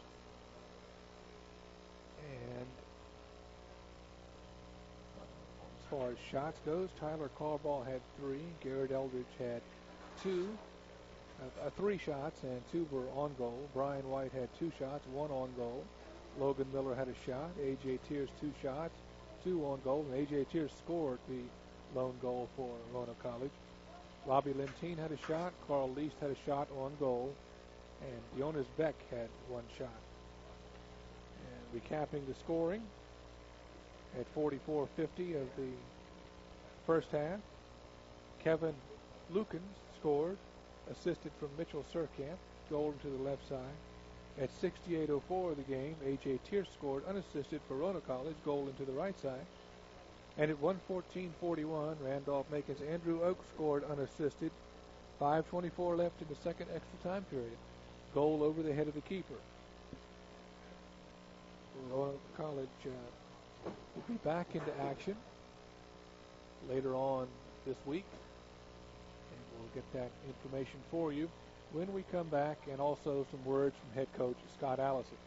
And as far as shots goes, Tyler Carball had 3, Garrett Eldridge had 3 shots, and 2 were on goal. Brian White had 2 shots, 1 on goal. Logan Miller had a shot. A.J. Tears 2 shots, 2 on goal. And A.J. Tears scored the lone goal for Roanoke College. Robbie Lentine had a shot. Carl Least had a shot on goal. And Jonas Beck had 1 shot. And recapping the scoring, at 44:50 of the first half, Kevin Lukens scored, assisted from Mitchell Surkamp, goal into the left side. At 68:04 of the game, A.J. Tears scored unassisted for Roanoke College, goal into the right side. And at 1:14:41, Randolph-Macon's Andrew Oak scored unassisted. 5:24 left in the second extra time period. Goal over the head of the keeper. Roanoke College will be back into action later on this week. And we'll get that information for you when we come back, and also some words from head coach Scott Allison.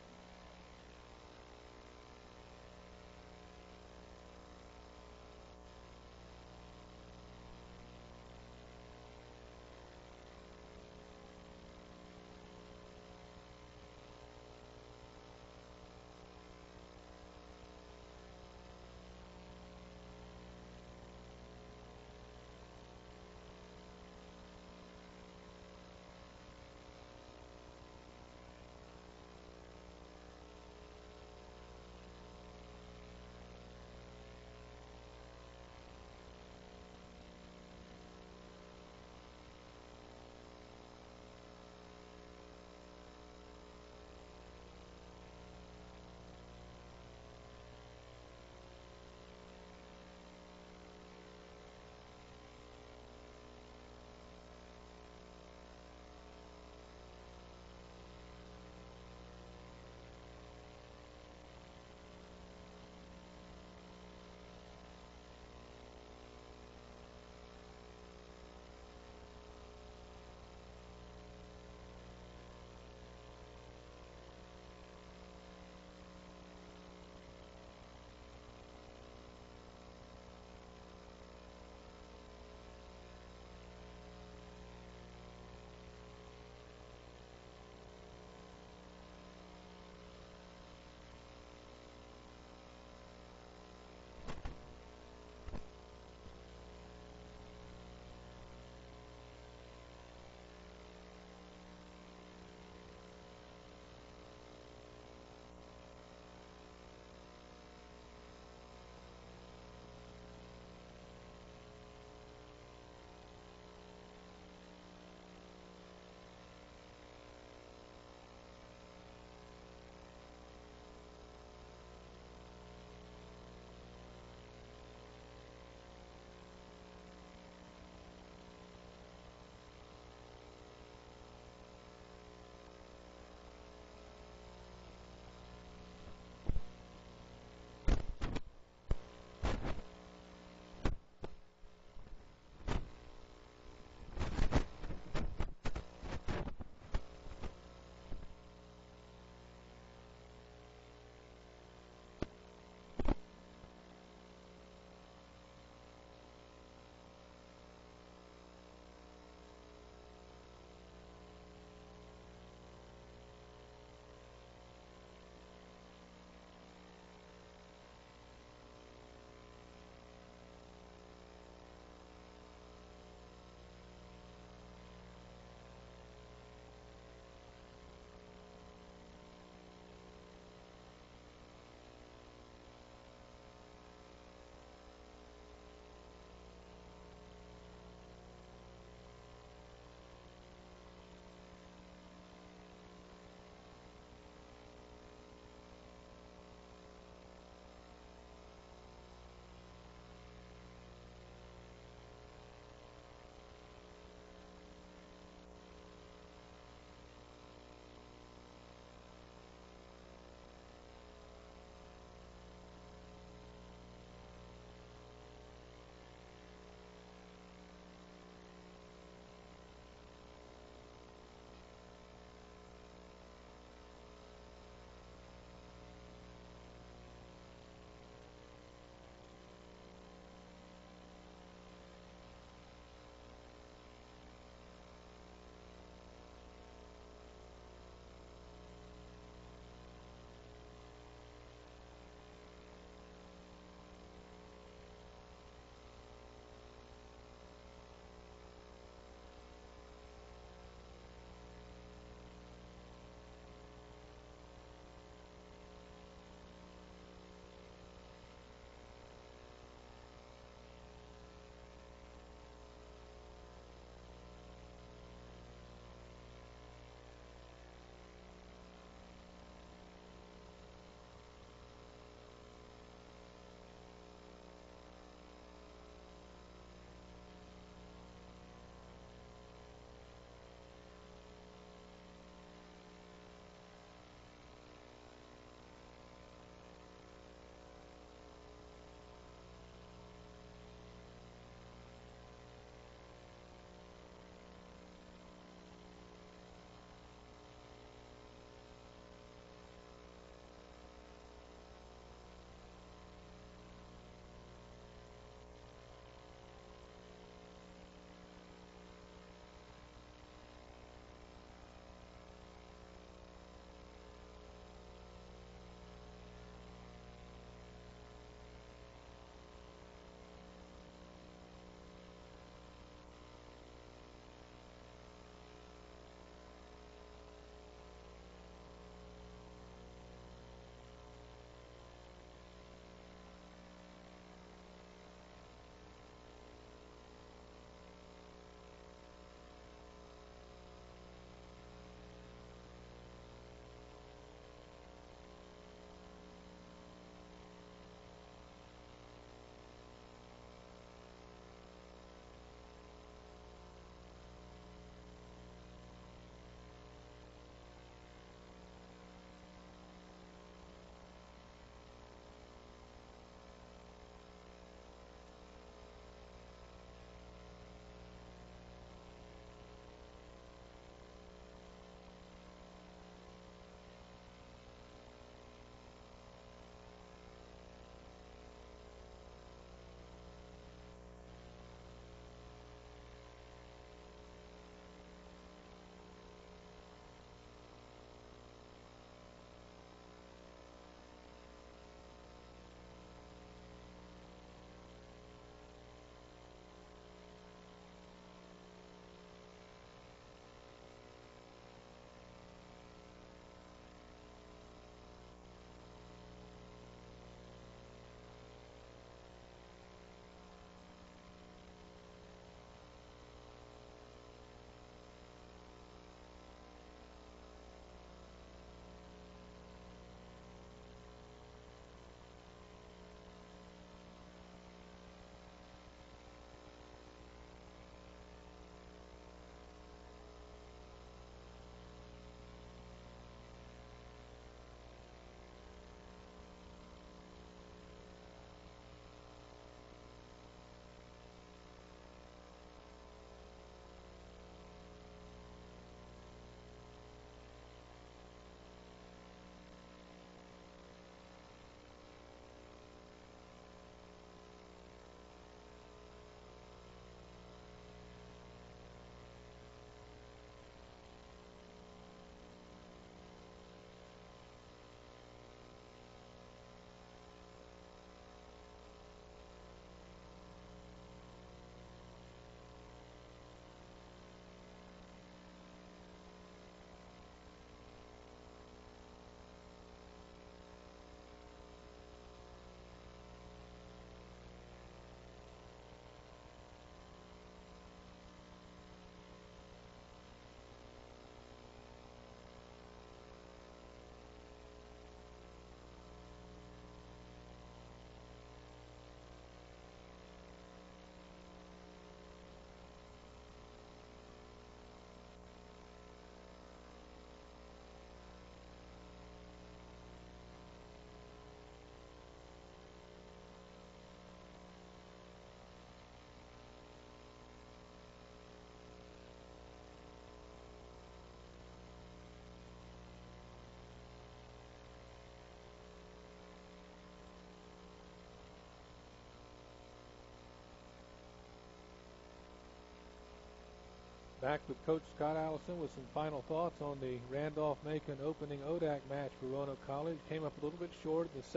Back with Coach Scott Allison with some final thoughts on the Randolph-Macon opening ODAC match for Roanoke College. Came up a little bit short in the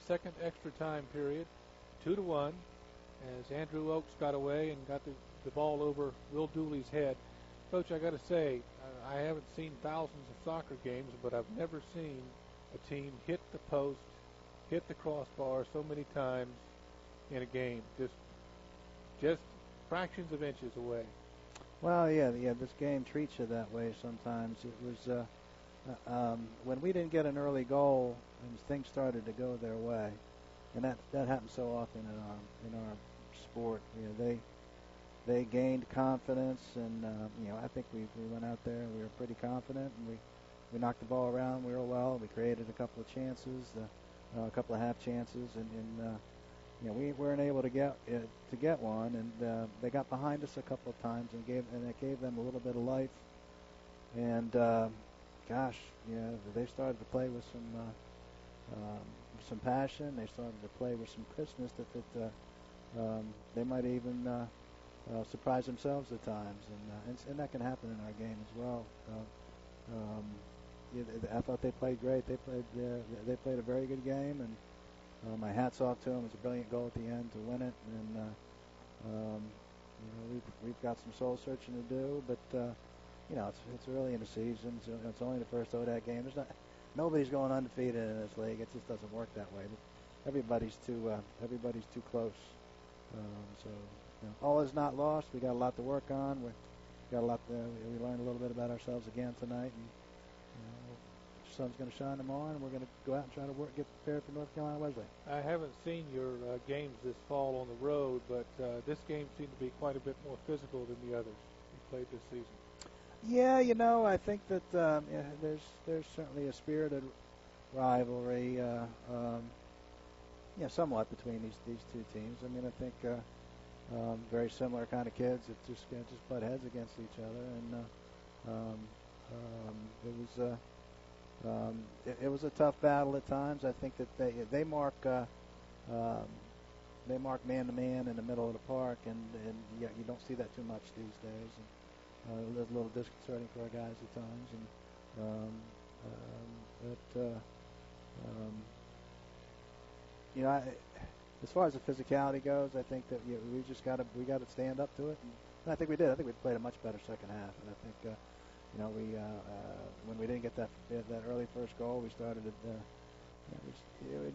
second extra time period, 2-1, as Andrew Oakes got away and got the ball over Will Dooley's head. Coach, I got to say, I haven't seen thousands of soccer games, but I've never seen a team hit the post, hit the crossbar so many times in a game, just fractions of inches away. Well, yeah, this game treats you that way sometimes. It was when we didn't get an early goal and things started to go their way, and that happens so often in our sport. They gained confidence, and I think we went out there and we were pretty confident, and we knocked the ball around real well. We created a couple of chances, a couple of half chances, and we weren't able to get one, and they got behind us a couple of times, and it gave them a little bit of life. And they started to play with some passion. They started to play with some crispness that they might even surprise themselves at times, and that can happen in our game as well. I thought they played great. They played a very good game, and my hat's off to them. It was a brilliant goal at the end to win it, and we've got some soul searching to do, but it's early in the season. So it's only the first ODAC game. Nobody's going undefeated in this league. It just doesn't work that way. Everybody's too close. All is not lost. We got a lot to work on. We learned a little bit about ourselves again tonight, and the sun's going to shine tomorrow, and we're going to go out and try to get prepared for North Carolina Wesleyan. I haven't seen your games this fall on the road, but this game seemed to be quite a bit more physical than the others you played this season. Yeah, I think that there's certainly a spirited rivalry, somewhat between these two teams. I mean, I think very similar kind of kids that just butt heads against each other, and it was a tough battle at times. I think that they mark man to man in the middle of the park, and you don't see that too much these days. And it's a little disconcerting for our guys at times, as far as the physicality goes, I think that we got to stand up to it, and I think we did. I think we played a much better second half, and I think when we didn't get that early first goal, we started we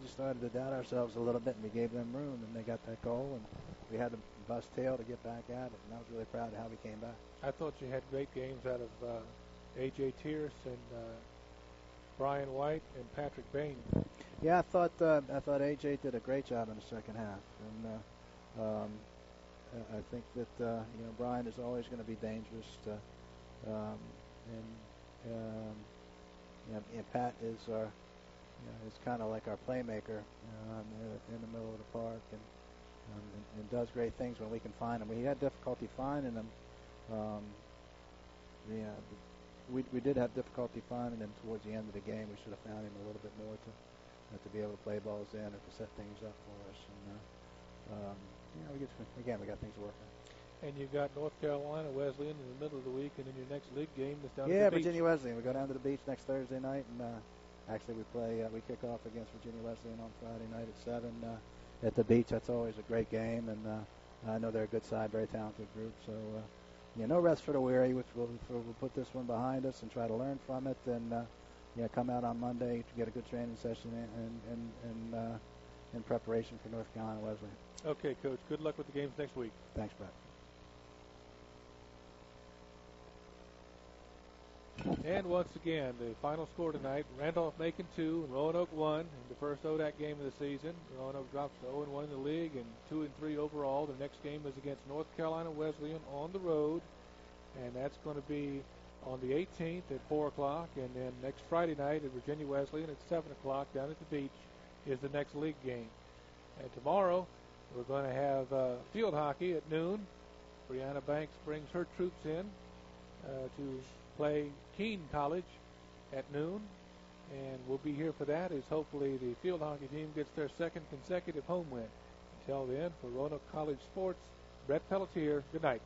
just started to doubt ourselves a little bit, and we gave them room, and they got that goal, and we had to bust tail to get back at it, and I was really proud of how we came back. I thought you had great games out of A.J. Tierce and Brian White and Patrick Bain. Yeah, I thought A.J. did a great job in the second half, and I think that Brian is always going to be dangerous, and Pat is is kind of like our playmaker in the middle of the park, and does great things when we can find him. We had difficulty finding him. We did have difficulty finding him towards the end of the game. We should have found him a little bit more to be able to play balls in or to set things up for us. And we got things to work on. And you've got North Carolina Wesleyan in the middle of the week, and then your next league game is down at the beach. Virginia Wesleyan. We go down to the beach next Thursday night, and actually we kick off against Virginia Wesleyan on Friday night at 7 at the beach. That's always a great game, and I know they're a good side, very talented group. So no rest for the weary. Which we'll put this one behind us and try to learn from it, and come out on Monday to get a good training session in preparation for North Carolina Wesleyan. Okay, Coach. Good luck with the games next week. Thanks, Brett. And once again, the final score tonight, Randolph-Macon 2 and Roanoke 1 in the first ODAC game of the season. Roanoke drops to 0-1 in the league and 2-3 overall. The next game is against North Carolina Wesleyan on the road, and that's going to be on the 18th at 4 o'clock. And then next Friday night at Virginia Wesleyan at 7 o'clock down at the beach is the next league game. And tomorrow we're going to have field hockey at noon. Brianna Banks brings her troops in to play Keene College at noon, and we'll be here for that as hopefully the field hockey team gets their second consecutive home win. Until then, for Roanoke College Sports, Brett Pelletier, good night.